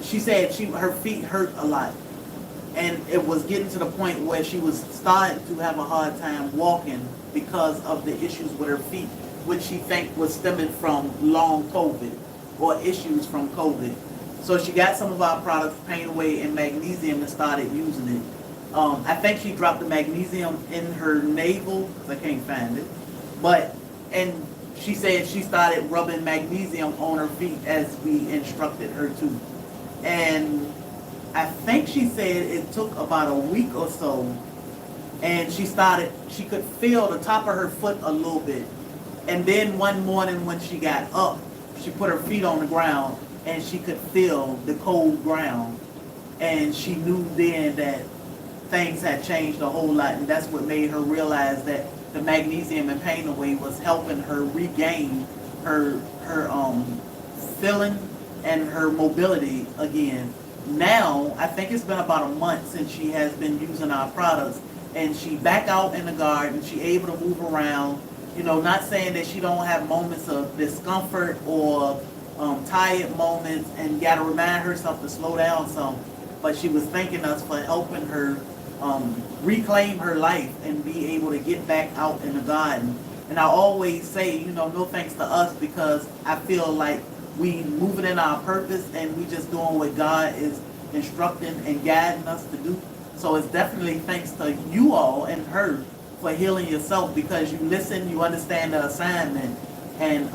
she said her feet hurt a lot. And it was getting to the point where she was starting to have a hard time walking because of the issues with her feet, which she think was stemming from long COVID or issues from COVID. So she got some of our products, Pain Away and Magnesium, and started using it. I think she dropped the magnesium in her navel, because I can't find it. And she said she started rubbing magnesium on her feet as we instructed her to. And I think she said it took about a week or so, and she could feel the top of her foot a little bit. And then one morning when she got up, she put her feet on the ground and she could feel the cold ground. And she knew then that things had changed a whole lot, and that's what made her realize that the magnesium and Pain Away was helping her regain her feeling and her mobility again. Now, I think it's been about a month since she has been using our products, and she back out in the garden, she able to move around, you know, not saying that she don't have moments of discomfort or tired moments, and got to remind herself to slow down some, but she was thanking us for helping her reclaim her life and be able to get back out in the garden. And I always say, you know, no thanks to us, because I feel like we moving in our purpose and we just doing what God is instructing and guiding us to do. So it's definitely thanks to you all and her for healing yourself, because you listen, you understand the assignment, and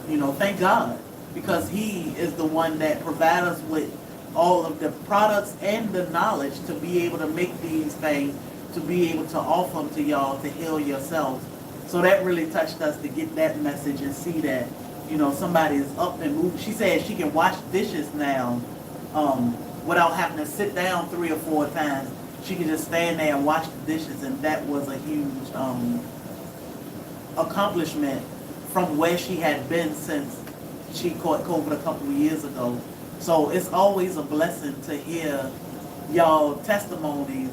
you know, thank God, because He is the one that provides us with all of the products and the knowledge to be able to make these things, to be able to offer them to y'all to heal yourselves. So that really touched us to get that message and see that, you know, somebody is up and moving. She said she can wash dishes now without having to sit down 3 or 4 times. She can just stand there and wash the dishes, and that was a huge accomplishment from where she had been since she caught COVID a couple of years ago. So it's always a blessing to hear y'all testimonies.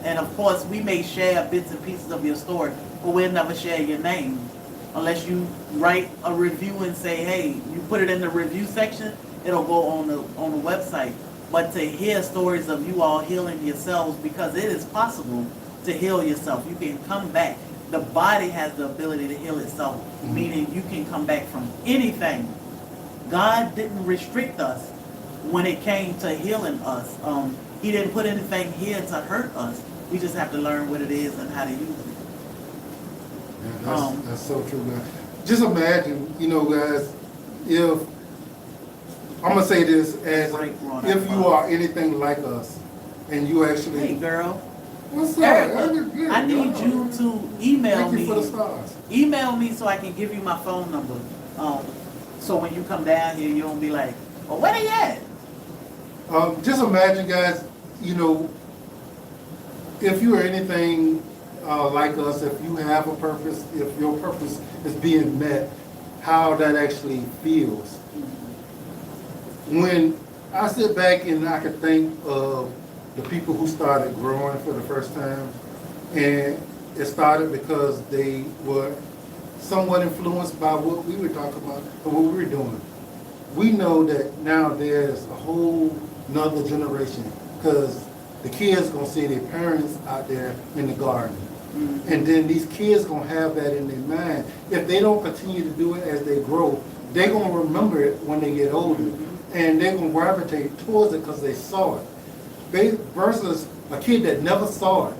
And of course, we may share bits and pieces of your story, but we'll never share your name unless you write a review and say, hey, you put it in the review section, it'll go on the website. But to hear stories of you all healing yourselves, because it is possible to heal yourself. You can come back. The body has the ability to heal itself, meaning you can come back from anything. God didn't restrict us when it came to healing us. He didn't put anything here to hurt us. We just have to learn what it is and how to use it. Yeah, that's so true, man. Just imagine, you know, guys, if, I'm going to say this, as if you are anything like us, and you actually... Hey, girl. What's up? Erica, I need you to email me. Thank you for the stars. Email me so I can give you my phone number. So when you come down here, you don't be like, well, where they at? Just imagine, guys, you know, if you are anything like us, if you have a purpose, if your purpose is being met, how that actually feels. when I sit back and I can think of the people who started growing for the first time, and it started because they were somewhat influenced by what we were talking about and what we were doing. We know that now there's a whole nother generation because the kids gonna see their parents out there in the garden. Mm-hmm. And then these kids gonna have that in their mind. If they don't continue to do it as they grow, they're gonna remember it when they get older. And they're gonna gravitate towards it because they saw it. Versus a kid that never saw it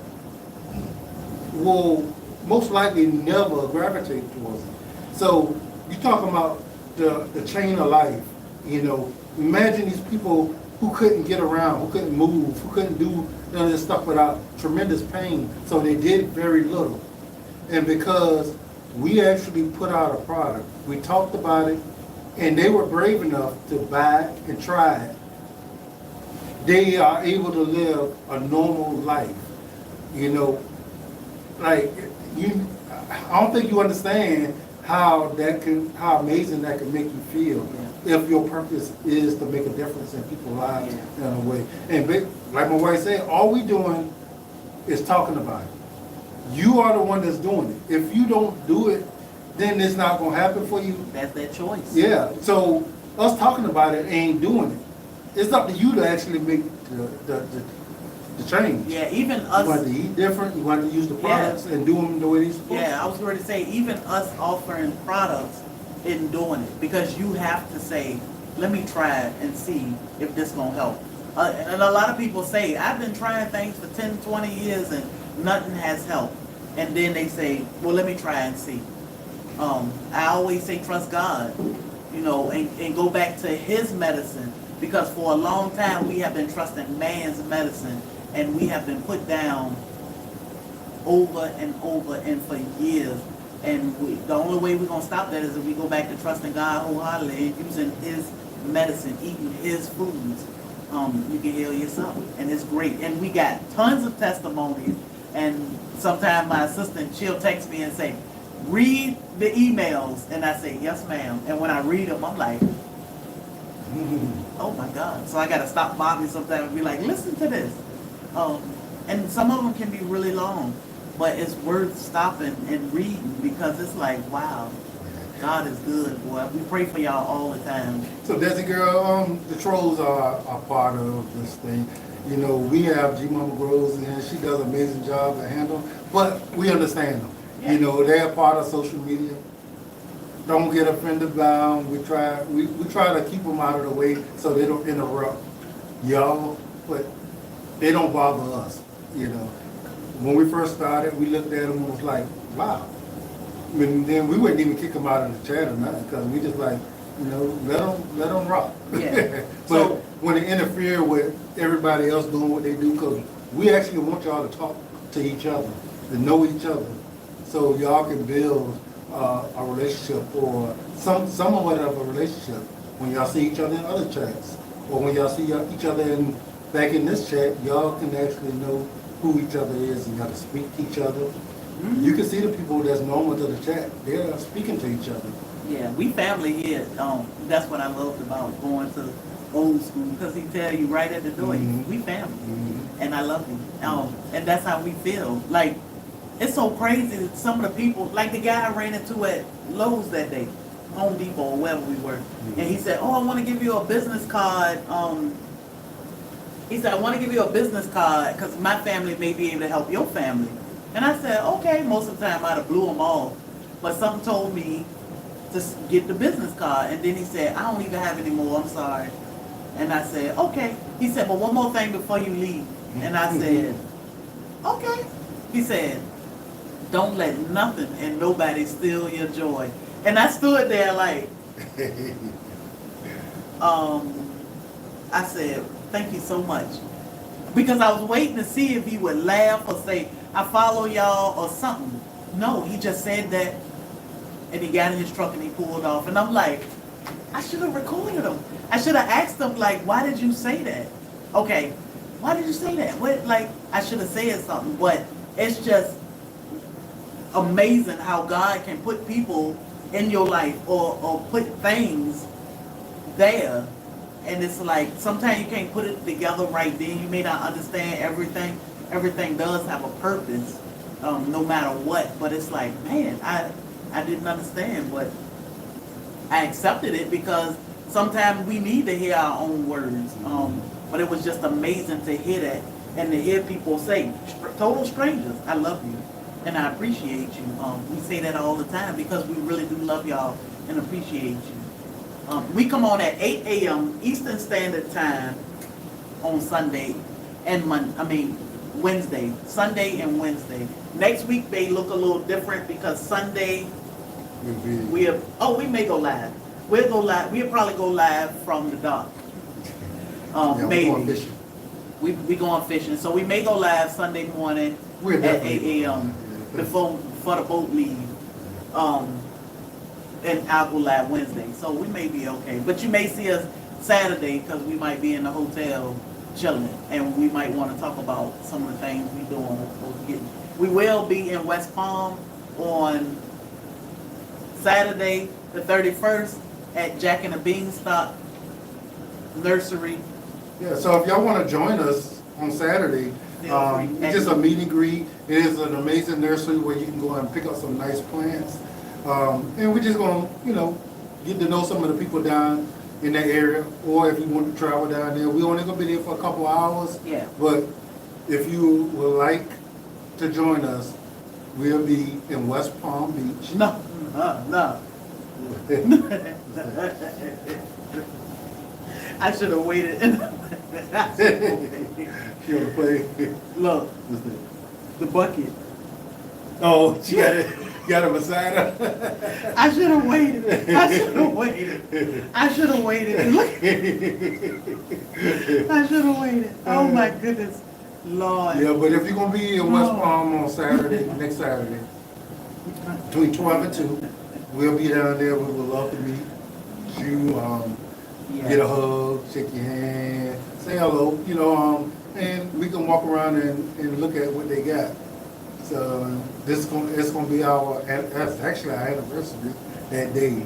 will most likely never gravitate towards it. So you're talking about the chain of life, you know. Imagine these people who couldn't get around, who couldn't move, who couldn't do none of this stuff without tremendous pain. So they did very little. And because we actually put out a product, we talked about it, and they were brave enough to buy it and try it, they are able to live a normal life. You know, like I don't think you understand how amazing that can make you feel if your purpose is to make a difference in people's lives in a way. And like my wife said, all we doing is talking about it. You are the one that's doing it. If you don't do it, then it's not gonna happen for you. That's their choice. Yeah. So us talking about it ain't doing it. It's up to you to actually make the change. Yeah, even You us. want to eat different. You want to use the products and do them the way they're supposed to. Yeah, I was going to say, even us offering products in doing it, because you have to say, let me try it and see if this going to help. And a lot of people say, I've been trying things for 10, 20 years and nothing has helped. And then they say, well, let me try and see. I always say, trust God, you know, and go back to his medicine, because for a long time we have been trusting man's medicine, and we have been put down over and over and for years. And the only way we're going to stop that is if we go back to trusting God wholeheartedly and using his medicine, eating his foods. You can heal yourself, and it's great. And we got tons of testimonies, and sometimes my assistant, she'll text me and say, read the emails, and I say, yes ma'am. And when I read them, I'm like, oh my God. So I got to stop Bobby sometimes and be like, listen to this. And some of them can be really long, but it's worth stopping and reading, because it's like, wow, God is good, boy. We pray for y'all all the time. So Desi girl, the trolls are part of this thing. You know, we have G Mama Grows, and she does an amazing job to handle, but we understand them. Yeah. You know, they're part of social media. Don't get offended by them. We try to keep them out of the way so they don't interrupt y'all, but they don't bother us. You know, when we first started, we looked at them and was like, wow. And then we wouldn't even kick them out of the chat or nothing, because we just like, you know, let them rock. Yeah. But So, when they interfere with everybody else doing what they do, because we actually want y'all to talk to each other, to know each other, so y'all can build a relationship, or somewhat of a relationship when y'all see each other in other chats, or when y'all see each other back in this chat, y'all can actually know who each other is, and y'all can speak to each other. Mm-hmm. You can see the people that's normal to the chat, they're speaking to each other. yeah, we family here. That's what I loved about going to old school, because he tell you right at the door, Mm-hmm. we family, Mm-hmm. and I love you. And that's how we feel. Like, it's so crazy that some of the people, like the guy I ran into at Lowe's that day, Home Depot or wherever we were, and he said, oh, I want to give you a business card. He said, I want to give you a business card because my family may be able to help your family. And I said, okay. Most of the time I'd have blew them off, but something told me to get the business card. And then he said, I don't even have any more, I'm sorry. And I said, okay. He said, but one more thing before you leave. And I said, okay. He said, don't let nothing and nobody steal your joy. And I stood there like, I said, thank you so much. Because I was waiting to see if he would laugh or say, I follow y'all or something. No, he just said that, and he got in his truck and he pulled off. And I'm like, I should have recorded him. I should have asked him, like, why did you say that? Okay, why did you say that? What, like, I should have said something. But it's just amazing how God can put people in your life, or put things there, and it's like sometimes you can't put it together right then. You may not understand everything. Everything does have a purpose, no matter what. But it's like, man, I didn't understand, but I accepted it because sometimes we need to hear our own words. But it was just amazing to hear that and to hear people say, total strangers, I love you and I appreciate you. We say that all the time because we really do love y'all and appreciate you. We come on at 8 a.m. Eastern Standard Time on Sunday and Wednesday. Sunday and Wednesday. Next week may look a little different because Sunday we may go live. We'll go live. We'll probably go live from the dock. Maybe. Going fishing. We going fishing. So we may go live Sunday morning at 8 a.m. before the boat leave. And I'll go live Wednesday. So we may be okay. But you may see us Saturday because we might be in the hotel chilling. And we might want to talk about some of the things we're doing. We will be in West Palm on Saturday the 31st at Jack and the Beanstalk Nursery. Yeah, so if y'all want to join us on Saturday, it's just a meet and greet. It is an amazing nursery where you can go and pick up some nice plants. And we're just going to, get to know some of the people down in that area. Or if you want to travel down there, we're only going to be there for a couple hours. Yeah. But if you would like to join us, we'll be in West Palm Beach. No. I should have waited. You want to play? Look, the bucket. Oh, you got a beside her? I should have waited. I should have waited. Look. I should have waited. Oh my goodness, Lord. Yeah, but if you're going to be in West Palm on Saturday, next Saturday, between 12 and 2, we'll be down there. We would love to meet you. Get a hug, shake your hand, say hello, and we can walk around and look at what they got. So it's gonna be that's actually our anniversary that day,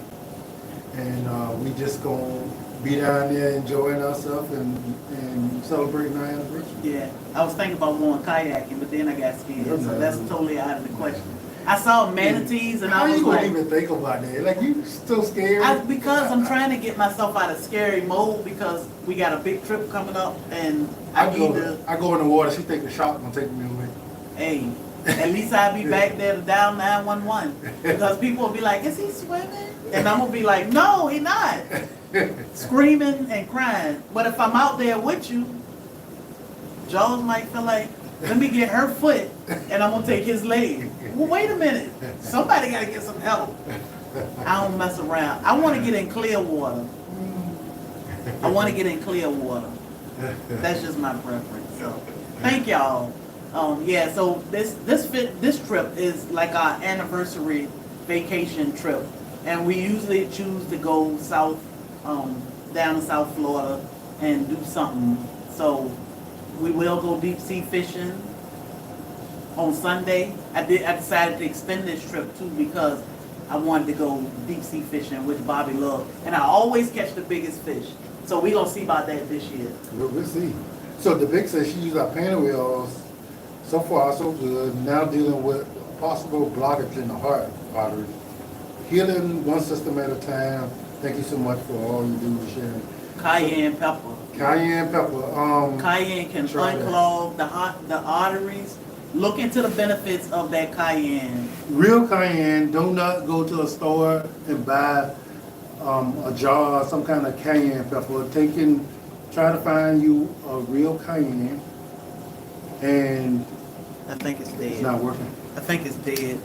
and we just gonna be down there enjoying ourselves and celebrating our anniversary. Yeah, I was thinking about going kayaking, but then I got scared, so that's totally out of the question. I saw manatees and How I was you gonna like, even think about that? Like, you still scared? because I'm trying to get myself out of scary mode because we got a big trip coming up and I need to. I go in the water. She think the shark gonna take me away. Hey, at least I'll be back there to dial 911 because people will be like, "Is he swimming?" And I'm gonna be like, "No, he not." Screaming and crying. But if I'm out there with you, Jaws might feel like, let me get her foot and I'm gonna take his leg. Well, wait a minute. Somebody gotta get some help. I don't mess around. I want to get in clear water. That's just my preference. So, thank y'all. So this trip is like our anniversary vacation trip, and we usually choose to go south, down to South Florida, and do something. So we will go deep sea fishing on Sunday. I decided to extend this trip too because I wanted to go deep sea fishing, which Bobby loved, and I always catch the biggest fish. So we gonna see about that this year. We'll see. So the big says she used our panel wheels. So far, so good. Now dealing with possible blockage in the heart artery. Healing one system at a time. Thank you so much for all you do to share. Cayenne pepper. Cayenne pepper. Cayenne can unclog the arteries. Look into the benefits of that cayenne. Real cayenne. Do not go to a store and buy a jar, some kind of cayenne pepper. Try to find you a real cayenne. And I think it's dead. It's not working. I think it's dead.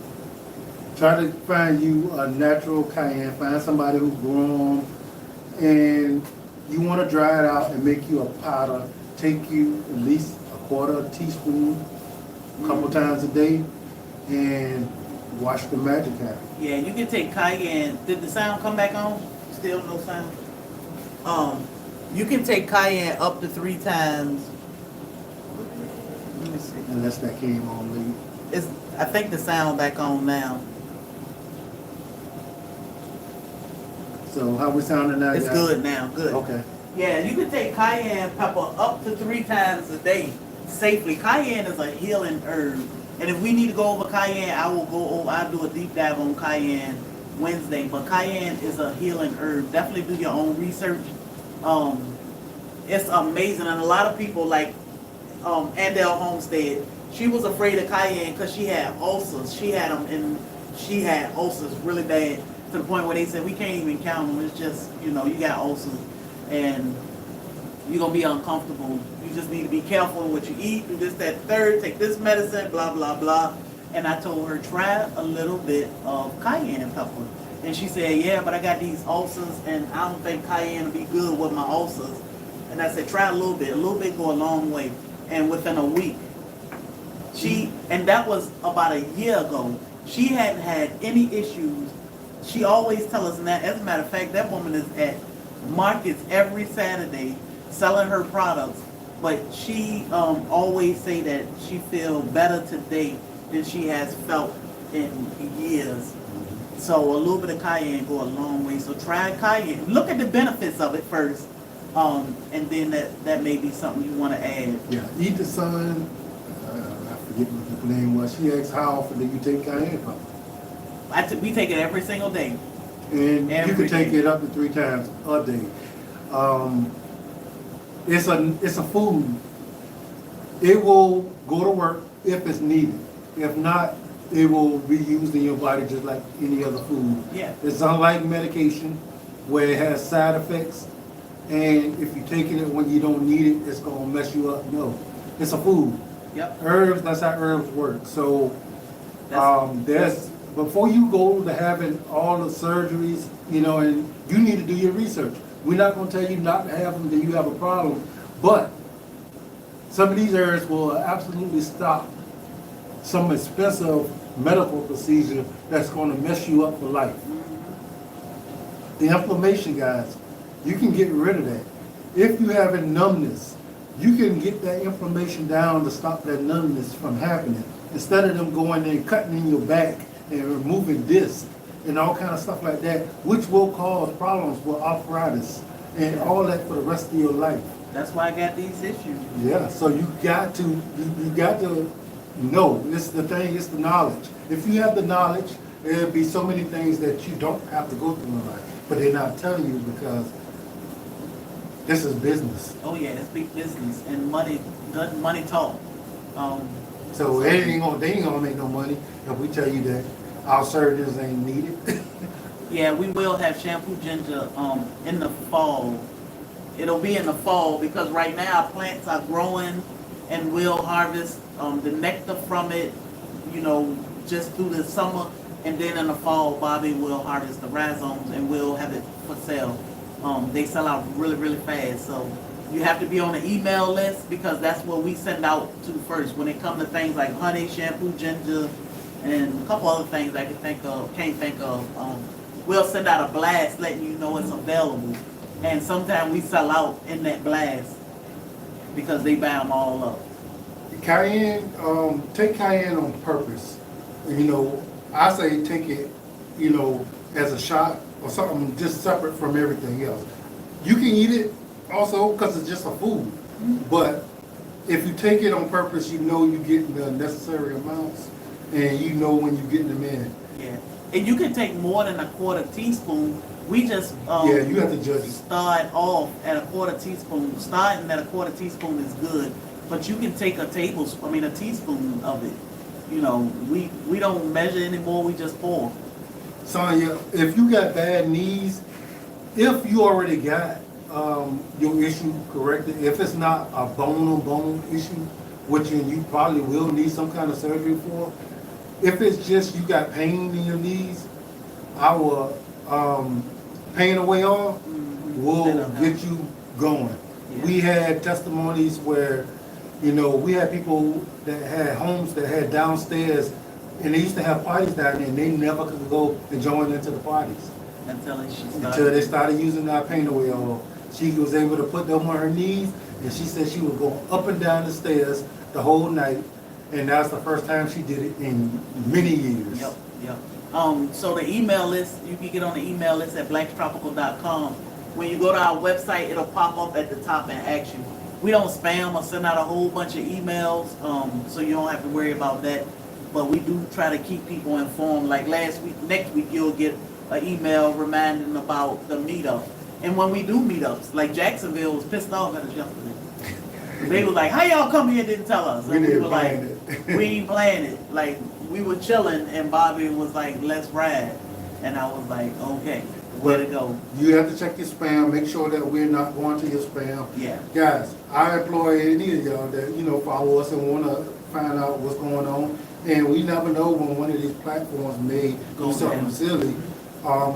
Try to find you a natural cayenne. Find somebody who's grown, and you want to dry it out and make you a powder. Take you at least a quarter teaspoon, a couple times a day, and wash the magic out. Yeah, you can take cayenne. Did the sound come back on? Still no sound. You can take cayenne up to 3 times. Let me see. Unless that came on late. I think the sound back on now. So how we sounding now? It's guys? good now. Good. Okay. Yeah, you can take cayenne pepper up to 3 times a day safely. Cayenne is a healing herb. And if we need to go over cayenne, I'll do a deep dive on cayenne Wednesday. But cayenne is a healing herb. Definitely do your own research. It's amazing. And a lot of people like Andell Homestead, she was afraid of cayenne because she had ulcers. She had them and she had ulcers really bad to the point where they said we can't even count them. It's just, you got ulcers and you're going to be uncomfortable. You just need to be careful what you eat, do this, that, third, take this medicine, blah, blah, blah. And I told her, try a little bit of cayenne pepper. And she said, yeah, but I got these ulcers and I don't think cayenne will be good with my ulcers. And I said, try a little bit go a long way. And within a week, and that was about a year ago, she hadn't had any issues. She always tells us, and that, as a matter of fact, that woman is at markets every Saturday selling her products, but she always say that she feel better today than she has felt in years. So a little bit of cayenne go a long way. So try cayenne. Look at the benefits of it first, and then that may be something you want to add. Yeah, eat the sun. I forget what the name was. She asked how often do you take cayenne pepper? We take it every single day. And you can take it up to 3 times a day. It's a food. It will go to work if it's needed. If not, it will be used in your body just like any other food. Yeah. It's unlike medication where it has side effects, and if you're taking it when you don't need it, it's gonna mess you up. No, it's a food. Yep. Herbs, that's how herbs work. So before you go to having all the surgeries, and you need to do your research. We're not going to tell you not to have them, that you have a problem. But some of these herbs will absolutely stop some expensive medical procedure that's going to mess you up for life. The inflammation, guys, you can get rid of that. If you have a numbness, you can get that inflammation down to stop that numbness from happening. Instead of them going and cutting in your back and removing discs and all kind of stuff like that, which will cause problems with arthritis and all that for the rest of your life. That's why I got these issues. Yeah, so you got to know. It's the thing, it's the knowledge. If you have the knowledge, there'll be so many things that you don't have to go through in life. But they're not telling you because this is business. Oh yeah, it's big business and money talk. So they ain't gonna make no money if we tell you that our services ain't needed. Yeah, we will have shampoo ginger in the fall. It'll be in the fall because right now our plants are growing and we'll harvest the nectar from it, just through the summer. And then in the fall, Bobby will harvest the rhizomes and we'll have it for sale. They sell out really, really fast. So you have to be on the email list because that's what we send out to first. When it comes to things like honey, shampoo, ginger, and a couple other things I can't think of, we'll send out a blast letting you know it's available. And sometimes we sell out in that blast because they buy them all up. Cayenne, take cayenne on purpose. I say take it, as a shot or something just separate from everything else. You can eat it also because it's just a food. Mm-hmm. But if you take it on purpose, you're getting the necessary amounts and when you're getting them in. Yeah. And you can take more than a 1/4 teaspoon. We just you have to judge it. Start off at a 1/4 teaspoon. Starting at a 1/4 teaspoon is good, but you can take a teaspoon of it. We don't measure anymore. We just pour. Sonya, if you got bad knees, if you already got your issue corrected, if it's not a bone-on-bone issue, which you probably will need some kind of surgery for, if it's just you got pain in your knees, our pain away oil will get you going. Yeah. We had testimonies where, we had people that had homes that had downstairs and they used to have parties down there and they never could go and join into the parties. Until they started using our pain away oil. She was able to put them on her knees and she said she would go up and down the stairs the whole night. And that's the first time she did it in many years. Yep. So the email list, you can get on the email list at blacktropical.com. When you go to our website, it'll pop up at the top and ask you. We don't spam or send out a whole bunch of emails, so you don't have to worry about that. But we do try to keep people informed. Like next week you'll get an email reminding about the meetup. And when we do meetups, like Jacksonville was pissed off at us yesterday. They were like, how y'all come here and didn't tell us? And we were like, we ain't playing it. Like, we were chilling and Bobby was like, let's ride. And I was like, okay, where to go? You have to check your spam, make sure that we're not going to your spam. Yeah. Guys, I employ any of y'all that, follow us and want to find out what's going on. And we never know when one of these platforms may do something silly.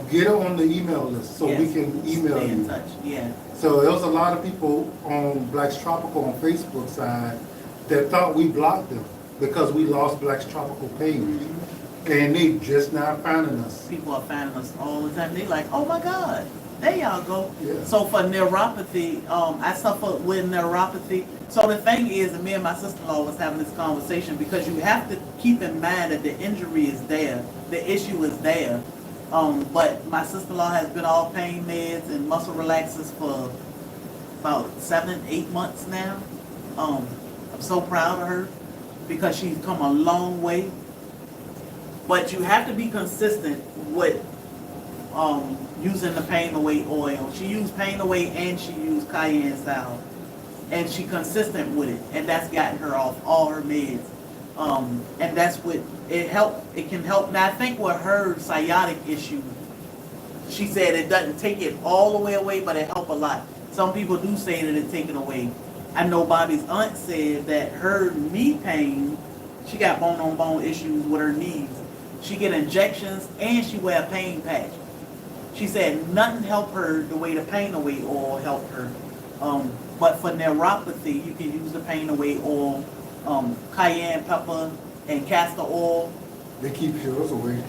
Get it on the email list so we can email Stay in you. touch. Yeah. So there was a lot of people on Black's Tropical on Facebook side that thought we blocked them because we lost Black's Tropical page. And they just not finding us. People are finding us all the time. They like, oh my God, there y'all go. Yeah. So for neuropathy, I suffer with neuropathy. So the thing is, and me and my sister-in-law was having this conversation because you have to keep in mind that the injury is there, the issue is there. But my sister-in-law has been off pain meds and muscle relaxers for about 7-8 months now. I'm so proud of her because she's come a long way. But you have to be consistent with using the pain away oil. She used pain away and she used Cayenne salve. And she consistent with it. And that's gotten her off all her meds. And that's what it can help. Now I think with her sciatic issue, she said it doesn't take it all the way away, but it helps a lot. Some people do say that it take it away. I know Bobby's aunt said that her knee pain, she got bone-on-bone issues with her knees. She get injections and she wear a pain patch. She said nothing helped her the way the pain away oil helped her. But for neuropathy, you can use the pain away oil, cayenne pepper, and castor oil. They keep yours away.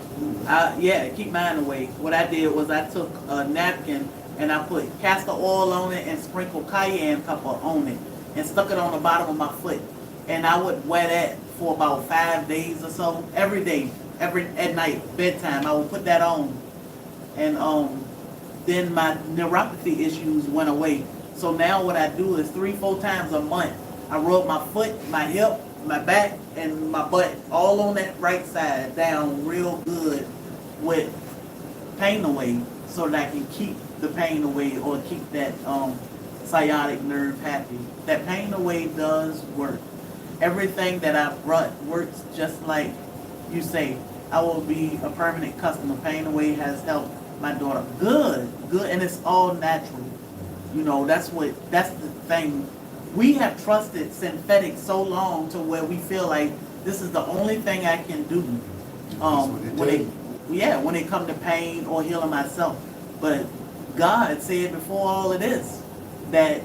Yeah, keep mine away. What I did was I took a napkin and I put castor oil on it and sprinkled cayenne pepper on it and stuck it on the bottom of my foot. And I would wear that for about 5 days or so, every day, at night, bedtime. I would put that on. And then my neuropathy issues went away. So now what I do is 3-4 times a month, I rub my foot, my hip, my back, and my butt all on that right side down real good with pain away so that I can keep the pain away or keep that sciatic nerve happy. That pain away does work. Everything that I brought works just like you say. I will be a permanent customer. Pain away has helped my daughter. Good, and it's all natural. That's the thing. We have trusted synthetic so long to where we feel like this is the only thing I can do. When it come to pain or healing myself. But God said before all of this that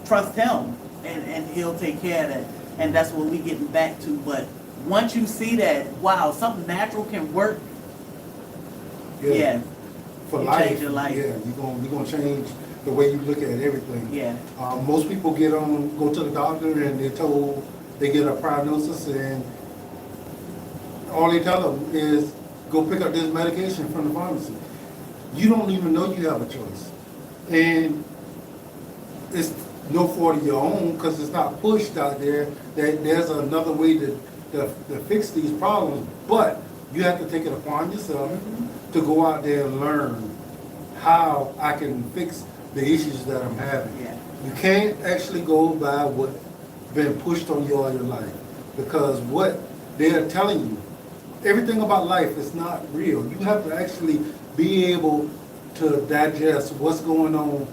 trust Him and He'll take care of that. And that's what we getting back to. But once you see that, wow, something natural can work. Yeah. For you life, change your life. yeah, you're gonna change the way you look at everything. Yeah. Most people go to the doctor and they're told they get a prognosis and all they tell them is go pick up this medication from the pharmacy. You don't even know you have a choice. And it's no fault of your own because it's not pushed out there that there's another way to fix these problems. But you have to take it upon yourself to go out there and learn how I can fix the issues that I'm having. Yeah. You can't actually go by what's been pushed on you all your life because what they're telling you, everything about life is not real. You have to actually be able to digest what's going on,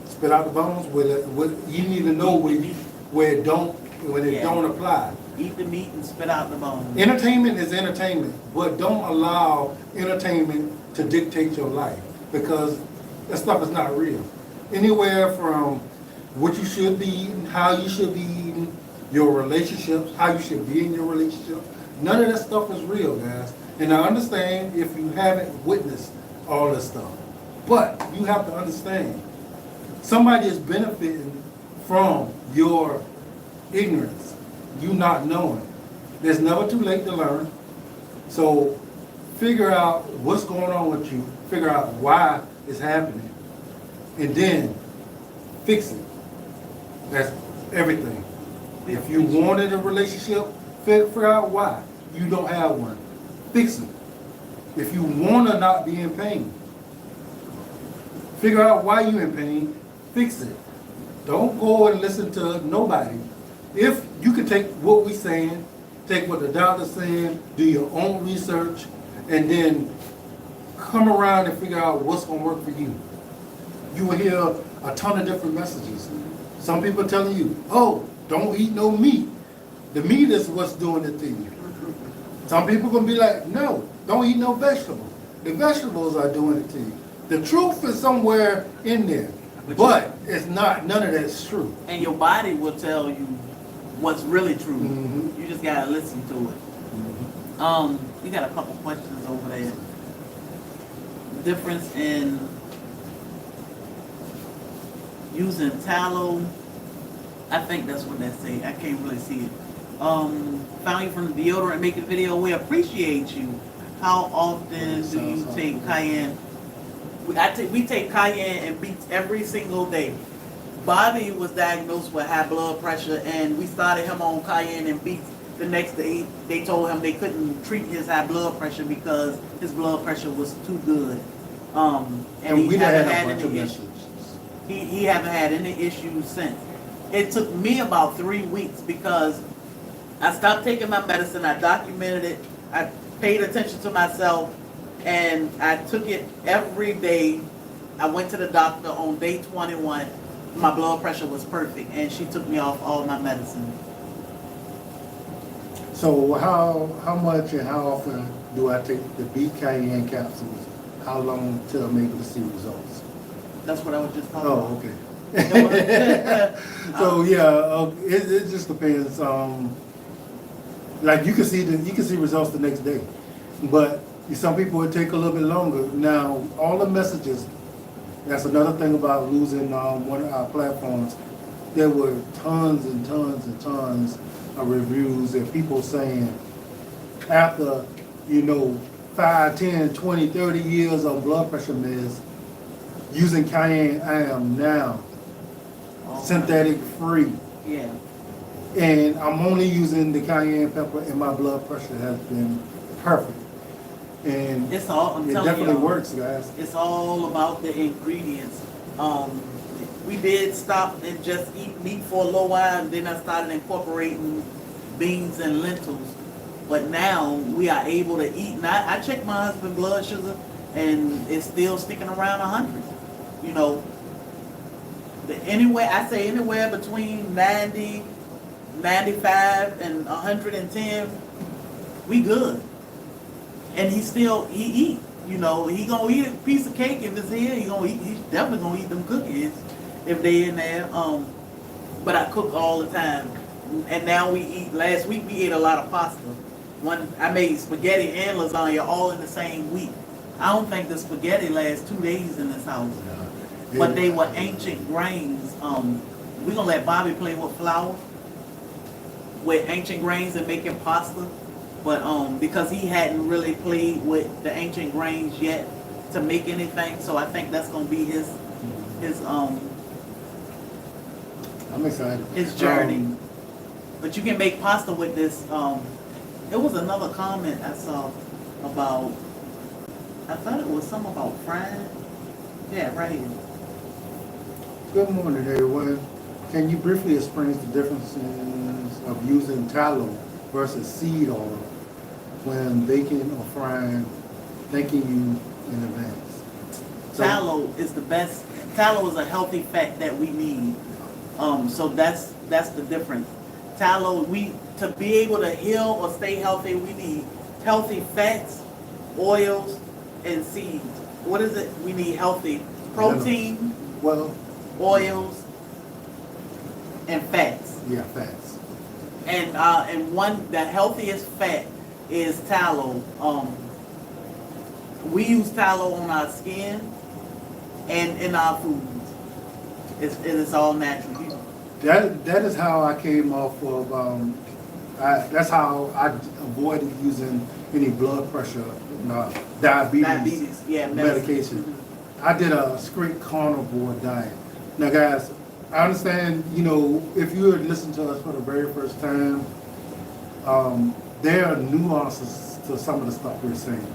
spit out the bones with it. You need to know where it don't apply. Eat the meat and spit out the bones. Entertainment is entertainment, but don't allow entertainment to dictate your life because that stuff is not real. Anywhere from what you should be eating, how you should be eating, your relationships, how you should be in your relationship, none of that stuff is real, guys. And I understand if you haven't witnessed all this stuff, but you have to understand somebody is benefiting from your ignorance, you not knowing. There's never too late to learn. So figure out what's going on with you, figure out why it's happening, and then fix it. That's everything. If you wanted a relationship, figure out why you don't have one. Fix it. If you want to not be in pain, figure out why you're in pain, fix it. Don't go and listen to nobody. If you can take what we're saying, take what the doctor's saying, do your own research, and then come around and figure out what's going to work for you. You will hear a ton of different messages. Some people telling you, oh, don't eat no meat. The meat is what's doing it to you. Some people going to be like, no, don't eat no vegetables. The vegetables are doing it to you. The truth is somewhere in there, but it's not, none of that's true. And your body will tell you what's really true. Mhm. You just gotta listen to it. We got a couple questions over there. Difference in using tallow. I think that's what that say. I can't really see it. Found you from the deodorant making video. We appreciate you. How often do you take Cayenne? We take Cayenne and beets every single day. Bobby was diagnosed with high blood pressure, and we started him on Cayenne and beets. The next day, they told him they couldn't treat his high blood pressure because his blood pressure was too good. And we he had haven't a had bunch of any issues. messages. He haven't had any issues since. It took me about 3 weeks because I stopped taking my medicine. I documented it. I paid attention to myself, and I took it every day. I went to the doctor on day 21. My blood pressure was perfect, and she took me off all my medicine. So how much and how often do I take the beet Cayenne capsules? How long till I'm able to see results? That's what I was just talking about. Oh, okay. So yeah, it just depends. Like you can see results the next day, but some people would take a little bit longer. Now all the messages. That's another thing about losing one of our platforms. There were tons and tons and tons of reviews and people saying after 5, 10, 20, 30 years of blood pressure meds, using Cayenne, I am now synthetic free. Yeah. And I'm only using the Cayenne pepper, and my blood pressure has been perfect. And It's all, I'm it telling definitely you, works, guys. it's all about the ingredients. We did stop and just eat meat for a little while, and then I started incorporating beans and lentils. But now we are able to eat. And I check my husband's blood sugar, and it's still sticking around 100. Anywhere between 90, 95, and 110, we good. And he eat. He gonna eat a piece of cake if it's here. He's definitely gonna eat them cookies if they in there. But I cook all the time. And now we eat. Last week we ate a lot of pasta. I made spaghetti and lasagna all in the same week. I don't think the spaghetti lasts 2 days in this house. But they were ancient grains. We're gonna let Bobby play with flour, with ancient grains and making pasta. But because he hadn't really played with the ancient grains yet to make anything, so I think that's gonna be his I'm excited. his journey. But you can make pasta with this. There was another comment I saw about. I thought it was something about frying. Yeah, right here. Good morning, everyone. Can you briefly explain the differences of using tallow versus seed oil when baking or frying? Thanking you in advance. Tallow is the best. Tallow is a healthy fat that we need. So that's the difference. Tallow, to be able to heal or stay healthy, we need healthy fats, oils, and seeds. What is it? We need healthy protein, oils, and fats. Yeah, fats. And the healthiest fat is tallow. We use tallow on our skin and in our foods. It is all natural. That is how I came off of. That's how I avoided using any blood pressure, diabetes Yeah, medication. I did a strict carnivore diet. Now, guys, I understand, if you had listened to us for the very first time, there are nuances to some of the stuff we're saying.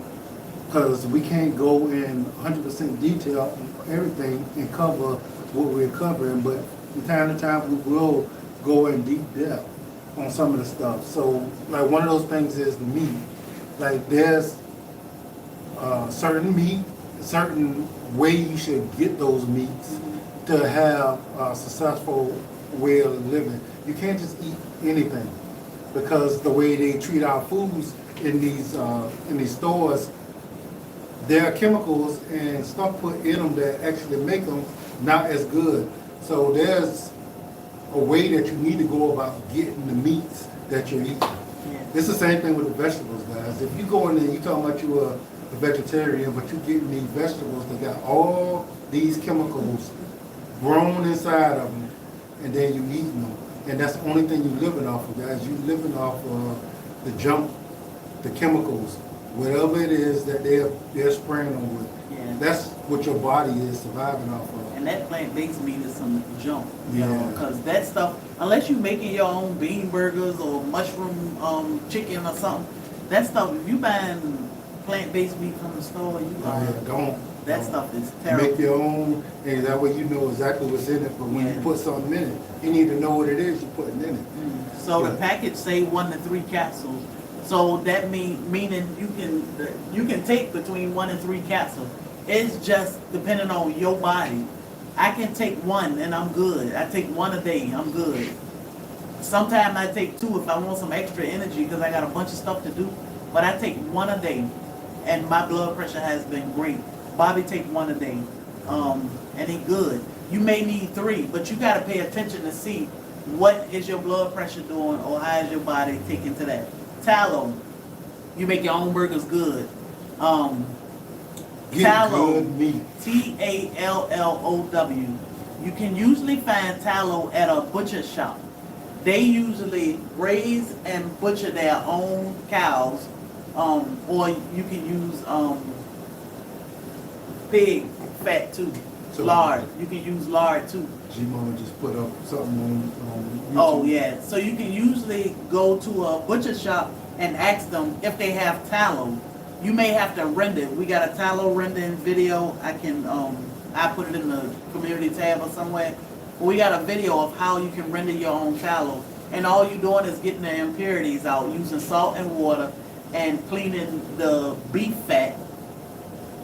Because we can't go in 100% detail on everything and cover what we're covering, but from time to time we will go in deep depth on some of the stuff. So, like, one of those things is the meat. Like, there's certain meat, certain way you should get those meats to have a successful way of living. You can't just eat anything, because the way they treat our foods in these stores, there are chemicals and stuff put in them that actually make them not as good. So there's a way that you need to go about getting the meats that you're eating. Yeah. It's the same thing with the vegetables, guys. If you go in there, you talking about you're a vegetarian, but you're getting these vegetables that got all these chemicals grown inside of them, and then you eating them. And that's the only thing you're living off of, guys. You're living off of the junk, the chemicals, whatever it is that they're spraying them with. Yeah. That's what your body is surviving off of. And that plant-based meat is some junk, Yeah. because that stuff, unless you're making your own bean burgers or mushroom chicken or something, that stuff, if you buying plant-based meat from the store, that stuff is terrible. Make your own, and that way you know exactly what's in it. But when you put something in it, you need to know what it is you're putting in it. So the package say 1 to 3 capsules. So that meaning you can take between 1 and 3 capsules. It's just depending on your body. I can take 1 and I'm good. I take 1 a day, I'm good. Sometimes I take 2 if I want some extra energy because I got a bunch of stuff to do. But I take 1 a day, and my blood pressure has been great. Bobby take 1 a day, and he good. You may need 3, but you got to pay attention to see what is your blood pressure doing or how is your body taking to that. Tallow, you make your own burgers good. Get Tallow, good meat. Tallow. You can usually find tallow at a butcher shop. They usually raise and butcher their own cows, or you can use pig fat too. So- Lard. You can use lard too. G-Mo just put up something on YouTube. Oh yeah. So you can usually go to a butcher shop and ask them if they have tallow. You may have to render it. We got a tallow rendering video. I put it in the community tab or somewhere. We got a video of how you can render your own tallow. And all you're doing is getting the impurities out using salt and water and cleaning the beef fat.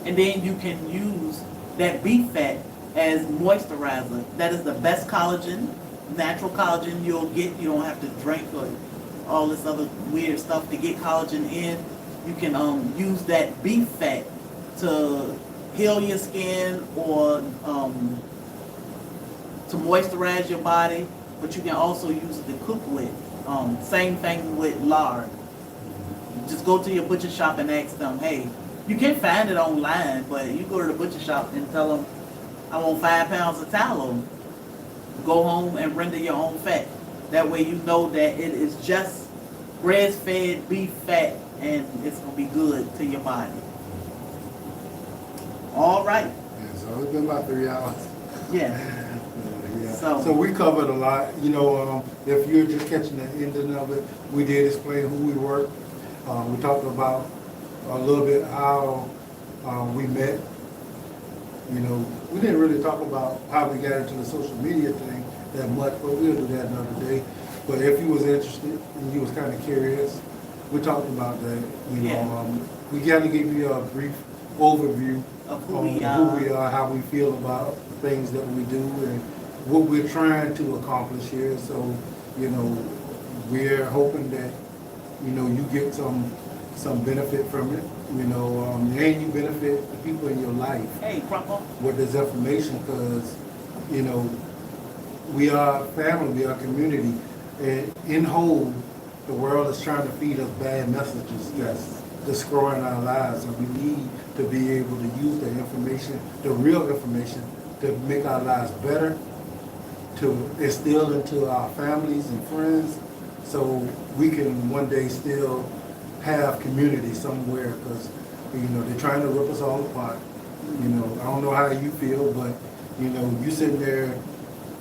And then you can use that beef fat as moisturizer. That is the best collagen, natural collagen you'll get. You don't have to drink or all this other weird stuff to get collagen in. You can use that beef fat to heal your skin or to moisturize your body, but you can also use it to cook with. Same thing with lard. Just go to your butcher shop and ask them, hey, you can find it online, but you go to the butcher shop and tell them, I want 5 pounds of tallow. Go home and render your own fat. That way you know that it is just grass-fed beef fat and it's going to be good to your body. All right. Yeah, so it's been about 3 hours. Yeah. Yeah. So- So we covered a lot. If you're just catching the ending of it, we did explain who we were. We talked about a little bit how we met. We didn't really talk about how we got into the social media thing that much, but we'll do that another day. But if you was interested and you was kind of curious, we talked about that. We kind of gave you a brief overview Of who on we who we are. are, how we feel about things that we do, and what we're trying to accomplish here. So, we're hoping that, you get some benefit from it, and you benefit the people in your life Hey, Crumple. with this information, because, we are family, we are community, and in whole, the world is trying to feed us bad messages that's destroying our lives, and we need to be able to use the information, the real information, to make our lives better, to instill into our families and friends, so we can one day still have community somewhere, because they're trying to rip us all apart, You know, I don't know how you feel, but, you know, you sitting there,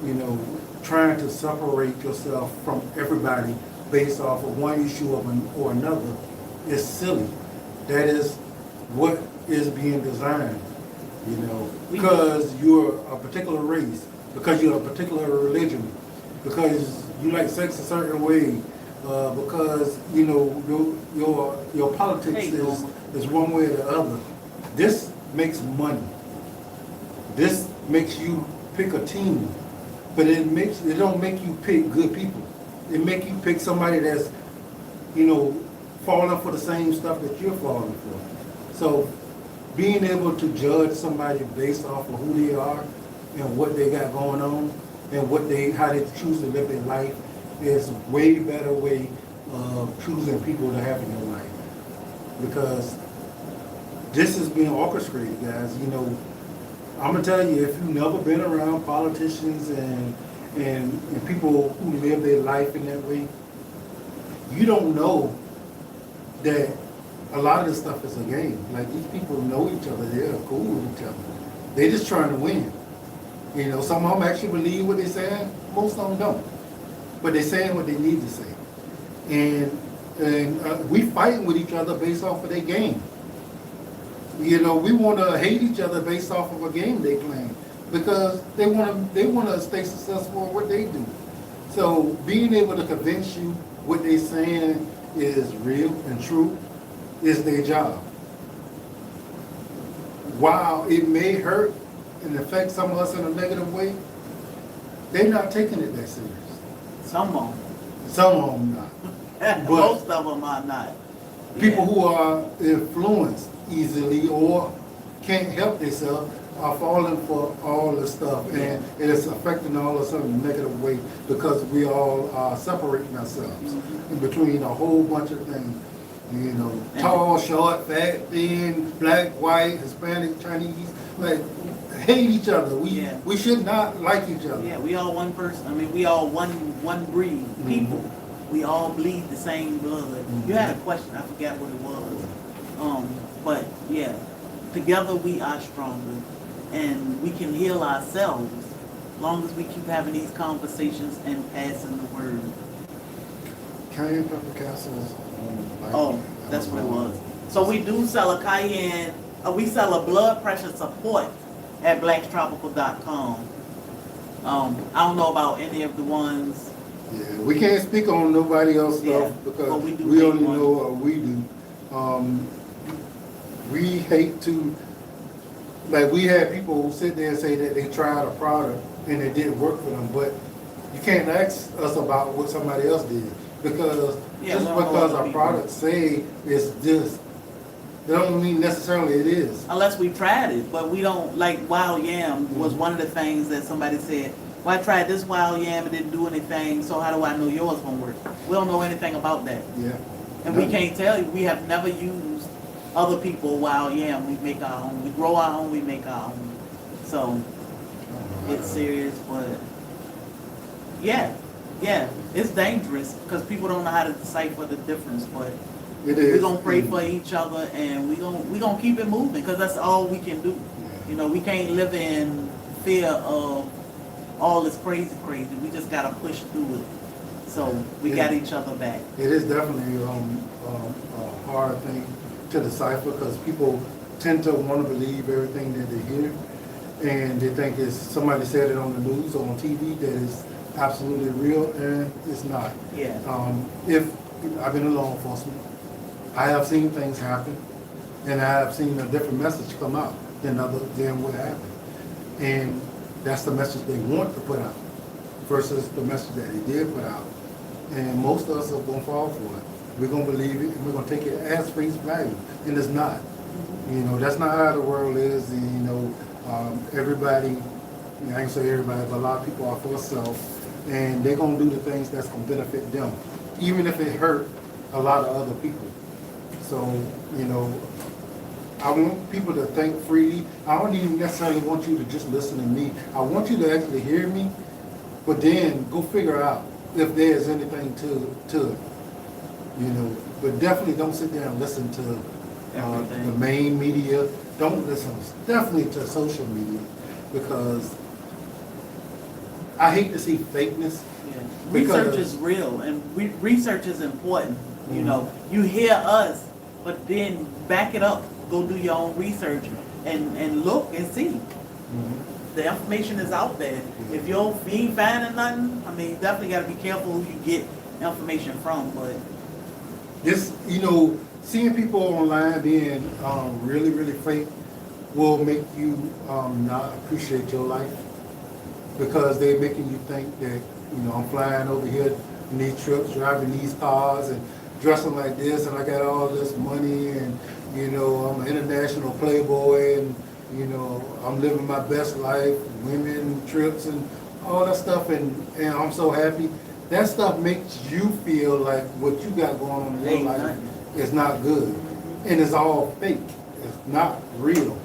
you know, trying to separate yourself from everybody based off of one issue or another is silly. That is what is being designed, you know, because you're a particular race, because you're a particular religion, because you like sex a certain way, because, you know, your politics is one way or the other. This makes money. This makes you pick a team, but it don't make you pick good people. It make you pick somebody that's, you know, falling for the same stuff that you're falling for. So being able to judge somebody based off of who they are and what they got going on and how they choose to live their life is way better way of choosing people to have in your life. Because this is being orchestrated, guys. You know, I'm gonna tell you, if you've never been around politicians and people who live their life in that way, you don't know that a lot of this stuff is a game. Like, these people know each other, they're cool with each other. They're just trying to win. You know, some of them actually believe what they're saying, most of them don't. But they're saying what they need to say. And we fighting with each other based off of their game. You know, we want to hate each other based off of a game they playing because they want to stay successful in what they do. So being able to convince you what they're saying is real and true is their job. While it may hurt and affect some of us in a negative way, they're not taking it that serious. Some of them. Some of them not. But most of them are not. people who are influenced easily or can't help themselves are falling for all this stuff, and it is affecting all of us in a negative way because we all are separating ourselves in between a whole bunch of things. You know, tall, short, fat, thin, black, white, Hispanic, Chinese, like hate each other. We should not like each other. Yeah, we all one person. I mean, we all one breed people. We all bleed the same blood. You had a question, I forgot what it was. But yeah, together we are stronger, and we can heal ourselves as long as we keep having these conversations and passing the word. Cayenne pepper castles. Oh, that's what it was. So we do sell a Cayenne. We sell a blood pressure support at Blacktropicalhomestead.com. I don't know about any of the ones. Yeah, we can't speak on nobody else's stuff because we only know what we do. We hate to, like, we had people sit there and say that they tried a product and it didn't work for them, but you can't ask us about what somebody else did because just because our product say it's this, that don't mean necessarily it is. Unless we tried it, but we don't, like wild yam was one of the things that somebody said, well, I tried this wild yam and didn't do anything, so how do I know yours gonna work? We don't know anything about that. Yeah. And we can't tell you, we have never used other people's wild yam. We make our own, we grow our own, we make our own. So, it's serious, but yeah, it's dangerous because people don't know how to decipher the difference, but we're gonna pray for each other and we're gonna keep it moving because that's all we can do. You know, we can't live in fear of all this crazy. We just gotta push through it. So we got each other back. It is definitely a hard thing to decipher because people tend to want to believe everything that they hear, and they think it's somebody said it on the news or on TV that is absolutely real, and it's not. Yeah. If I've been in law enforcement, I have seen things happen, and I have seen a different message come out than what happened, and that's the message they want to put out versus the message that they did put out. And most of us are going to fall for it. We're going to believe it, and we're going to take it as face value, and it's not. You know, that's not how the world is, and you know, everybody, you know, I ain't say everybody, but a lot of people are for self, and they're going to do the things that's going to benefit them, even if it hurt a lot of other people. So, you know, I want people to think freely. I don't even necessarily want you to just listen to me. I want you to actually hear me, but then go figure out if there's anything to it. You know, but definitely don't sit there and listen to the main media don't listen definitely to social media, because I hate to see fakeness. Yeah. Because- Research is real, and research is important. You Mhm. know, you hear us, but then back it up. Go do your own research and look and see. The information is out there. If you ain't finding nothing, I mean, you definitely got to be careful who you get information from. But This, seeing people online being really, really fake will make you not appreciate your life, because they're making you think that, I'm flying over here in these trips, driving these cars, and dressing like this, and I got all this money, and, I'm an international playboy, and, I'm living my best life, women, trips, and all that stuff, and I'm so happy. That stuff makes you feel like what you got going on in your Ain't life nothing. is not good. And it's all fake. It's not real.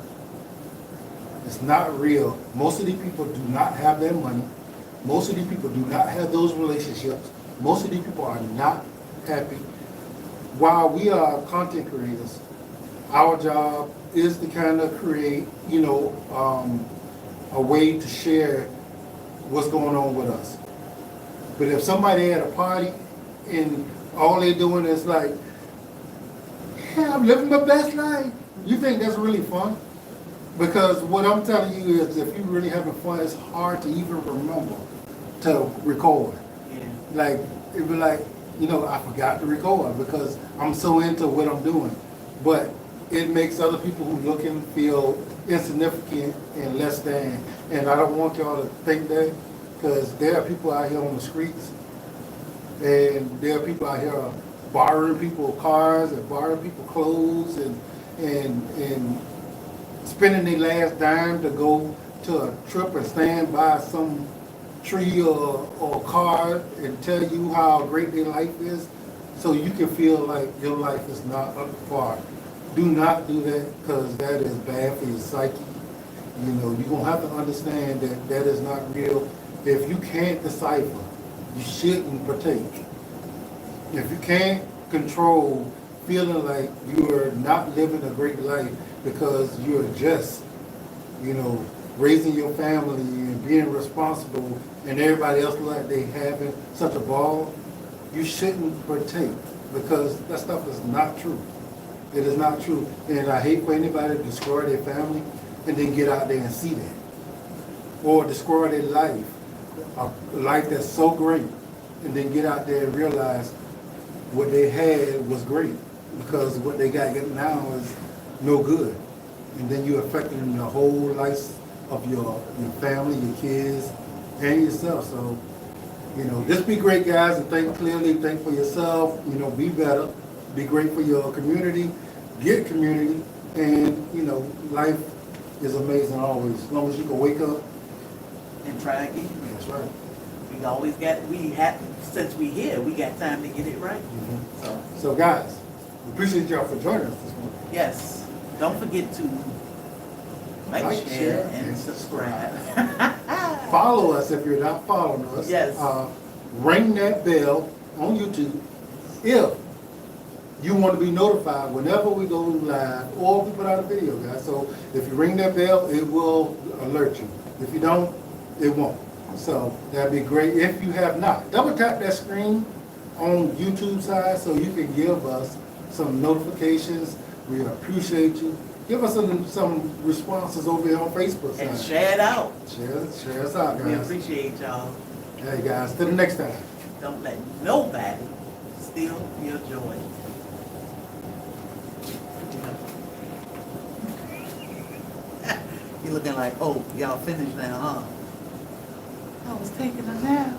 It's not real. Most of these people do not have their money. Most of these people do not have those relationships. Most of these people are not happy. While we are content creators, our job is to kind of create, a way to share what's going on with us. But if somebody at a party and all they're doing is like, yeah, I'm living my best life, you think that's really fun? Because what I'm telling you is, if you're really having fun, it's hard to even remember to record. yeah, Like, it'd be like, I forgot to record because I'm so into what I'm doing. But it makes other people who looking feel insignificant and less than. And I don't want y'all to think that, because there are people out here on the streets, and there are people out here borrowing people's cars and borrowing people's clothes, and spending their last dime to go to a trip and stand by some tree or car and tell you how great their life is, so you can feel like your life is not up to par. Do not do that, because that is bad for your psyche. You're going to have to understand that that is not real. If you can't decipher, you shouldn't partake. If you can't control feeling like you're not living a great life because you're just, raising your family and being responsible, and everybody else look like they having such a ball, you shouldn't partake, because that stuff is not true. It is not true. And I hate for anybody to destroy their family and then get out there and see that. Or destroy their life, a life that's so great, and then get out there and realize what they had was great, because what they got now is no good. And then you're affecting the whole life of your family, your kids, and yourself. So, just be great, guys, and think clearly, think for yourself, be better, be great for your community, get community, and, life is amazing always. As long as you can wake up. and try again. That's right. Since we here, we got time to get it right. So, guys, we appreciate y'all for joining us this morning. Yes, don't forget to like, share, and subscribe. Follow us if you're not following us. Yes. Ring that bell on YouTube if you want to be notified whenever we go live or we put out a video, guys. So if you ring that bell, it will alert you. If you don't, it won't. So that'd be great. If you have not, double tap that screen on YouTube side so you can give us some notifications. We appreciate you. Give us some responses over here on Facebook side. And share it out. Share us out, We guys. appreciate y'all. Hey, guys, till the next time. Don't let nobody steal your joy. You looking like, oh, y'all finished now, huh? I was taking a nap.